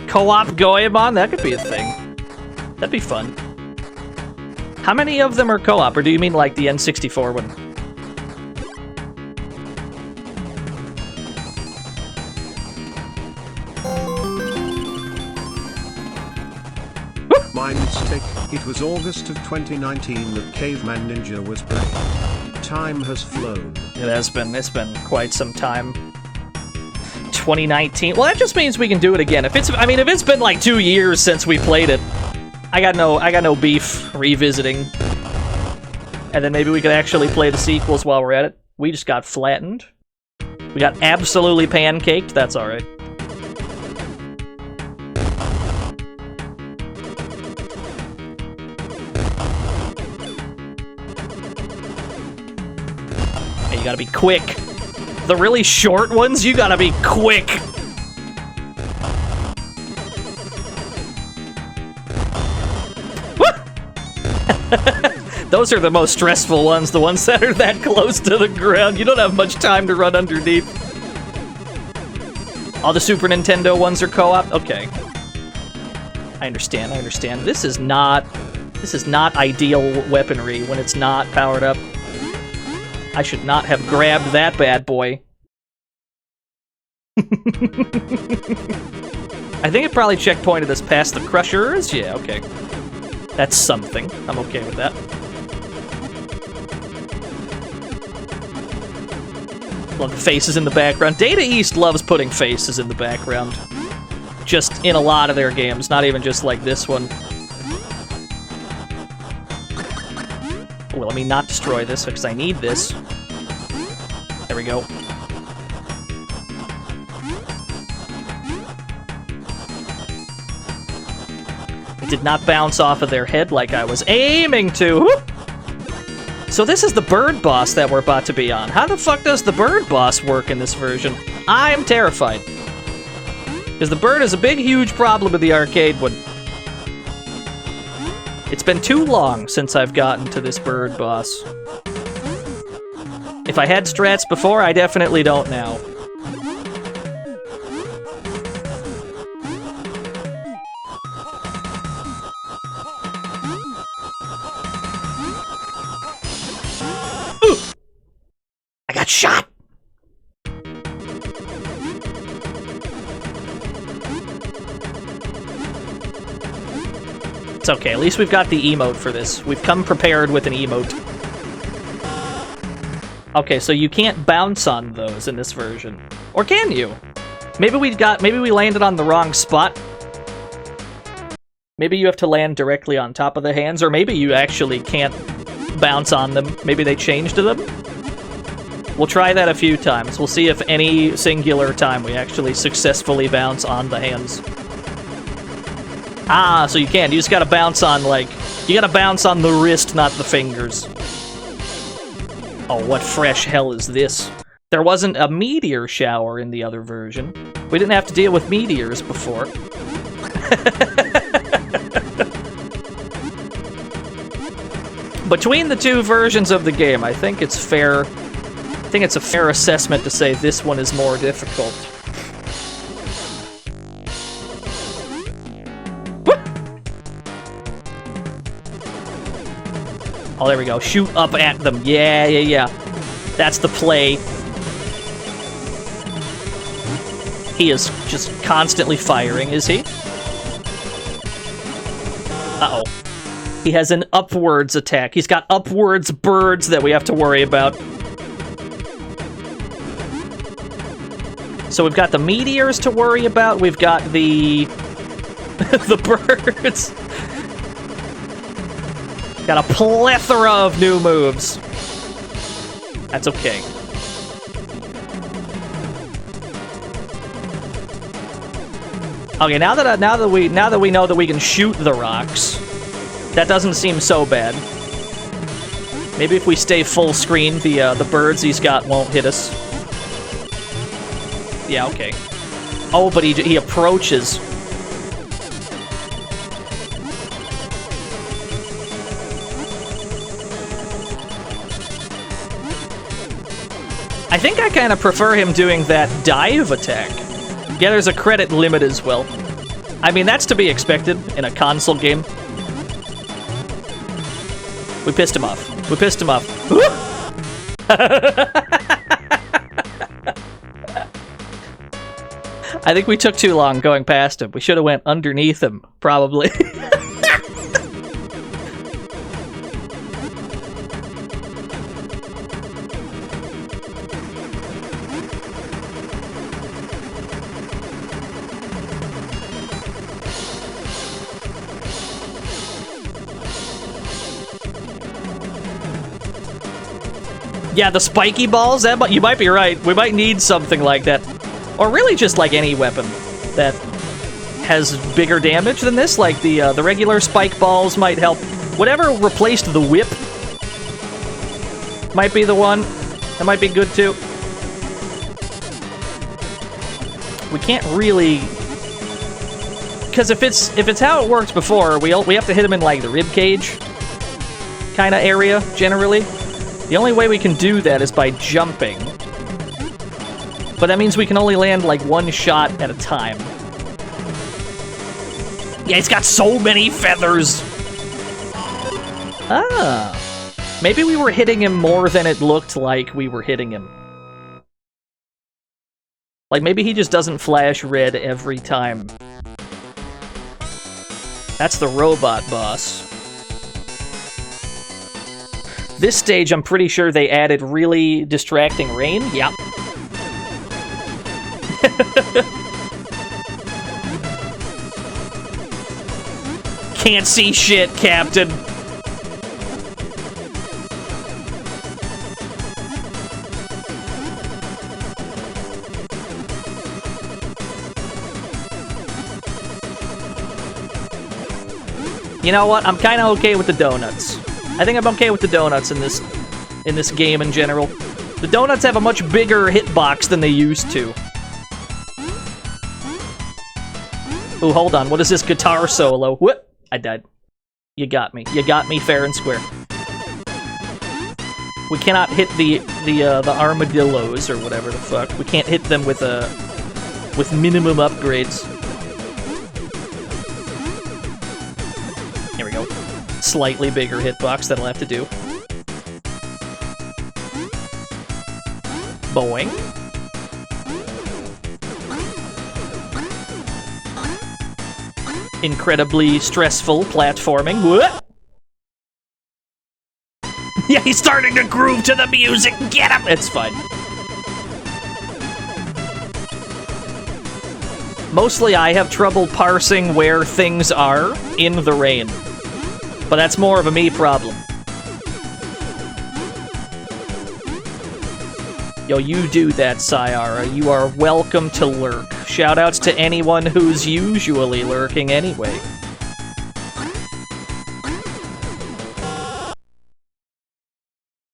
Co-op Goemon? That could be a thing. That'd be fun. How many of them are co-op, or do you mean like the N64 one? My mistake, it was August of 2019 that Caveman Ninja was played. Time has flown. It's been quite some time. 2019. Well, that just means we can do it again. If it's been like 2 years since we played it, I got no beef revisiting. And then maybe we could actually play the sequels while we're at it. We just got flattened. We got absolutely pancaked. That's alright. Hey, you gotta be quick. The really short ones, you gotta be quick. Those are the most stressful ones, the ones that are that close to the ground. You don't have much time to run underneath. All the Super Nintendo ones are co-op? Okay. I understand. This is not ideal weaponry when it's not powered up. I should not have grabbed that bad boy. I think it probably checkpointed us past the crushers. Yeah, okay. That's something. I'm okay with that. Love the faces in the background. Data East loves putting faces in the background. Just in a lot of their games, not even just like this one. Well, let me not destroy this, because I need this. There we go. It did not bounce off of their head like I was aiming to. Whoop! So this is the bird boss that we're about to be on. How the fuck does the bird boss work in this version? I am terrified. Because the bird is a big, huge problem with the arcade one. It's been too long since I've gotten to this bird boss. If I had strats before, I definitely don't now. Ooh! I got shot! It's okay, at least we've got the emote for this. We've come prepared with an emote. Okay, so you can't bounce on those in this version. Or can you? Maybe we landed on the wrong spot. Maybe you have to land directly on top of the hands, or maybe you actually can't bounce on them. Maybe they changed them? We'll try that a few times. We'll see if any singular time we actually successfully bounce on the hands. Ah, so you can. You just gotta bounce on, like... You gotta bounce on the wrist, not the fingers. Oh, what fresh hell is this? There wasn't a meteor shower in the other version. We didn't have to deal with meteors before. Between the two versions of the game, I think it's fair... I think it's a fair assessment to say this one is more difficult. Oh, there we go. Shoot up at them. Yeah. That's the play. He is just constantly firing, is he? Uh-oh. He has an upwards attack. He's got upwards birds that we have to worry about. So we've got the meteors to worry about. We've got the the birds. Got a plethora of new moves. That's okay. Okay, now that we know that we can shoot the rocks, that doesn't seem so bad. Maybe if we stay full screen, the birds he's got won't hit us. Yeah, okay. Oh, but he approaches. I think I kind of prefer him doing that dive attack. Yeah, there's a credit limit as well. I mean, that's to be expected in a console game. We pissed him off. We pissed him off. I think we took too long going past him. We should have went underneath him, probably. Yeah, the spiky balls, you might be right. We might need something like that. Or really just like any weapon that has bigger damage than this. Like the regular spike balls might help. Whatever replaced the whip might be the one. That might be good too. We can't really... Because if it's how it worked before, we have to hit him in like the rib cage kind of area, generally. The only way we can do that is by jumping. But that means we can only land like one shot at a time. Yeah, he's got so many feathers! Ah. Maybe we were hitting him more than it looked like we were hitting him. Like, maybe he just doesn't flash red every time. That's the robot boss. This stage, I'm pretty sure they added really distracting rain. Yep. Can't see shit, Captain. You know what? I'm kind of okay with the donuts. I think I'm okay with the donuts in this game in general. The donuts have a much bigger hitbox than they used to. Ooh, hold on. What is this guitar solo? What? I died. You got me. You got me fair and square. We cannot hit the armadillos or whatever the fuck. We can't hit them with minimum upgrades. Here we go. Slightly bigger hitbox that'll have to do. Boing. Incredibly stressful platforming. What? Yeah, he's starting to groove to the music. Get him! It's fine. Mostly I have trouble parsing where things are in the rain. But that's more of a me problem. Yo, you do that, Sayara. You are welcome to lurk. Shoutouts to anyone who's usually lurking anyway.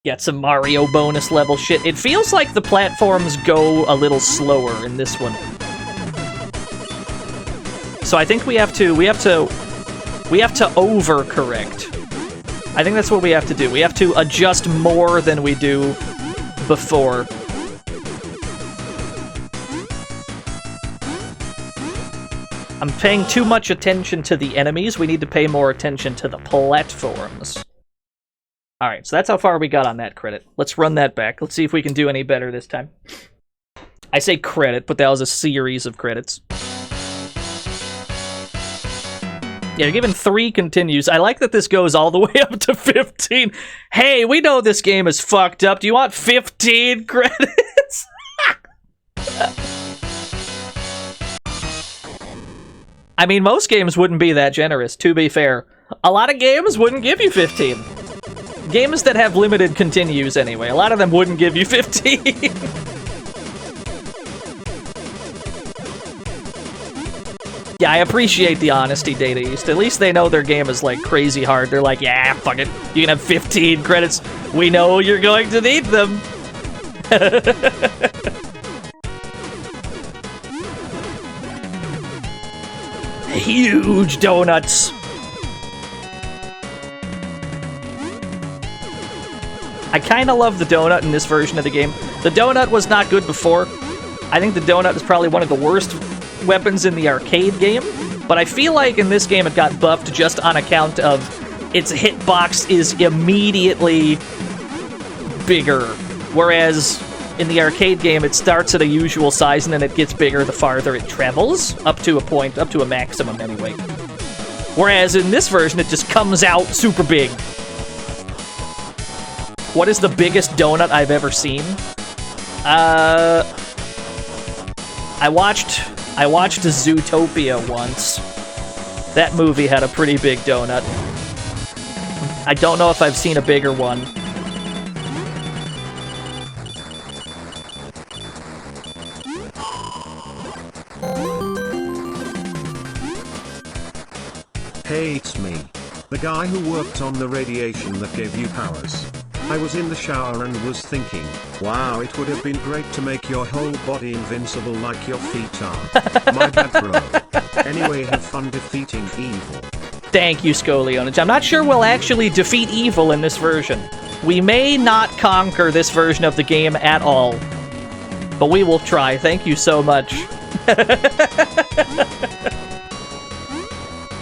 Got some Mario bonus level shit. It feels like the platforms go a little slower in this one. So I think we have to overcorrect. I think that's what we have to do. We have to adjust more than we do before. I'm paying too much attention to the enemies. We need to pay more attention to the platforms. Alright, so that's how far we got on that credit. Let's run that back. Let's see if we can do any better this time. I say credit, but that was a series of credits. Yeah, you're given 3 continues. I like that this goes all the way up to 15. Hey, we know this game is fucked up. Do you want 15 credits? I mean, most games wouldn't be that generous, to be fair. A lot of games wouldn't give you 15. Games that have limited continues, anyway. A lot of them wouldn't give you 15. Yeah, I appreciate the honesty, Data East. At least they know their game is, like, crazy hard. They're like, yeah, fuck it. You can have 15 credits. We know you're going to need them. Huge donuts. I kind of love the donut in this version of the game. The donut was not good before. I think the donut is probably one of the worst weapons in the arcade game, but I feel like in this game it got buffed just on account of its hitbox is immediately bigger, whereas in the arcade game it starts at a usual size and then it gets bigger the farther it travels, up to a point, up to a maximum anyway. Whereas in this version it just comes out super big. What is the biggest donut I've ever seen? I watched Zootopia once. That movie had a pretty big donut. I don't know if I've seen a bigger one. Hey, it's me. The guy who worked on the radiation that gave you powers. I was in the shower and was thinking, wow, it would have been great to make your whole body invincible like your feet are. My bad, bro. Anyway, have fun defeating evil. Thank you, Scolionage. I'm not sure we'll actually defeat evil in this version. We may not conquer this version of the game at all. But we will try. Thank you so much.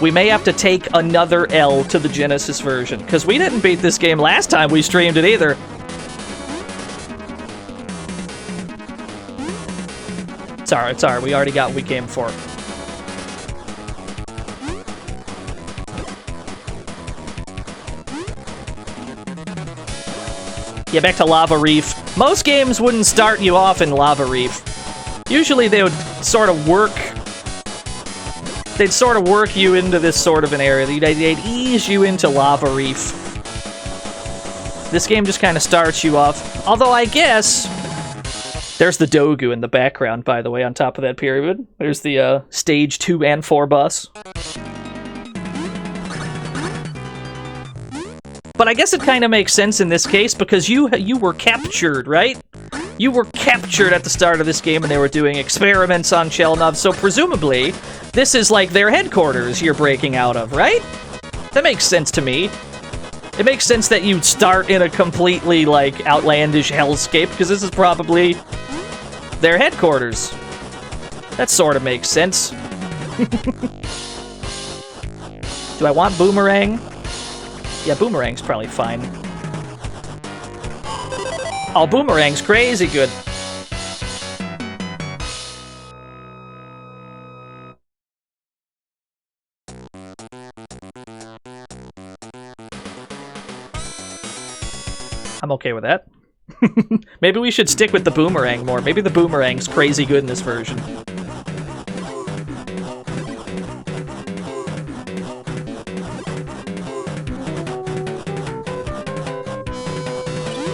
We may have to take another L to the Genesis version, because we didn't beat this game last time we streamed it either. It's alright, we already got what we came for. Yeah, back to Lava Reef. Most games wouldn't start you off in Lava Reef. Usually they would sort of work... They'd sort of work you into this sort of an area. They'd ease you into Lava Reef. This game just kind of starts you off. Although I guess... There's the Dogu in the background, by the way, on top of that pyramid. There's the stage 2 and 4 bus. But I guess it kind of makes sense in this case, because you were captured, right? You were captured at the start of this game and they were doing experiments on Chelnov, so presumably, this is like their headquarters you're breaking out of, right? That makes sense to me. It makes sense that you'd start in a completely, like, outlandish hellscape, because this is probably their headquarters. That sort of makes sense. Do I want Boomerang? Yeah, Boomerang's probably fine. Oh, Boomerang's crazy good. I'm okay with that. Maybe we should stick with the Boomerang more. Maybe the Boomerang's crazy good in this version.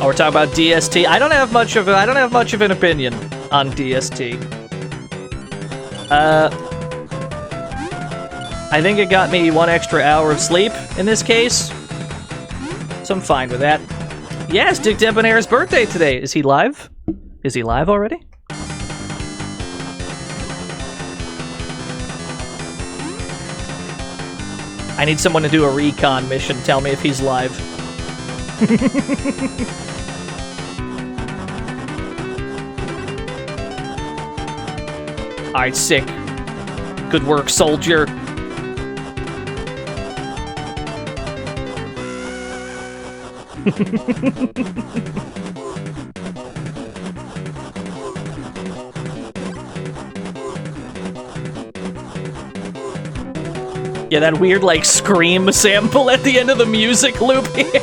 Oh, we're talking about DST. I don't have much of an opinion on DST. I think it got me 1 extra hour of sleep in this case, so I'm fine with that. Yes, Dick Debonair's birthday today. Is he live? Is he live already? I need someone to do a recon mission. Tell me if he's live. Alright, sick. Good work, soldier. Yeah, that weird, like, scream sample at the end of the music loop here.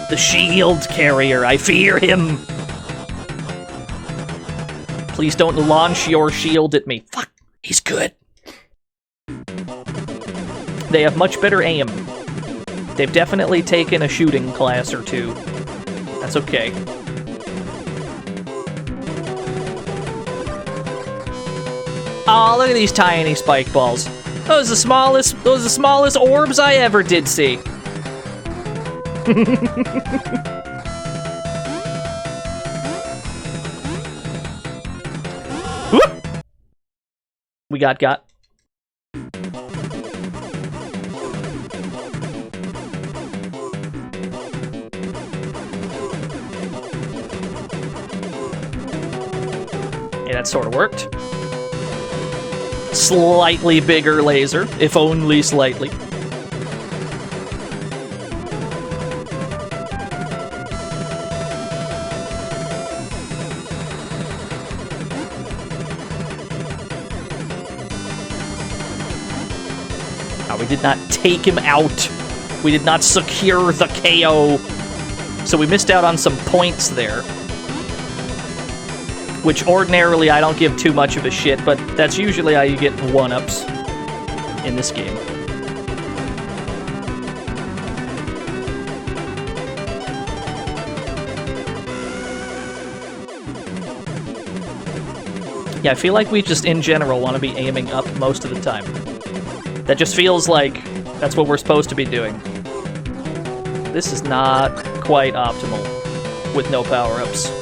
The shield carrier, I fear him. Please don't launch your shield at me. Fuck, he's good. They have much better aim. They've definitely taken a shooting class or two. That's okay. Aw, look at these tiny spike balls. Those are the smallest orbs I ever did see. Whoop! We got. Yeah, that sort of worked. Slightly bigger laser, if only slightly. Oh, we did not take him out. We did not secure the KO. So we missed out on some points there. Which ordinarily I don't give too much of a shit, but that's usually how you get 1-ups in this game. Yeah, I feel like we just in general want to be aiming up most of the time. That just feels like that's what we're supposed to be doing. This is not quite optimal with no power-ups.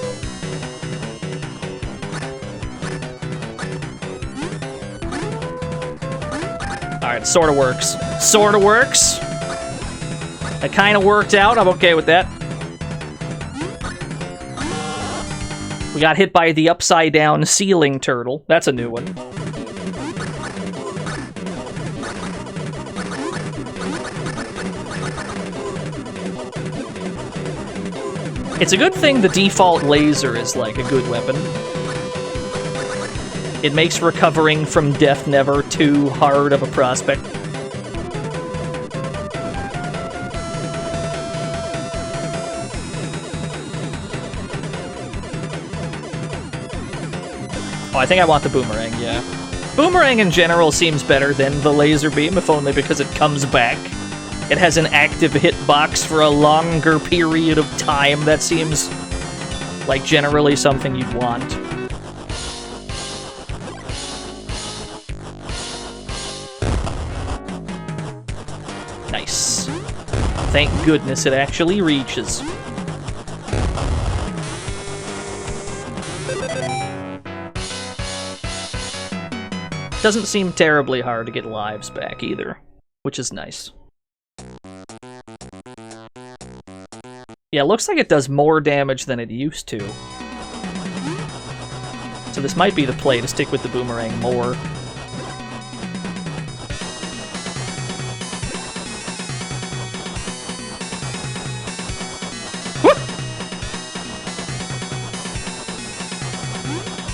Alright, sorta works. Sorta works. That kinda worked out. I'm okay with that. We got hit by the upside-down ceiling turtle. That's a new one. It's a good thing the default laser is, like, a good weapon. It makes recovering from death never too hard of a prospect. Oh, I think I want the boomerang, yeah. Boomerang in general seems better than the laser beam, if only because it comes back. It has an active hitbox for a longer period of time. That seems like generally something you'd want. Nice. Thank goodness it actually reaches. Doesn't seem terribly hard to get lives back either, which is nice. Yeah, looks like it does more damage than it used to. So this might be the play to stick with the boomerang more.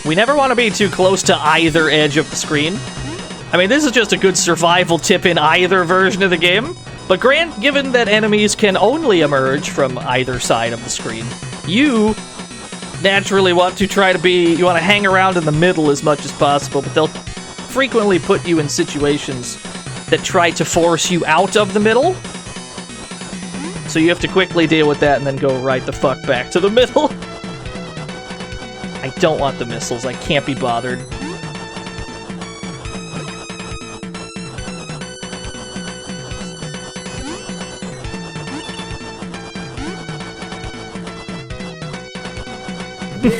We never want to be too close to either edge of the screen. I mean, this is just a good survival tip in either version of the game. But given that enemies can only emerge from either side of the screen, you naturally want to you want to hang around in the middle as much as possible, but they'll frequently put you in situations that try to force you out of the middle. So you have to quickly deal with that and then go right the fuck back to the middle. I don't want the missiles, I can't be bothered.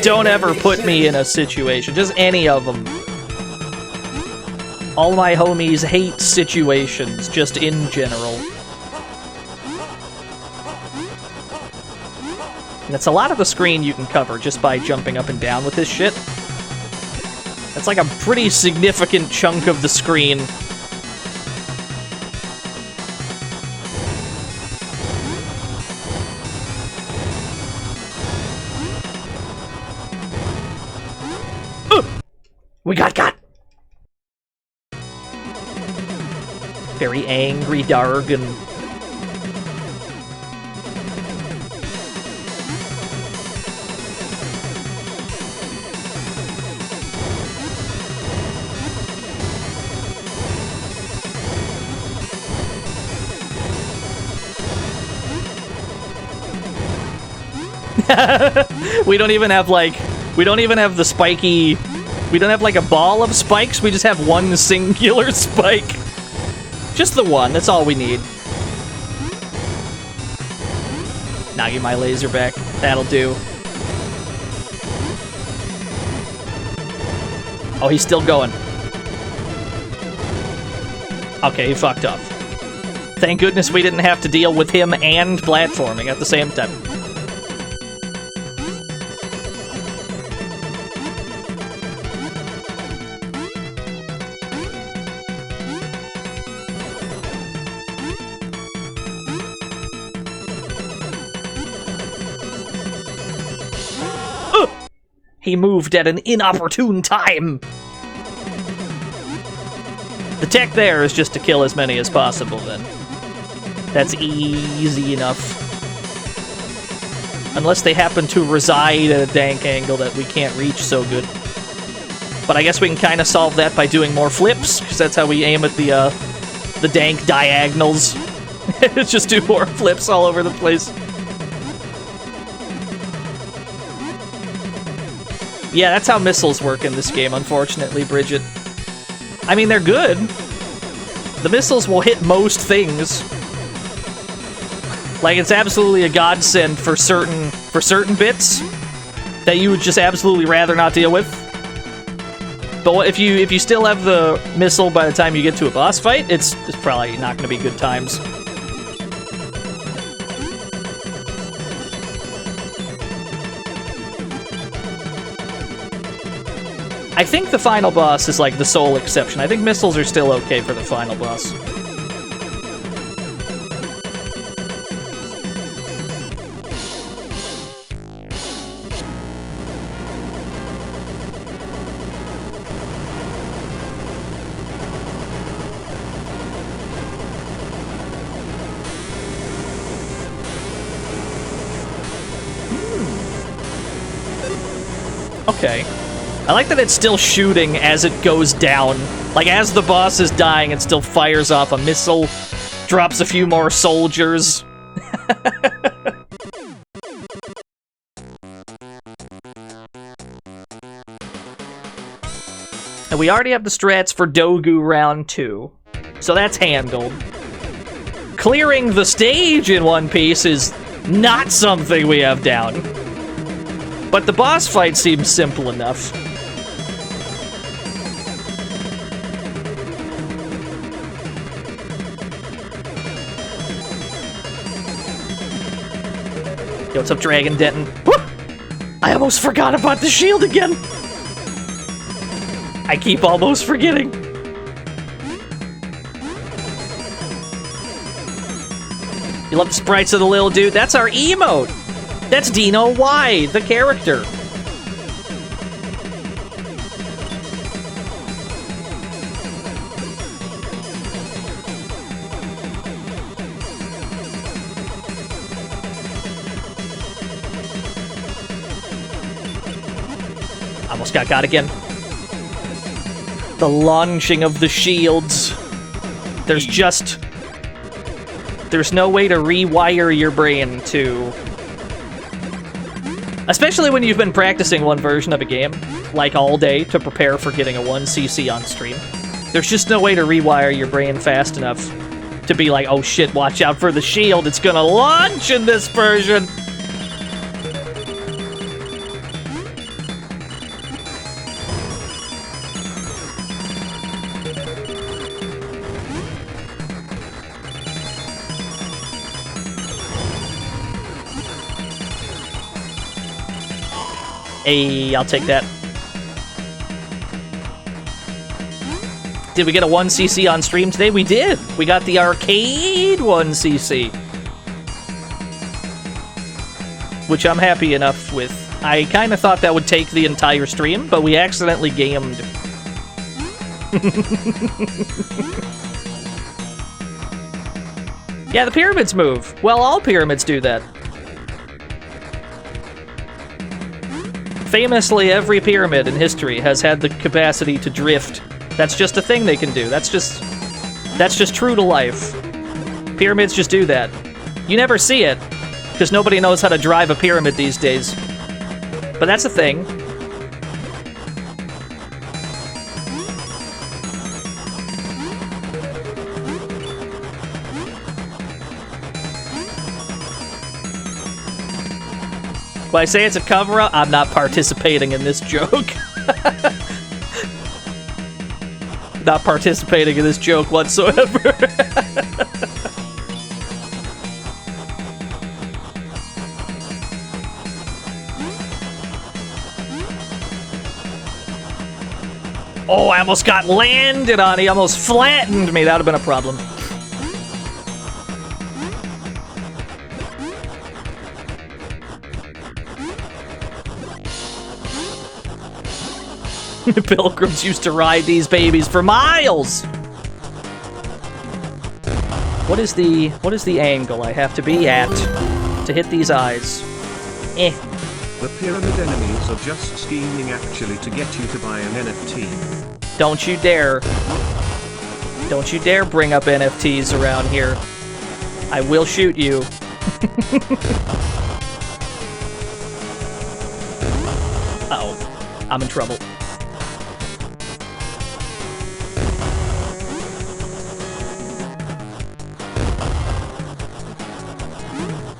Don't ever put me in a situation, just any of them. All my homies hate situations, just in general. And it's a lot of the screen you can cover just by jumping up and down with this shit. That's like a pretty significant chunk of the screen. We got! Very angry Dargon. We don't even have the spiky, we don't have like a ball of spikes, we just have one singular spike. Just the one, that's all we need. Now get my laser back, that'll do. Oh, he's still going. Okay, he fucked off. Thank goodness we didn't have to deal with him and platforming at the same time. He moved at an inopportune time. The tech there is just to kill as many as possible, then. That's easy enough. Unless they happen to reside at a dank angle that we can't reach so good. But I guess we can kind of solve that by doing more flips, because that's how we aim at the dank diagonals. Just do more flips all over the place. Yeah, that's how missiles work in this game, unfortunately, Bridget. I mean, they're good. The missiles will hit most things. Like, it's absolutely a godsend for certain bits that you would just absolutely rather not deal with. But if you still have the missile by the time you get to a boss fight, it's probably not going to be good times. I think the final boss is like the sole exception. I think missiles are still okay for the final boss. Okay. I like that it's still shooting as it goes down. Like, as the boss is dying, it still fires off a missile, drops a few more soldiers. And we already have the strats for Dogu round 2, so that's handled. Clearing the stage in One Piece is not something we have down. But the boss fight seems simple enough. Yo, what's up, Dragon Denton? Woo! I almost forgot about the shield again! I keep almost forgetting. You love the sprites of the little dude? That's our emote! That's Dino Y, the character. Almost got again. The launching of the shields. There's no way to rewire your brain to... Especially when you've been practicing one version of a game, like all day, to prepare for getting a 1cc on stream. There's just no way to rewire your brain fast enough to be like, oh shit, watch out for the shield, it's gonna launch in this version! Hey, I'll take that. Did we get a 1cc on stream today? We did! We got the arcade 1cc. Which I'm happy enough with. I kind of thought that would take the entire stream, but we accidentally gamed Yeah, the pyramids move. Well, all pyramids do that. Famously, every pyramid in history has had the capacity to drift. That's just a thing they can do. That's just true to life. Pyramids just do that. You never see it, because nobody knows how to drive a pyramid these days. But that's a thing. When I say it's a cover-up, I'm not participating in this joke. Not participating in this joke whatsoever. Oh, I almost got landed on. He almost flattened me. That would have been a problem. Pilgrims used to ride these babies for miles. What is the angle I have to be at to hit these eyes? Eh. The pyramid enemies are just scheming actually to get you to buy an NFT. Don't you dare. Don't you dare bring up NFTs around here. I will shoot you. Uh-oh. I'm in trouble.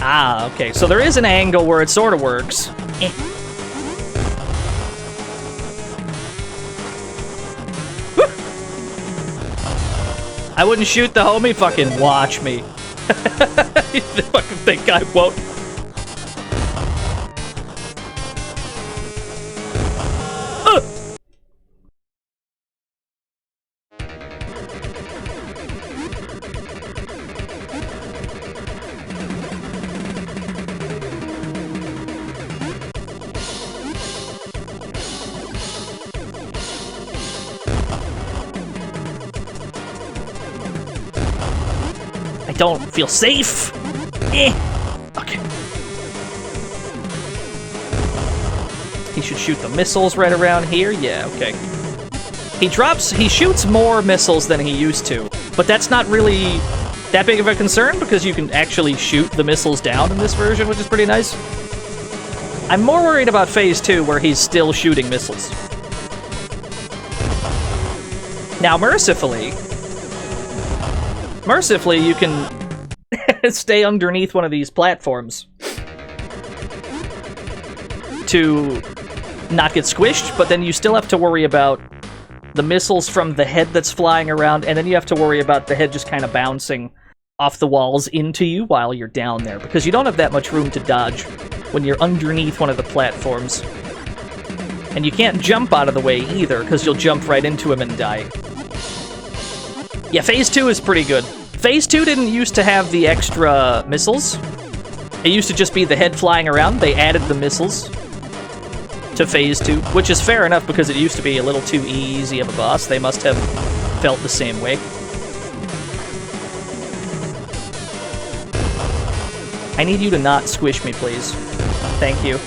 Ah, okay. So there is an angle where it sort of works. Eh. I wouldn't shoot the homie. Fucking watch me. You fucking think I won't? I don't feel safe. Eh. Okay. He should shoot the missiles right around here. Yeah, okay. He shoots more missiles than he used to, but that's not really that big of a concern because you can actually shoot the missiles down in this version, which is pretty nice. I'm more worried about Phase 2, where he's still shooting missiles. Now, mercifully, you can stay underneath one of these platforms to not get squished, but then you still have to worry about the missiles from the head that's flying around, and then you have to worry about the head just kind of bouncing off the walls into you while you're down there, because you don't have that much room to dodge when you're underneath one of the platforms. And you can't jump out of the way either, because you'll jump right into him and die. Yeah, Phase 2 is pretty good. Phase 2 didn't used to have the extra missiles. It used to just be the head flying around. They added the missiles to Phase 2, which is fair enough because it used to be a little too easy of a boss. They must have felt the same way. I need you to not squish me, please. Thank you.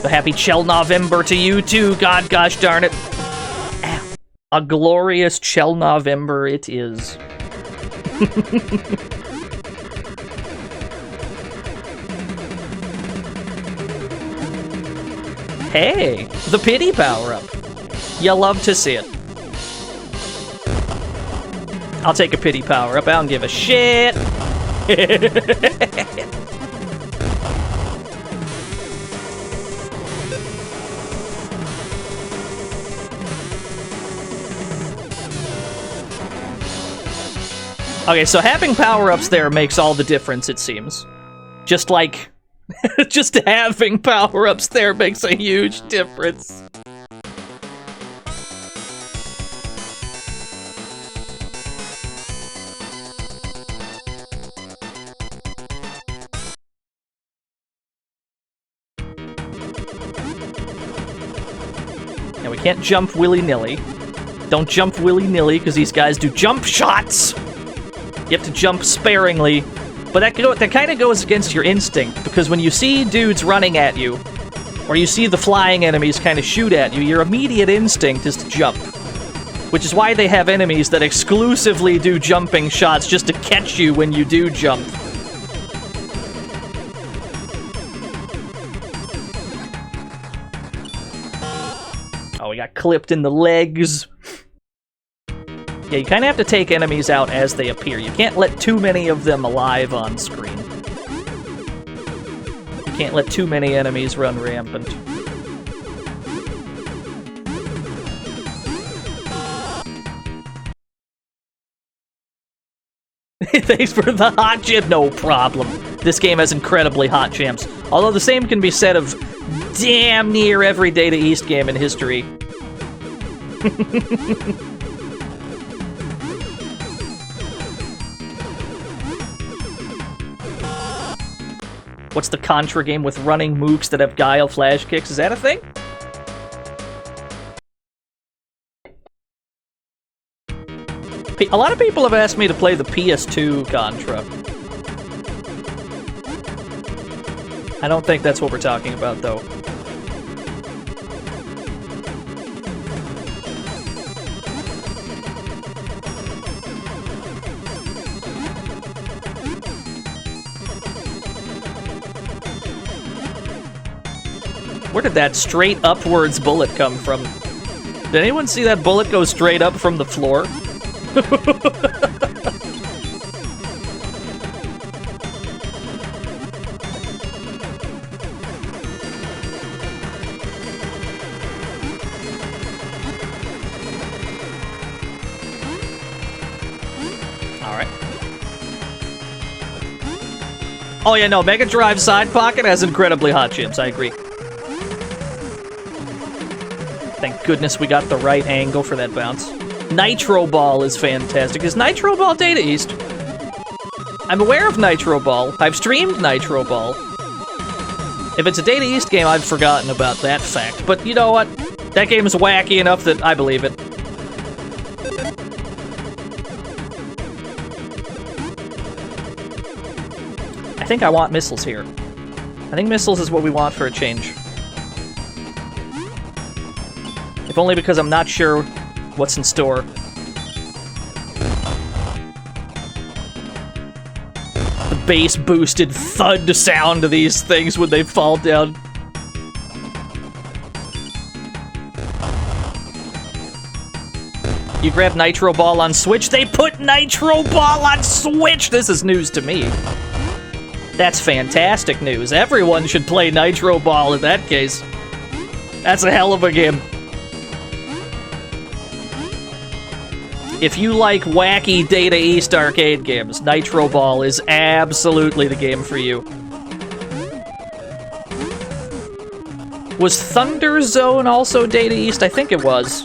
The happy Chelnov to you too, god gosh darn it. Ow. A glorious Chelnov it is. Hey, the pity power-up. You love to see it. I'll take a pity power-up, I don't give a shit. Okay, so having power-ups there makes all the difference, it seems. Just like... just having power-ups there makes a huge difference. we can't jump willy-nilly. Don't jump willy-nilly, because these guys do jump shots! You have to jump sparingly. But that kind of goes against your instinct, because when you see dudes running at you, or you see the flying enemies kind of shoot at you, your immediate instinct is to jump. Which is why they have enemies that exclusively do jumping shots just to catch you when you do jump. Oh, we got clipped in the legs. Yeah, you kind of have to take enemies out as they appear. You can't let too many of them alive on screen. You can't let too many enemies run rampant. Thanks for the hot champ. No problem. This game has incredibly hot champs. Although the same can be said of damn near every Data East game in history. What's the Contra game with running mooks that have guile flash kicks? Is that a thing? A lot of people have asked me to play the PS2 Contra. I don't think that's what we're talking about, though. Where did that straight upwards bullet come from? Did anyone see that bullet go straight up from the floor? Alright. Oh yeah, no, Mega Drive Side Pocket has incredibly hot chips, I agree. Thank goodness we got the right angle for that bounce. Nitro Ball is fantastic. Is Nitro Ball Data East? I'm aware of Nitro Ball. I've streamed Nitro Ball. If it's a Data East game, I've forgotten about that fact. But you know what? That game is wacky enough that I believe it. I think I want missiles here. I think missiles is what we want for a change. If only because I'm not sure what's in store. The bass-boosted thud sound of these things when they fall down. You grab Nitro Ball on Switch? They put Nitro Ball on Switch! This is news to me. That's fantastic news. Everyone should play Nitro Ball in that case. That's a hell of a game. If you like wacky Data East arcade games, Nitro Ball is absolutely the game for you. Was Thunder Zone also Data East? I think it was.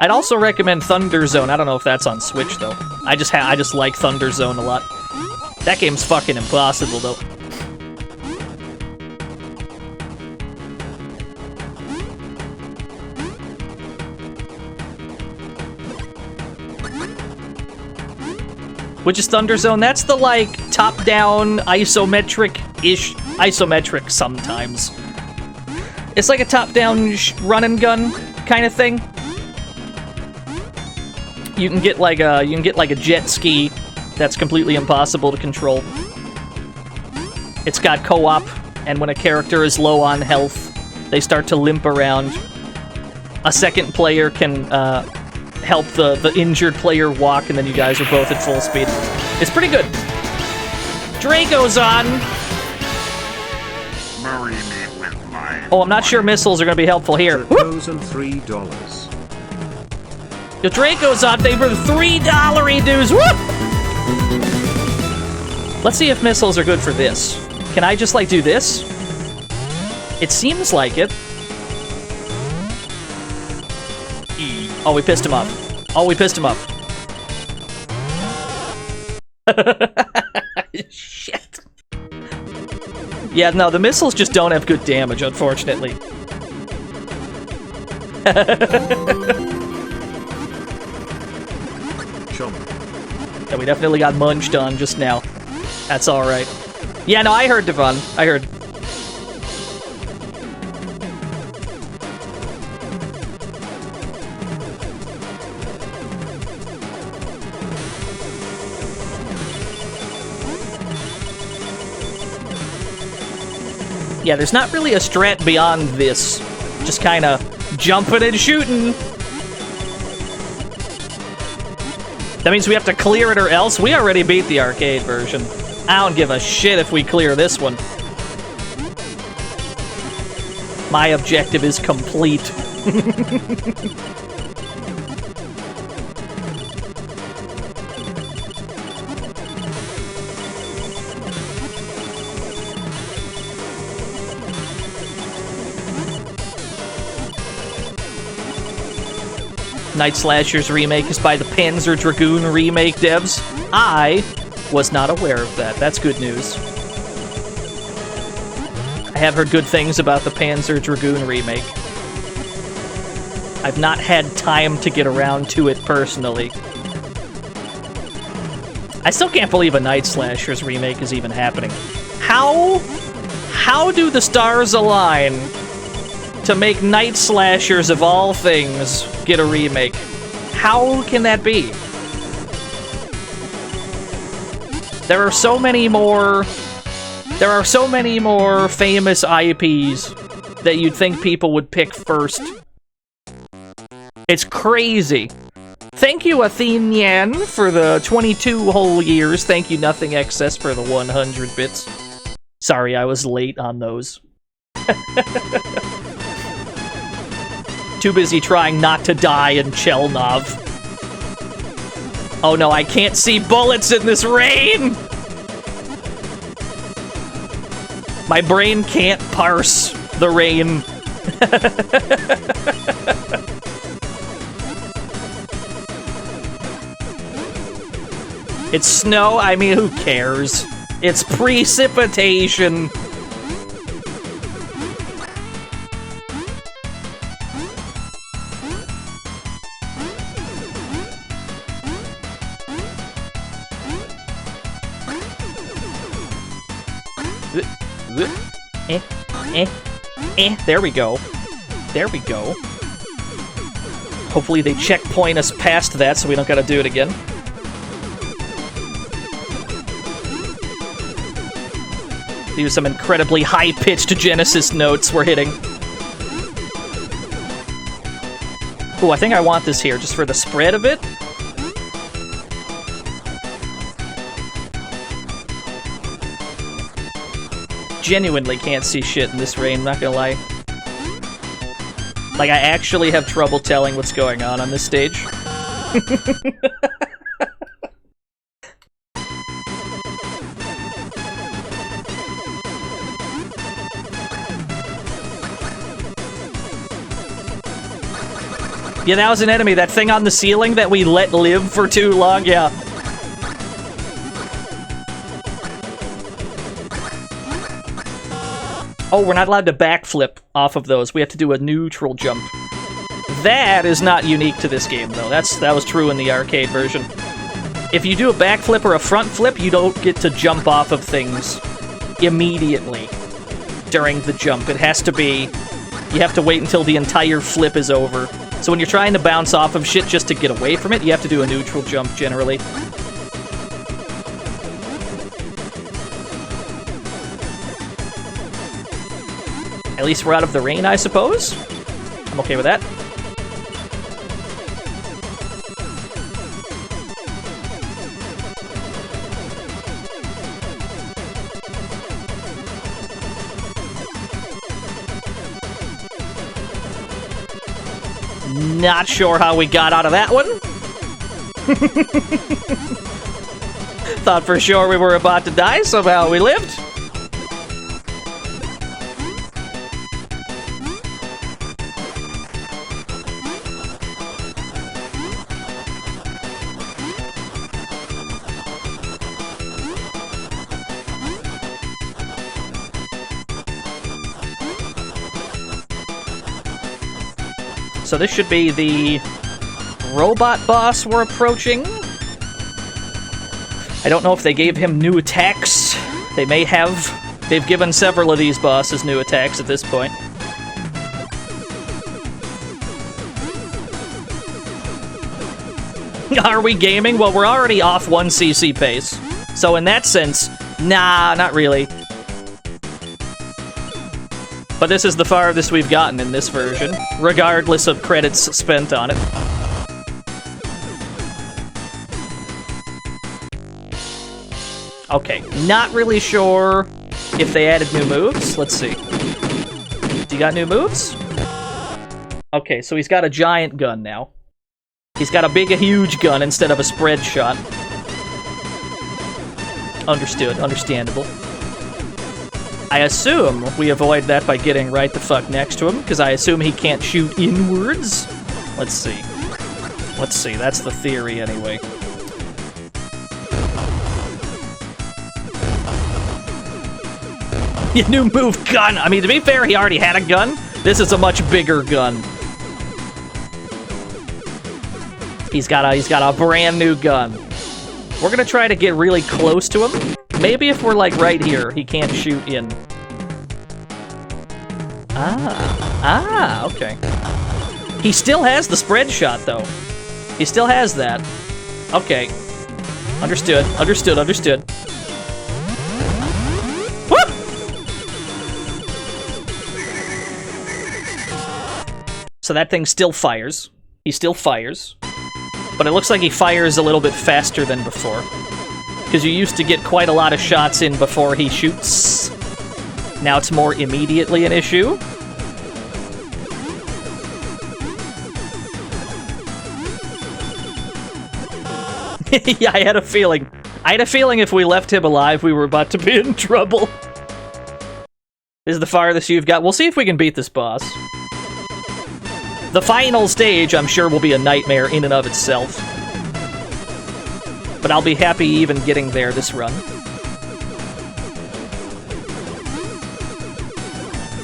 I'd also recommend Thunder Zone. I don't know if that's on Switch though. I just like Thunder Zone a lot. That game's fucking impossible though. Which is Thunder Zone? That's the, like, top-down, isometric-ish... Isometric sometimes. It's like a top-down run-and-gun kind of thing. You can get like a jet ski that's completely impossible to control. It's got co-op, and when a character is low on health, they start to limp around. A second player can, help the injured player walk, and then you guys are both at full speed. It's pretty good. Draco's on! Marry me with my Oh, I'm not sure missiles are gonna be helpful here. Those and $3. The Draco's on, they were $3 dues. Whoop! Let's see if missiles are good for this. Can I just, like, do this? It seems like it. Oh, we pissed him off. Oh, we pissed him off. Shit. Yeah, no, the missiles just don't have good damage, unfortunately. Chomp. Yeah, we definitely got munched on just now. That's alright. Yeah, no, I heard Devon. I heard. Yeah, there's not really a strat beyond this. Just kind of jumping and shooting. That means we have to clear it or else. We already beat the arcade version. I don't give a shit if we clear this one. My objective is complete. Night Slashers remake is by the Panzer Dragoon remake devs. I was not aware of that. That's good news. I have heard good things about the Panzer Dragoon remake. I've not had time to get around to it personally. I still can't believe a Night Slashers remake is even happening. How do the stars align to make Night Slashers of all things get a remake? How can that be? There are so many more famous IPs that you'd think people would pick first. It's crazy. Thank you, Athenian, for the 22 whole years. Thank you, Nothing Excess, for the 100 bits. Sorry, I was late on those. Too busy trying not to die in Chelnov. Oh no, I can't see bullets in this rain! My brain can't parse the rain. It's snow? I mean, who cares? It's precipitation. There we go. There we go. Hopefully they checkpoint us past that so we don't gotta do it again. These are some incredibly high-pitched Genesis notes we're hitting. Ooh, I think I want this here, just for the spread of it. Genuinely can't see shit in this rain, not gonna lie. Like, I actually have trouble telling what's going on this stage. Yeah, that was an enemy. That thing on the ceiling that we let live for too long, yeah. Oh, we're not allowed to backflip off of those. We have to do a neutral jump. That is not unique to this game, though. That was true in the arcade version. If you do a backflip or a front flip, you don't get to jump off of things immediately during the jump. It has to be... You have to wait until the entire flip is over. So when you're trying to bounce off of shit just to get away from it, you have to do a neutral jump, generally. At least we're out of the rain, I suppose? I'm okay with that. Not sure how we got out of that one. Thought for sure we were about to die, somehow we lived. So this should be the robot boss we're approaching. I don't know if they gave him new attacks. They may have. They've given several of these bosses new attacks at this point. Are we gaming? Well, we're already off 1 CC pace. So in that sense, nah, not really. But this is the farthest we've gotten in this version, regardless of credits spent on it. Okay, not really sure if they added new moves. Let's see. Do you got new moves? Okay, so he's got a giant gun now. He's got a huge gun instead of a spread shot. Understood, understandable. I assume we avoid that by getting right the fuck next to him, because I assume he can't shoot inwards. Let's see. Let's see, that's the theory anyway. Your new move, gun! I mean, to be fair, he already had a gun. This is a much bigger gun. He's got a brand new gun. We're gonna try to get really close to him. Maybe if we're, like, right here, he can't shoot in. Okay. He still has the spread shot, though. He still has that. Okay. Understood, understood, understood. Woo! So that thing still fires. He still fires. But it looks like he fires a little bit faster than before. Because you used to get quite a lot of shots in before he shoots. Now it's more immediately an issue. Yeah, I had a feeling. I had a feeling if we left him alive, we were about to be in trouble. This is the farthest you've got. We'll see if we can beat this boss. The final stage, I'm sure, will be a nightmare in and of itself. But I'll be happy even getting there this run.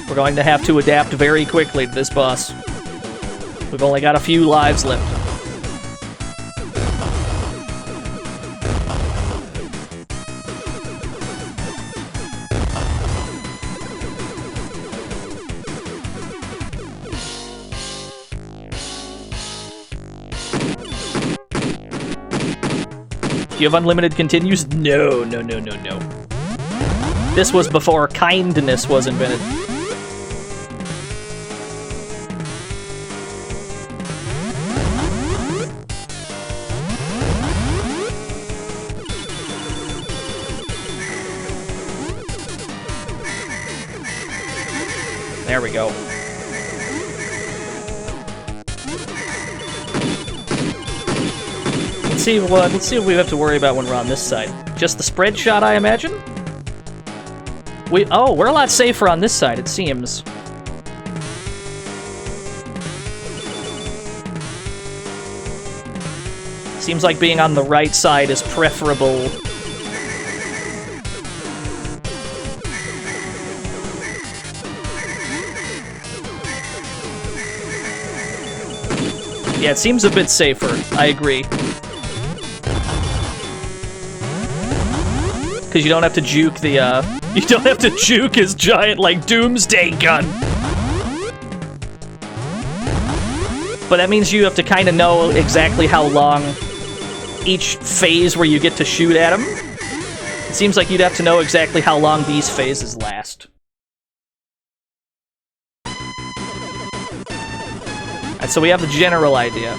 We're going to have to adapt very quickly to this boss. We've only got a few lives left. Do you have unlimited continues? No, no, no, no, no. This was before kindness was invented. There we go. Let's see what we have to worry about when we're on this side. Just the spread shot, I imagine? We're a lot safer on this side, it seems. Seems like being on the right side is preferable. Yeah, it seems a bit safer. I agree. Because you don't have to juke the, you don't have to juke his giant, like, doomsday gun. But that means you have to kind of know exactly how long each phase where you get to shoot at him. It seems like you'd have to know exactly how long these phases last. Alright, so we have the general idea.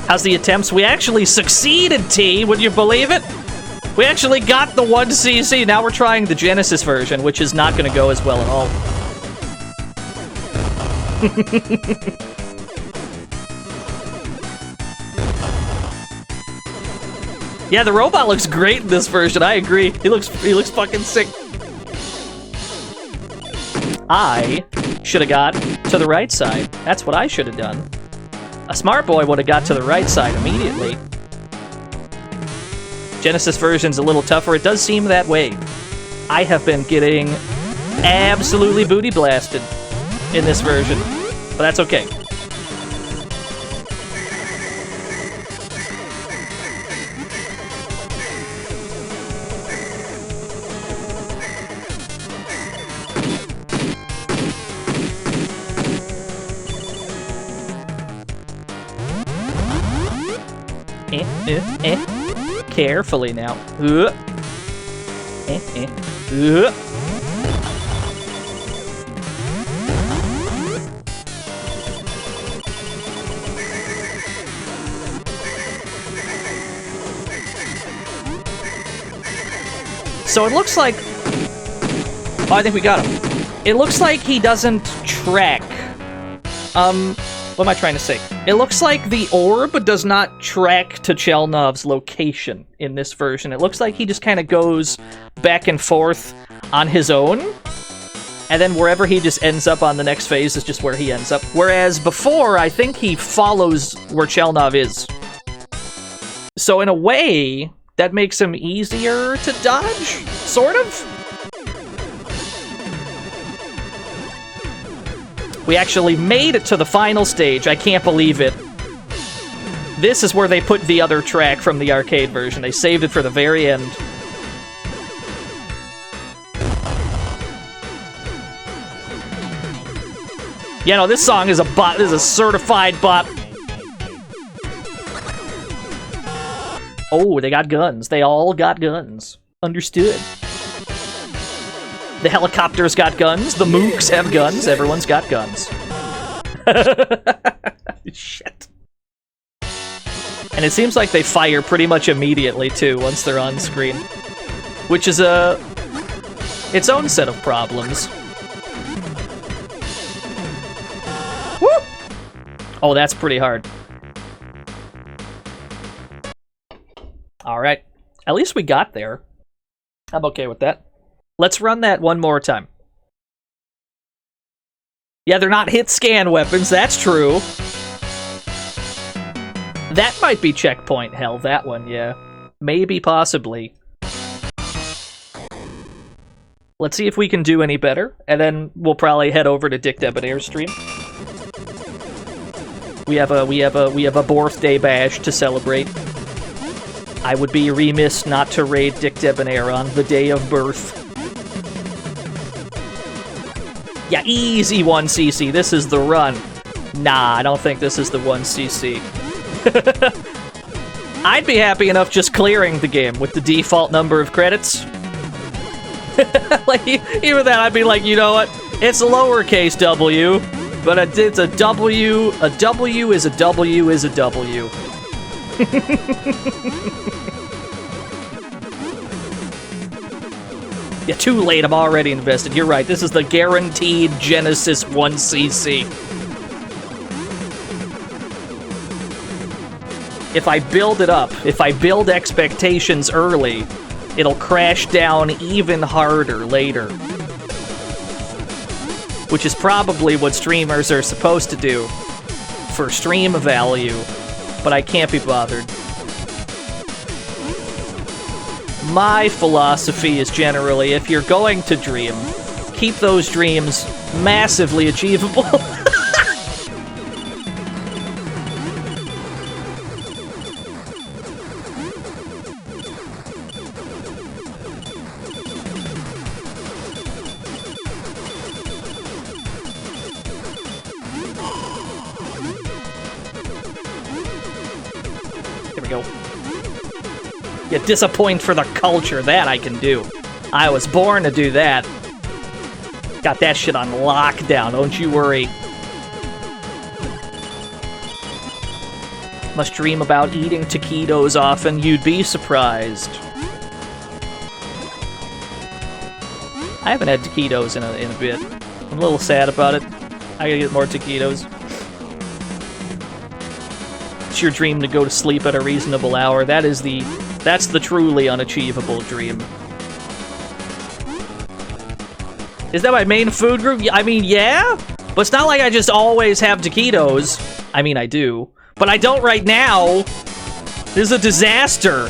How's the attempts? We actually succeeded, T! Would you believe it? We actually got the 1cc. Now we're trying the Genesis version, which is not going to go as well at all. Yeah, the robot looks great in this version. I agree. He looks fucking sick. I should have got to the right side. That's what I should have done. A smart boy would have got to the right side immediately. Genesis version's a little tougher. It does seem that way. I have been getting absolutely booty blasted in this version, but that's okay. Carefully now. So it looks like... Oh, I think we got him. It looks like he doesn't track. What am I trying to say? It looks like the orb does not track to Chelnov's location in this version. It looks like he just kind of goes back and forth on his own, and then wherever he just ends up on the next phase is just where he ends up. Whereas before, I think he follows where Chelnov is. So in a way, that makes him easier to dodge, sort of? We actually made it to the final stage. I can't believe it. This is where they put the other track from the arcade version. They saved it for the very end. Yeah, no, this song is a bop. This is a certified bop. Oh, they got guns. They all got guns. Understood. The helicopters got guns. The mooks have guns. Everyone's got guns. Shit. And it seems like they fire pretty much immediately, too, once they're on screen. Which is its own set of problems. Woo! Oh, that's pretty hard. Alright. At least we got there. I'm okay with that. Let's run that one more time. Yeah, they're not hit-scan weapons, that's true. That might be checkpoint hell, that one, yeah. Maybe, possibly. Let's see if we can do any better, and then we'll probably head over to Dick Debonair's stream. We have a birthday bash to celebrate. I would be remiss not to raid Dick Debonair on the day of birth. Yeah, easy 1cc. This is the run. Nah, I don't think this is the 1cc. I'd be happy enough just clearing the game with the default number of credits. Like, even that, I'd be like, you know what? It's a lowercase w, but it's a W. A W is a W is a W. Yeah, too late, I'm already invested. You're right, this is the guaranteed Genesis 1cc. If I build it up, if I build expectations early, it'll crash down even harder later. Which is probably what streamers are supposed to do for stream value, but I can't be bothered. My philosophy is generally, if you're going to dream, keep those dreams massively achievable. Here we go. You disappoint for the culture, that I can do. I was born to do that. Got that shit on lockdown, don't you worry. Must dream about eating taquitos often, you'd be surprised. I haven't had taquitos in a bit. I'm a little sad about it. I gotta get more taquitos. It's your dream to go to sleep at a reasonable hour. That's the truly unachievable dream. Is that my main food group? I mean, yeah, but it's not like I just always have taquitos. I mean, I do, but I don't right now. This is a disaster.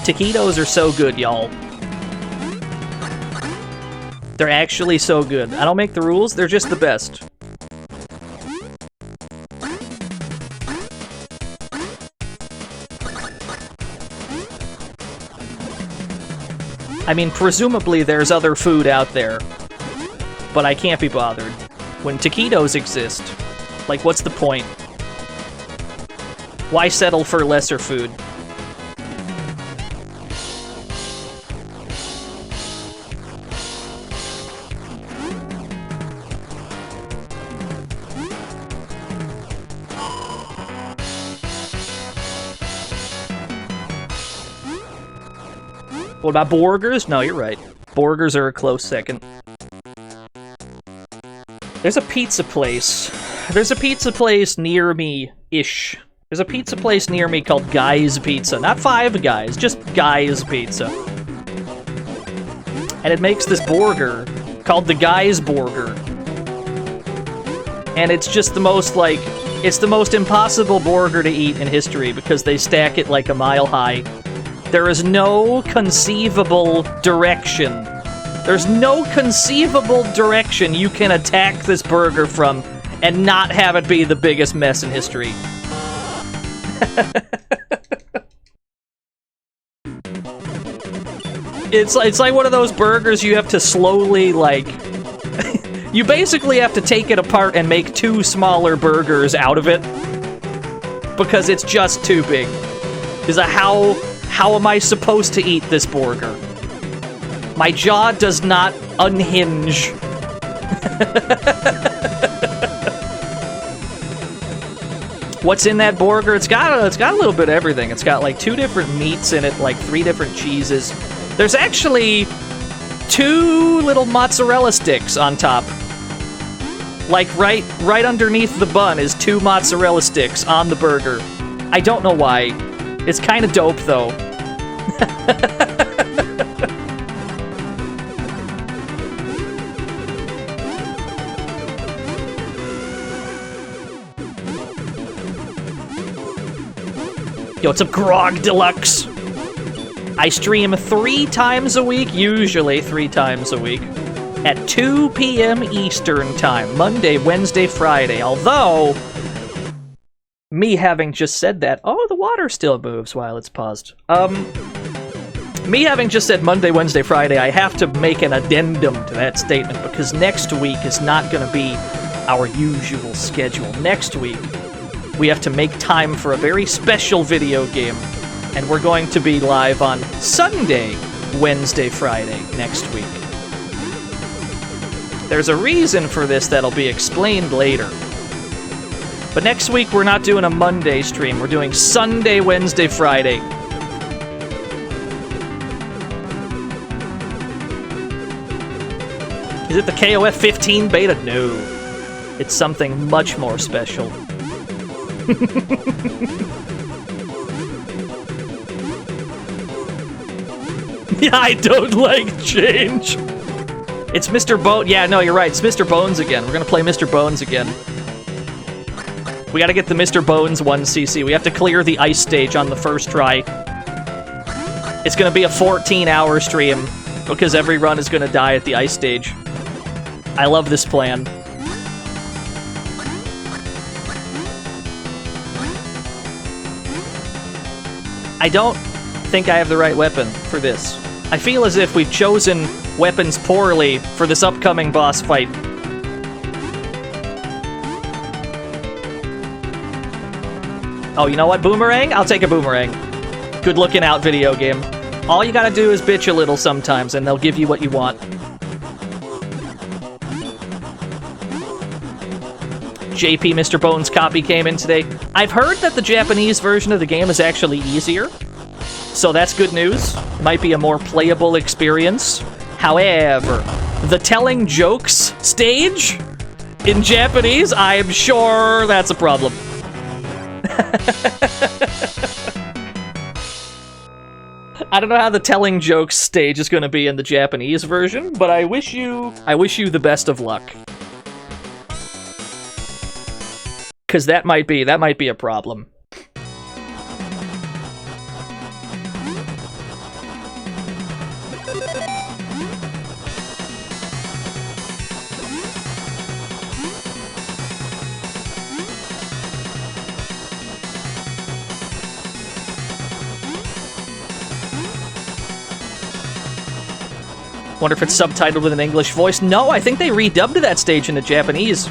Taquitos are so good, y'all. They're actually so good. I don't make the rules, they're just the best. I mean, presumably there's other food out there, but I can't be bothered. When taquitos exist, like, what's the point? Why settle for lesser food? What about burgers? No, you're right. Burgers are a close second. There's a pizza place. There's a pizza place near me-ish. There's a pizza place near me called Guy's Pizza. Not Five Guys, just Guy's Pizza. And it makes this burger called the Guy's Burger. And it's just the most, like, it's the most impossible burger to eat in history because they stack it like a mile high. There is no conceivable direction. There's no conceivable direction you can attack this burger from and not have it be the biggest mess in history. It's like one of those burgers you have to slowly, like... you basically have to take it apart and make two smaller burgers out of it. Because it's just too big. How am I supposed to eat this burger? My jaw does not unhinge. What's in that burger? It's got a little bit of everything. It's got like 2 different meats in it, like 3 different cheeses. There's actually 2 little mozzarella sticks on top. Like right underneath the bun is 2 mozzarella sticks on the burger. I don't know why. It's kind of dope though. Yo, it's a Grog Deluxe. I stream 3 times a week, usually 3 times a week, at 2 p.m. Eastern Time, Monday, Wednesday, Friday. Although, me having just said that, oh, the water still moves while it's paused. Me having just said Monday, Wednesday, Friday, I have to make an addendum to that statement because next week is not going to be our usual schedule. Next week, we have to make time for a very special video game, and we're going to be live on Sunday, Wednesday, Friday next week. There's a reason for this that'll be explained later. But next week, we're not doing a Monday stream. We're doing Sunday, Wednesday, Friday. Is it the KOF 15 beta? No. It's something much more special. Yeah, I don't like change. It's Mr. Bone. Yeah, no, you're right. It's Mr. Bones again. We're gonna play Mr. Bones again. We gotta get the Mr. Bones 1cc. We have to clear the ice stage on the first try. It's gonna be a 14-hour stream because every run is gonna die at the ice stage. I love this plan. I don't think I have the right weapon for this. I feel as if we've chosen weapons poorly for this upcoming boss fight. Oh, you know what? Boomerang? I'll take a boomerang. Good looking out, video game. All you gotta do is bitch a little sometimes, and they'll give you what you want. JP Mr. Bones copy came in today. I've heard that the Japanese version of the game is actually easier, so that's good news. Might be a more playable experience. However, the telling jokes stage in Japanese, I'm sure that's a problem. I don't know how the telling jokes stage is going to be in the Japanese version, but I wish you the best of luck. Cause that might be a problem. Wonder if it's subtitled with an English voice. No, I think they redubbed that stage into Japanese.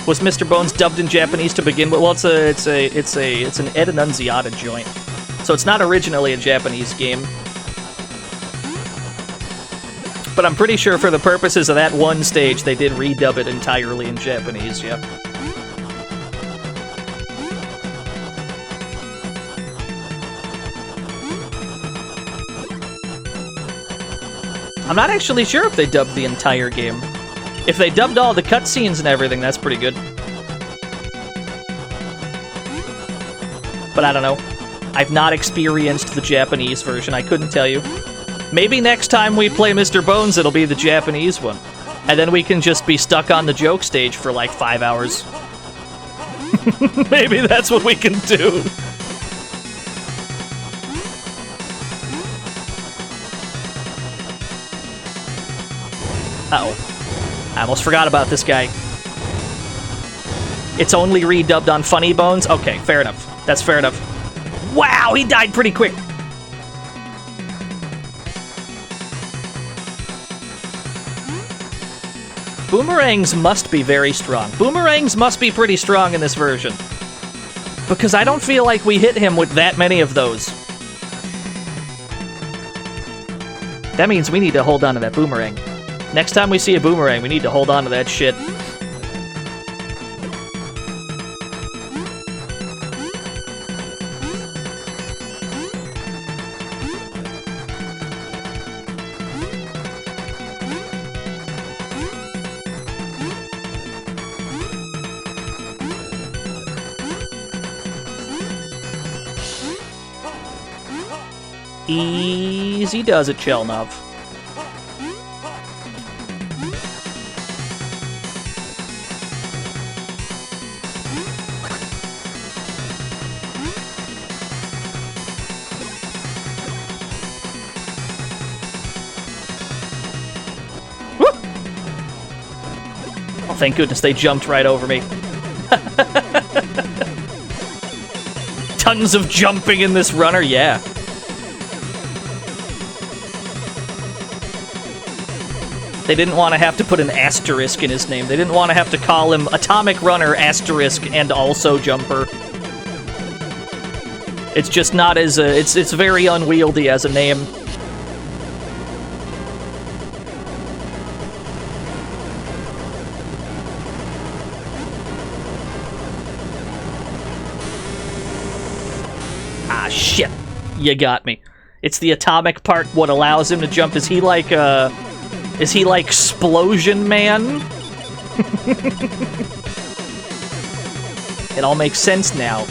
Was Mr. Bones dubbed in Japanese to begin with? Well, it's an Ed Annunziata joint, so it's not originally a Japanese game. But I'm pretty sure for the purposes of that one stage, they did redub it entirely in Japanese. Yeah. I'm not actually sure if they dubbed the entire game. If they dubbed all the cutscenes and everything, that's pretty good. But I don't know. I've not experienced the Japanese version, I couldn't tell you. Maybe next time we play Mr. Bones, it'll be the Japanese one. And then we can just be stuck on the joke stage for like 5 hours. Maybe that's what we can do. Uh-oh. I almost forgot about this guy. It's only redubbed on Funny Bones? Okay, fair enough. That's fair enough. Wow, he died pretty quick. Boomerangs must be very strong. Boomerangs must be pretty strong in this version. Because I don't feel like we hit him with that many of those. That means we need to hold on to that boomerang. Next time we see a boomerang, we need to hold on to that shit. Easy does it, Chelnov. Oh, thank goodness they jumped right over me. Tons of jumping in this runner, yeah. They didn't want to have to put an asterisk in his name. They didn't want to have to call him Atomic Runner asterisk and also Jumper. It's just not as a... It's very unwieldy as a name. Ah, shit. You got me. It's the atomic part what allows him to jump. Is he like Explosion Man? It all makes sense now.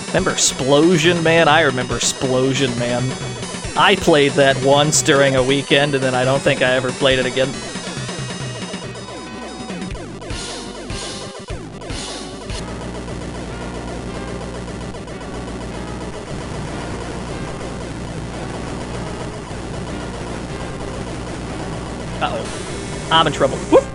Remember Explosion Man? I remember Explosion Man. I played that once during a weekend, and then I don't think I ever played it again. Uh-oh. I'm in trouble. Whoop.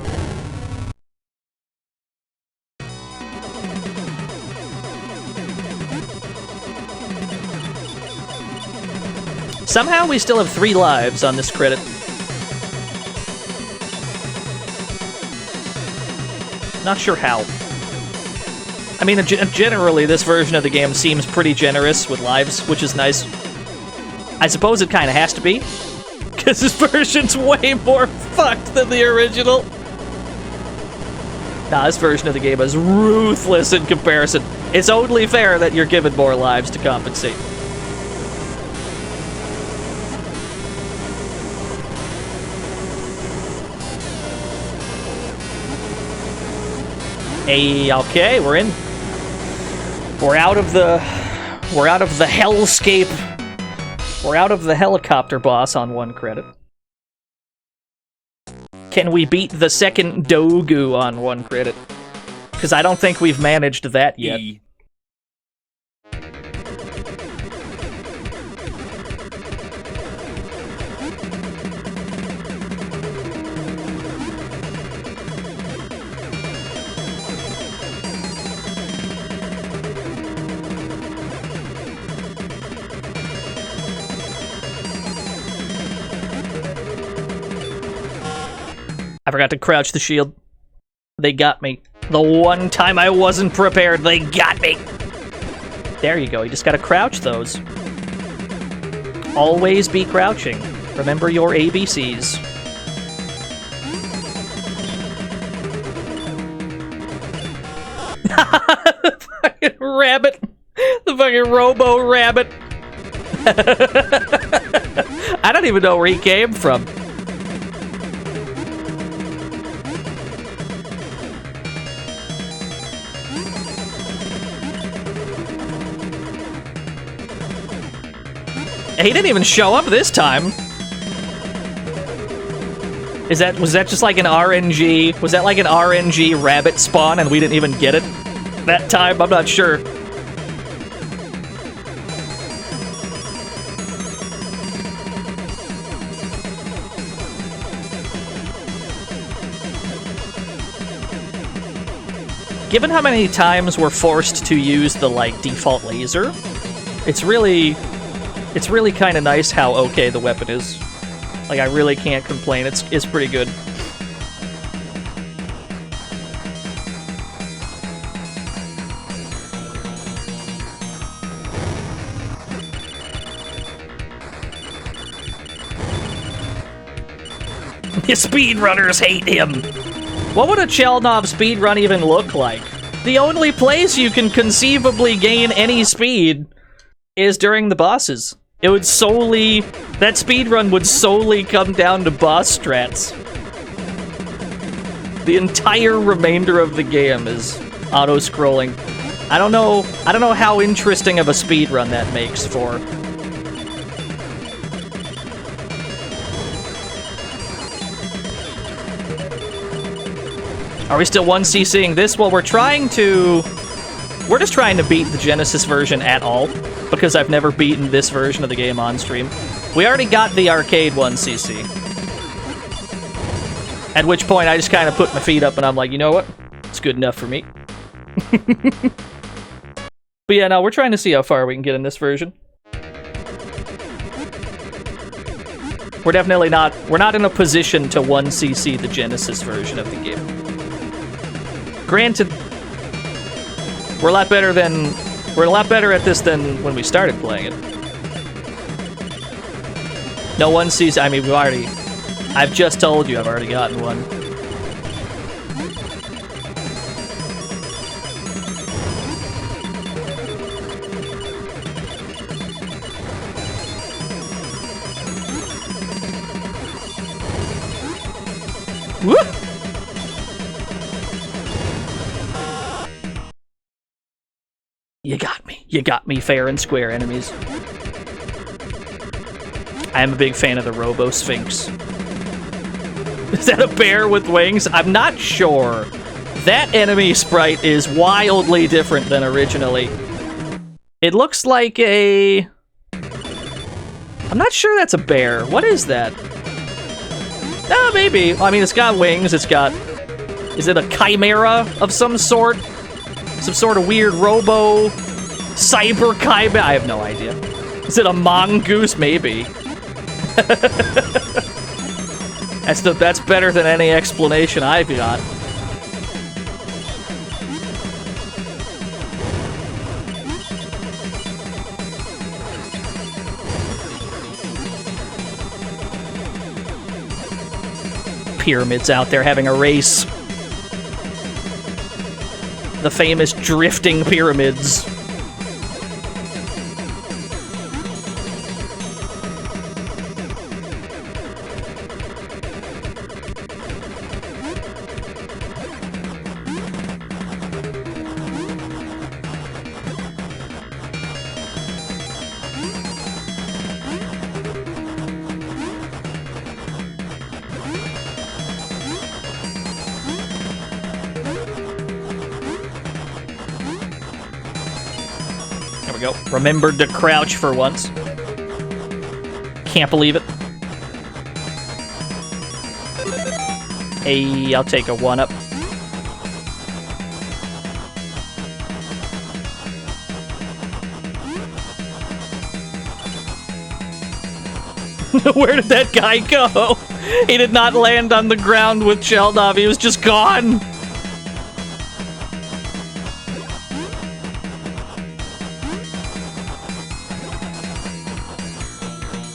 Somehow we still have 3 lives on this credit. Not sure how. I mean, generally this version of the game seems pretty generous with lives, which is nice. I suppose it kind of has to be. Because this version's way more fucked than the original. Nah, this version of the game is ruthless in comparison. It's only fair that you're given more lives to compensate. Hey, okay, we're in. We're out of the hellscape. We're out of the helicopter boss on 1 credit. Can we beat the second Dogu on 1 credit? Because I don't think we've managed that yet. forgot to crouch the shield. They got me. The one time I wasn't prepared, they got me. There you go. You just gotta crouch those. Always be crouching. Remember your ABCs. The fucking rabbit. The fucking robo-rabbit. I don't even know where he came from. He didn't even show up this time. Was that just like an RNG? Was that like an RNG rabbit spawn and we didn't even get it that time? I'm not sure. Given how many times we're forced to use the like default laser, it's really kind of nice how okay the weapon is. Like, I really can't complain. It's pretty good. The speedrunners hate him! What would a Chelnov speedrun even look like? The only place you can conceivably gain any speed is during the bosses. It would solely... That speedrun would solely come down to boss strats. The entire remainder of the game is auto-scrolling. I don't know how interesting of a speedrun that makes for... Are we still 1cc'ing this? Well, we're just trying to beat the Genesis version at all, because I've never beaten this version of the game on stream. We already got the arcade 1cc. At which point, I just kind of put my feet up and I'm like, you know what? It's good enough for me. But yeah, no, we're trying to see how far we can get in this version. We're definitely not... We're not in a position to 1cc the Genesis version of the game. Granted, we're a lot better at this than when we started playing it. No 1cc... I mean, I've just told you I've already gotten one. Woo! You got me. You got me fair and square, enemies. I am a big fan of the Robo-Sphinx. Is that a bear with wings? I'm not sure. That enemy sprite is wildly different than originally. It looks like a... I'm not sure that's a bear. What is that? Oh, maybe. I mean, it's got wings. It's got... Is it a chimera of some sort? Some sort of weird robo... cyber chimera? I have no idea. Is it a mongoose? Maybe. That's better than any explanation I've got. Pyramids out there having a race. The famous drifting pyramids. Remembered to crouch for once. Can't believe it. Hey, I'll take a 1-up. Where did that guy go? He did not land on the ground with Chelnov. He was just gone.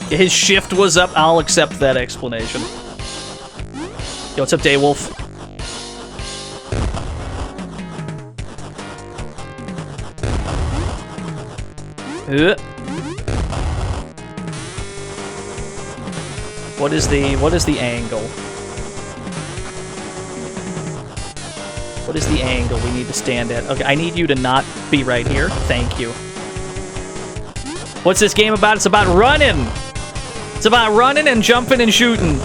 His shift was up. I'll accept that explanation. Yo, what's up, Daywolf? What is the angle? What is the angle we need to stand at? Okay, I need you to not be right here. Thank you. What's this game about? It's about running. It's about running and jumping and shooting.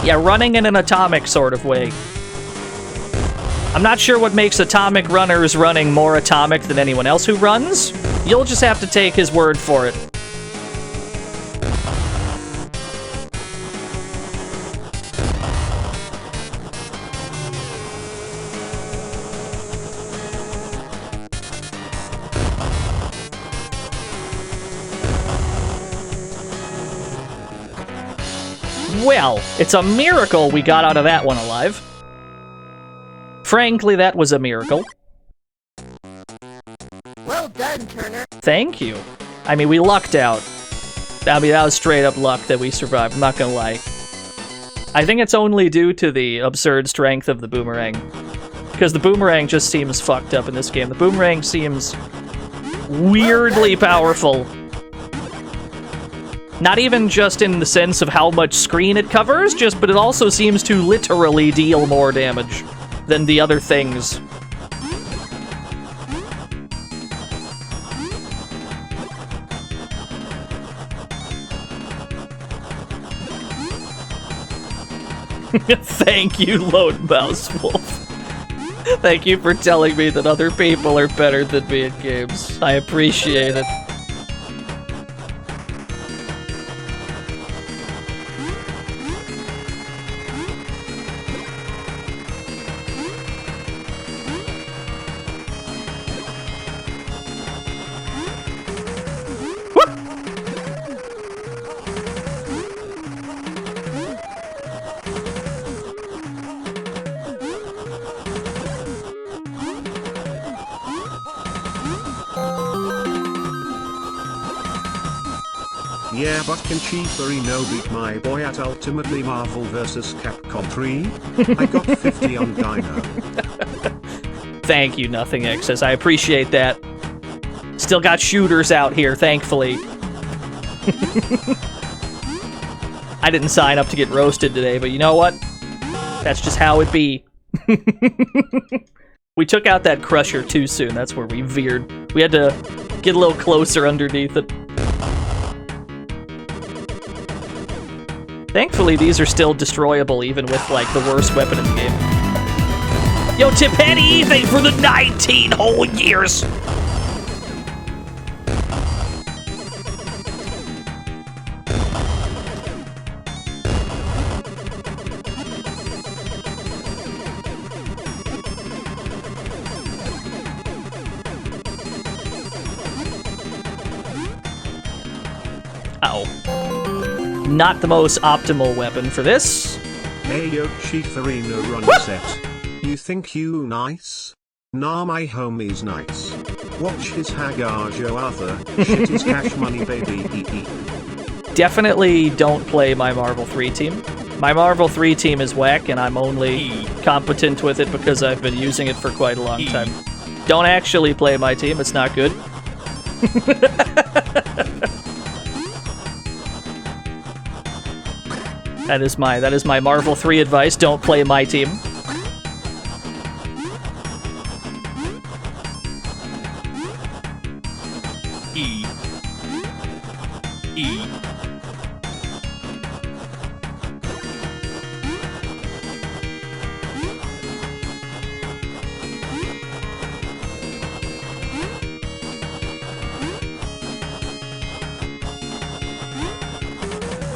Yeah, running in an atomic sort of way. I'm not sure what makes atomic runners running more atomic than anyone else who runs. You'll just have to take his word for it. Well, it's a miracle we got out of that one alive. Frankly, that was a miracle. Well done, Turner. Thank you. I mean, we lucked out. I mean, that was straight up luck that we survived, I'm not gonna lie. I think it's only due to the absurd strength of the boomerang. Because the boomerang just seems fucked up in this game. The boomerang seems weirdly powerful. Not even just in the sense of how much screen it covers, but it also seems to literally deal more damage than the other things. Thank you, Lone Mouse Wolf. Thank you for telling me that other people are better than me in games. I appreciate it. Yeah, but can Chief-Arino beat my boy at Ultimately Marvel vs. Capcom 3? I got 50 on Dino. Thank you, Nothing Excess. I appreciate that. Still got shooters out here, thankfully. I didn't sign up to get roasted today, but you know what? That's just how it be. We took out that Crusher too soon. That's where we veered. We had to get a little closer underneath it. Thankfully, these are still destroyable, even with, like, the worst weapon in the game. Yo, Tipetti, thanks for the 19 whole years! Uh-oh. Not the most optimal weapon for this. Hey yo, Chief-Arino run set. You think you nice? Nah, my homie's nice. Watch his Hagar Joe Arthur. Shit is cash money, baby. Definitely don't play my Marvel 3 team. My Marvel 3 team is whack, and I'm only competent with it because I've been using it for quite a long time. Don't actually play my team, it's not good. That is my Marvel 3 advice. Don't play my team.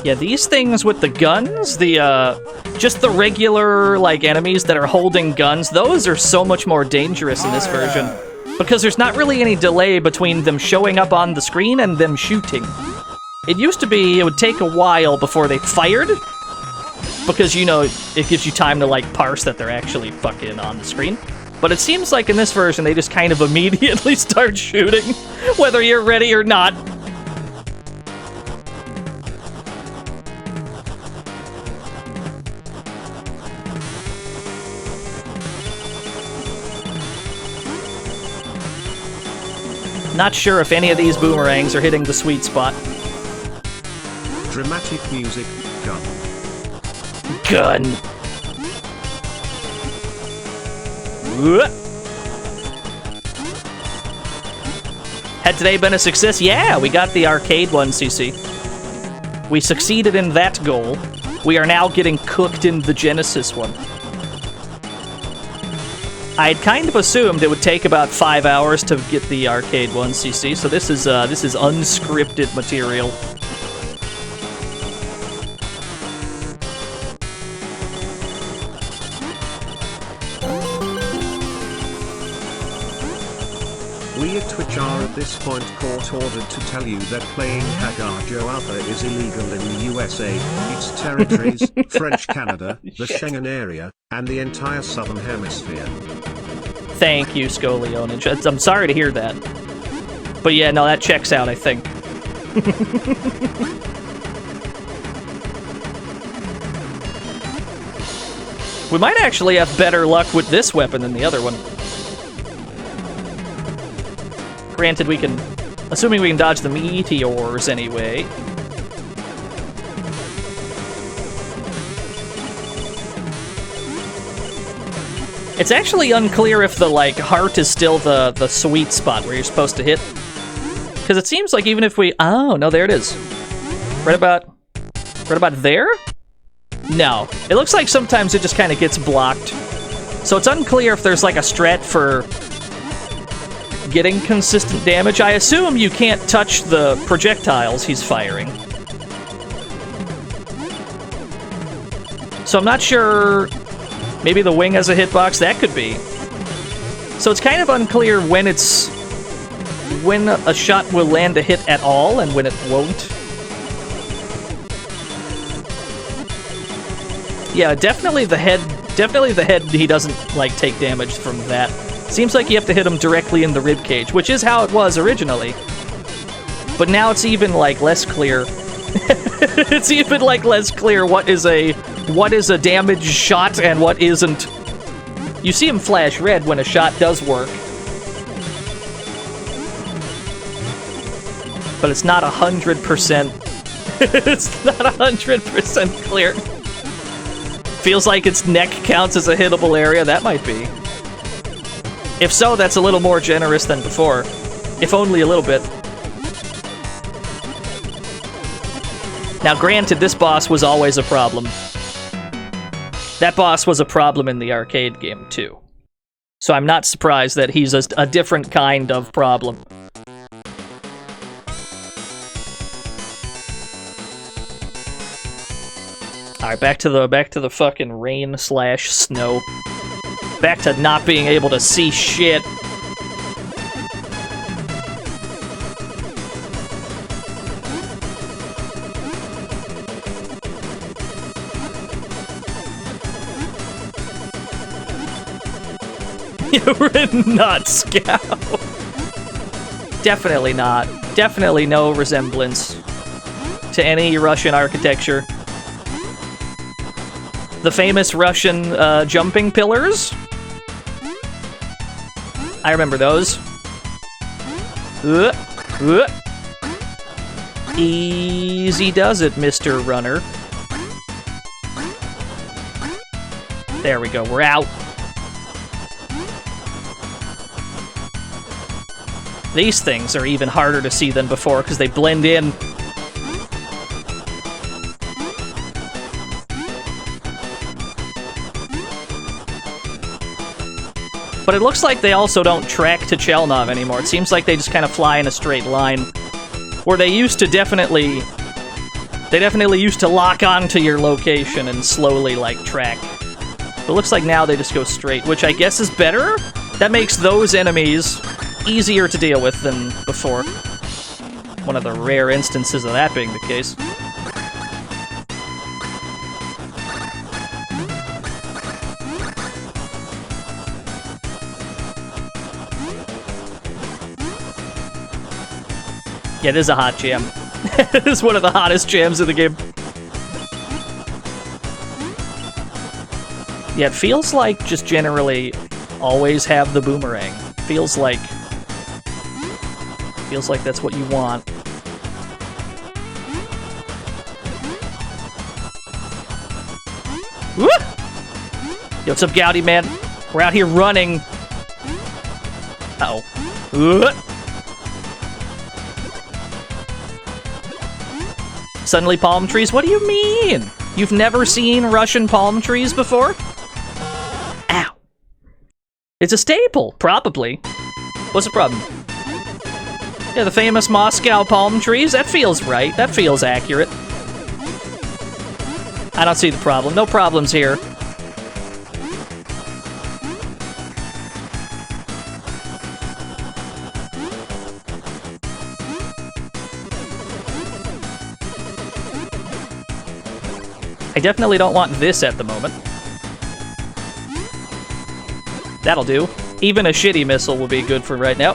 Yeah, these things with the guns, just the regular, like, enemies that are holding guns, those are so much more dangerous in this version. Because there's not really any delay between them showing up on the screen and them shooting. It used to be it would take a while before they fired, because, you know, it gives you time to, like, parse that they're actually fucking on the screen. But it seems like in this version, they just kind of immediately start shooting, whether you're ready or not. Not sure if any of these boomerangs are hitting the sweet spot. Dramatic music, gun. Gun. Had today been a success? Yeah, we got the arcade one, CC. We succeeded in that goal. We are now getting cooked in the Genesis one. I had kind of assumed it would take about 5 hours to get the arcade one, CC, so this is unscripted material. We at Twitch are at this point court ordered to tell you that playing Hagajo Alpha is illegal in the USA, its territories, French Canada, the Schengen area, and the entire Southern Hemisphere. Thank you, Scoleone. I'm sorry to hear that. But yeah, no, that checks out, I think. We might actually have better luck with this weapon than the other one. Granted, we can... Assuming we can dodge the meteors anyway. It's actually unclear if the, like, heart is still the sweet spot where you're supposed to hit. Because it seems like even if we... Oh, no, there it is. Right about there? No. It looks like sometimes it just kind of gets blocked. So it's unclear if there's, like, a strat for getting consistent damage. I assume you can't touch the projectiles he's firing. So I'm not sure... Maybe the wing has a hitbox? That could be. So it's kind of unclear when a shot will land a hit at all and when it won't. Yeah, definitely the head he doesn't, like, take damage from that. Seems like you have to hit him directly in the ribcage, which is how it was originally. But now it's even, like, less clear. It's even, like, less clear what is a damage shot and what isn't. You see him flash red when a shot does work. But it's not 100%. It's not 100% clear. Feels like its neck counts as a hittable area. That might be. If so, that's a little more generous than before. If only a little bit. Now, granted, this boss was always a problem. That boss was a problem in the arcade game, too. So I'm not surprised that he's a different kind of problem. Alright, back to the fucking rain/snow. Back to not being able to see shit. We're not Scout. Definitely not. Definitely no resemblance to any Russian architecture. The famous Russian jumping pillars. I remember those. Easy does it, Mr. Runner. There we go, we're out. These things are even harder to see than before because they blend in. But it looks like they also don't track to Chelnov anymore. It seems like they just kind of fly in a straight line. Where they used to definitely They definitely used to lock onto your location and slowly, like, track. But it looks like now they just go straight, which I guess is better? That makes those enemies easier to deal with than before. One of the rare instances of that being the case. Yeah, it is a hot jam. It is one of the hottest jams in the game. Yeah, it feels like just generally always have the boomerang. Feels like that's what you want. Woo! Yo, what's up, Gouty, man? We're out here running. Uh-oh. Suddenly palm trees? What do you mean? You've never seen Russian palm trees before? Ow. It's a staple, probably. What's the problem? Yeah, the famous Moscow palm trees? That feels right. That feels accurate. I don't see the problem. No problems here. I definitely don't want this at the moment. That'll do. Even a shitty missile will be good for right now.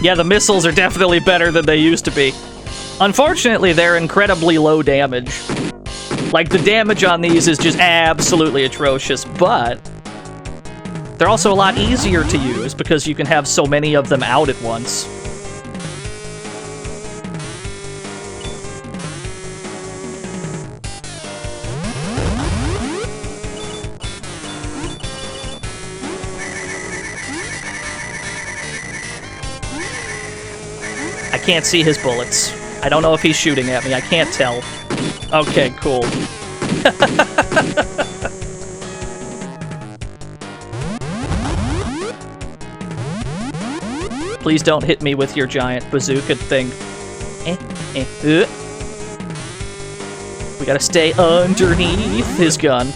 Yeah, the missiles are definitely better than they used to be. Unfortunately, they're incredibly low damage. Like, the damage on these is just absolutely atrocious, but they're also a lot easier to use because you can have so many of them out at once. I can't see his bullets. I don't know if he's shooting at me. I can't tell. Okay, cool. Please don't hit me with your giant bazooka thing. We gotta stay underneath his gun.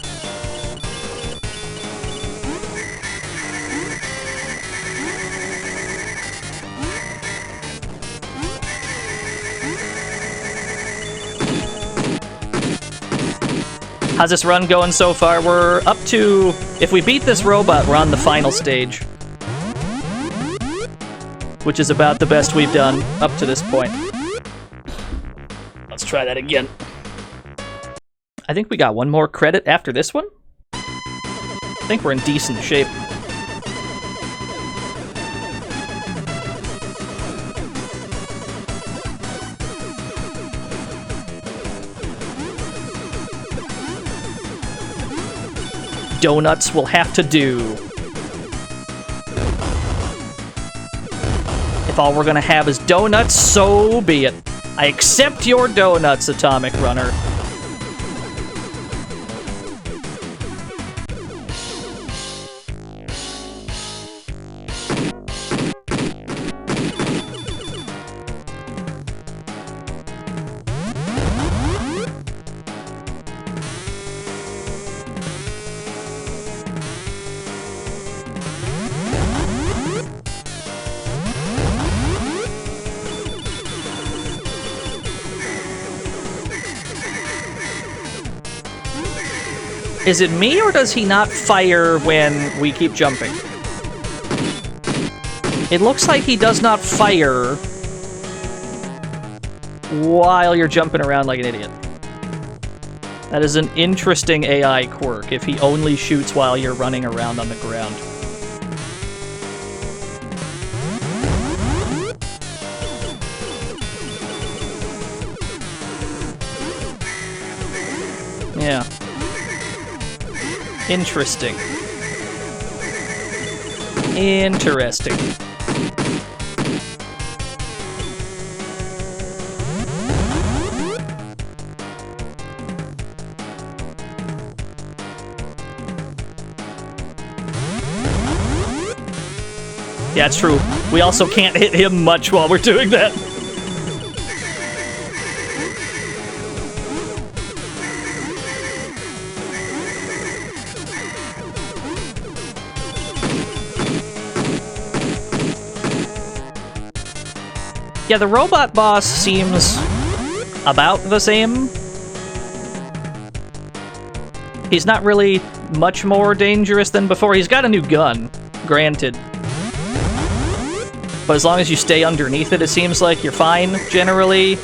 How's this run going so far? We're up to... If we beat this robot, we're on the final stage. Which is about the best we've done up to this point. Let's try that again. I think we got one more credit after this one. I think we're in decent shape. Donuts will have to do. If all we're gonna have is donuts, so be it. I accept your donuts, Atomic Runner. Is it me, or does he not fire when we keep jumping? It looks like he does not fire while you're jumping around like an idiot. That is an interesting AI quirk, if he only shoots while you're running around on the ground. Yeah. Interesting. Interesting. Yeah, it's true. We also can't hit him much while we're doing that. Yeah, the robot boss seems about the same. He's not really much more dangerous than before. He's got a new gun, granted. But as long as you stay underneath it, it seems like you're fine, generally.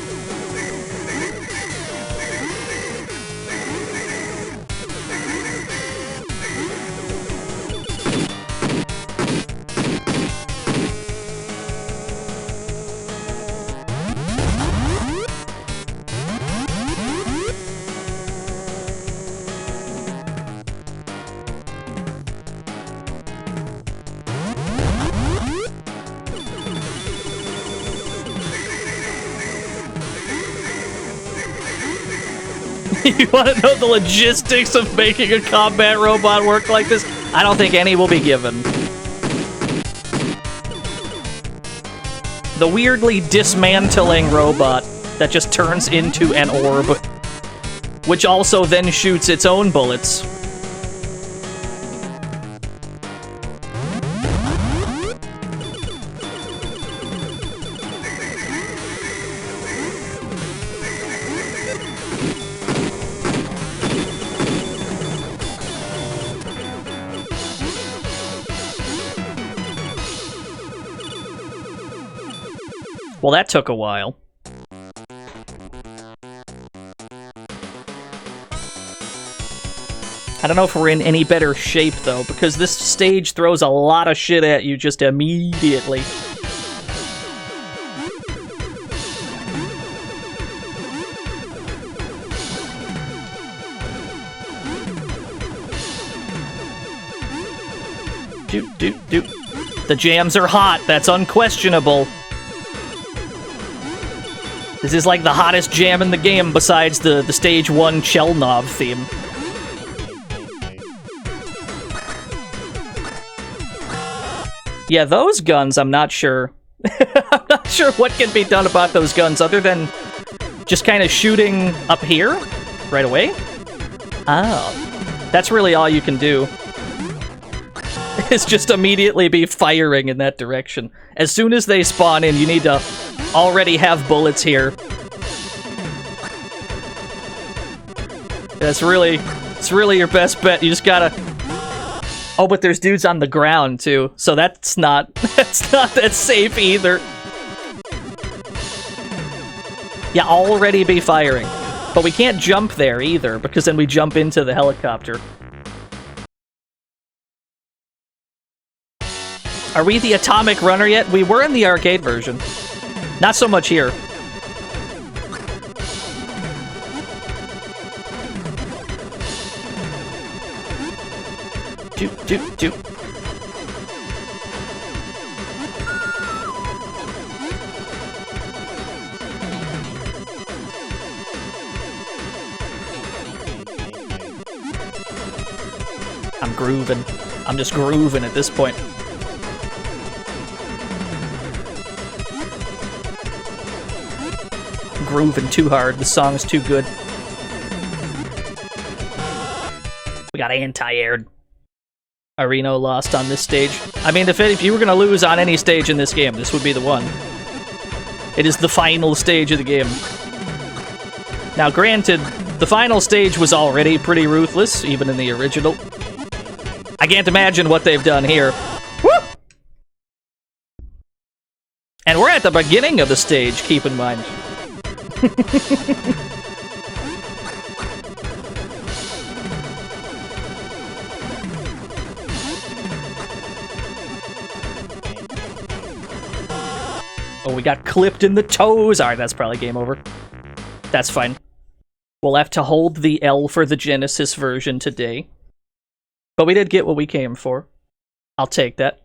You want to know the logistics of making a combat robot work like this? I don't think any will be given. The weirdly dismantling robot that just turns into an orb, which also then shoots its own bullets. Well, that took a while. I don't know if we're in any better shape, though, because this stage throws a lot of shit at you just immediately. Doot, doot, doot. The jams are hot, that's unquestionable. This is like the hottest jam in the game besides the Stage 1 Chelnov theme. Yeah, those guns, I'm not sure. I'm not sure what can be done about those guns other than just kind of shooting up here right away. Oh, that's really all you can do. Is just immediately be firing in that direction. As soon as they spawn in, you need to already have bullets here. It's really your best bet. You just gotta... Oh, but there's dudes on the ground, too. So that's not that safe, either. Yeah, already be firing. But we can't jump there, either, because then we jump into the helicopter. Are we the atomic runner yet? We were in the arcade version. Not so much here. Doot, doot, doot. I'm grooving. I'm just grooving at this point. Grooving too hard. The song's too good. We got anti-aired. Areno lost on this stage. I mean, if you were gonna lose on any stage in this game, this would be the one. It is the final stage of the game. Now, granted, the final stage was already pretty ruthless, even in the original. I can't imagine what they've done here. Woo! And we're at the beginning of the stage, keep in mind. Oh, we got clipped in the toes. Alright, that's probably game over. That's fine. We'll have to hold the L for the Genesis version today. But we did get what we came for. I'll take that.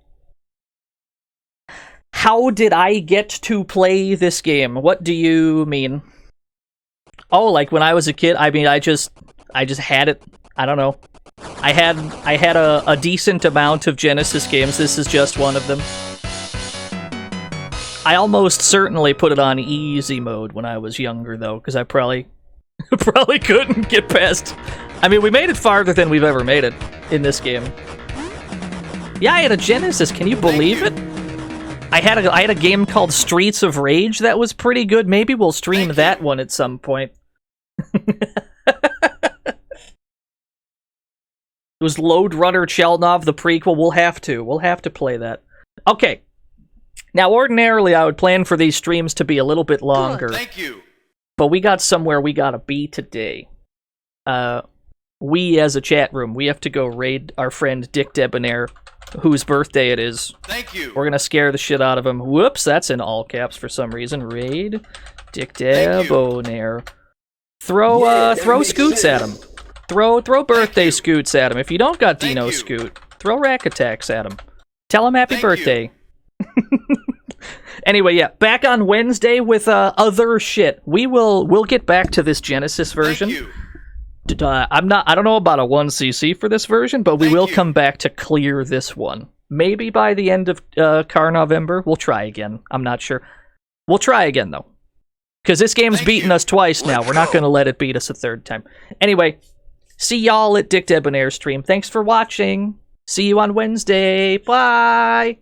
How did I get to play this game? What do you mean? Oh, like when I was a kid? I mean, I just had it. I don't know. I had a decent amount of Genesis games. This is just one of them. I almost certainly put it on easy mode when I was younger, though, because I probably couldn't get past. I mean, we made it farther than we've ever made it in this game. Yeah, I had a Genesis. Can you believe it? I had a game called Streets of Rage that was pretty good. Maybe we'll stream that one at some point. It was Lode Runner Chelnov, the prequel. We'll have to play that. Okay. Now, ordinarily, I would plan for these streams to be a little bit longer. Thank you. But we got somewhere we gotta be today. We, as a chat room, we have to go raid our friend Dick Debonair, whose birthday it is. Thank you. We're gonna scare the shit out of him. Whoops, that's in all caps for some reason. Raid Dick Debonair. Throw scoots at him. Throw birthday scoots at him. If you don't got Dino Scoot, throw rack attacks at him. Tell him happy birthday. Anyway, yeah, back on Wednesday with other shit. We'll get back to this Genesis version. I don't know about a 1cc for this version, but we will come back to clear this one. Maybe by the end of Car November. We'll try again. I'm not sure. We'll try again though. Because this game's beaten us twice now. We're not going to let it beat us a third time. Anyway, see y'all at Dick Debonair's stream. Thanks for watching. See you on Wednesday. Bye.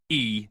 E.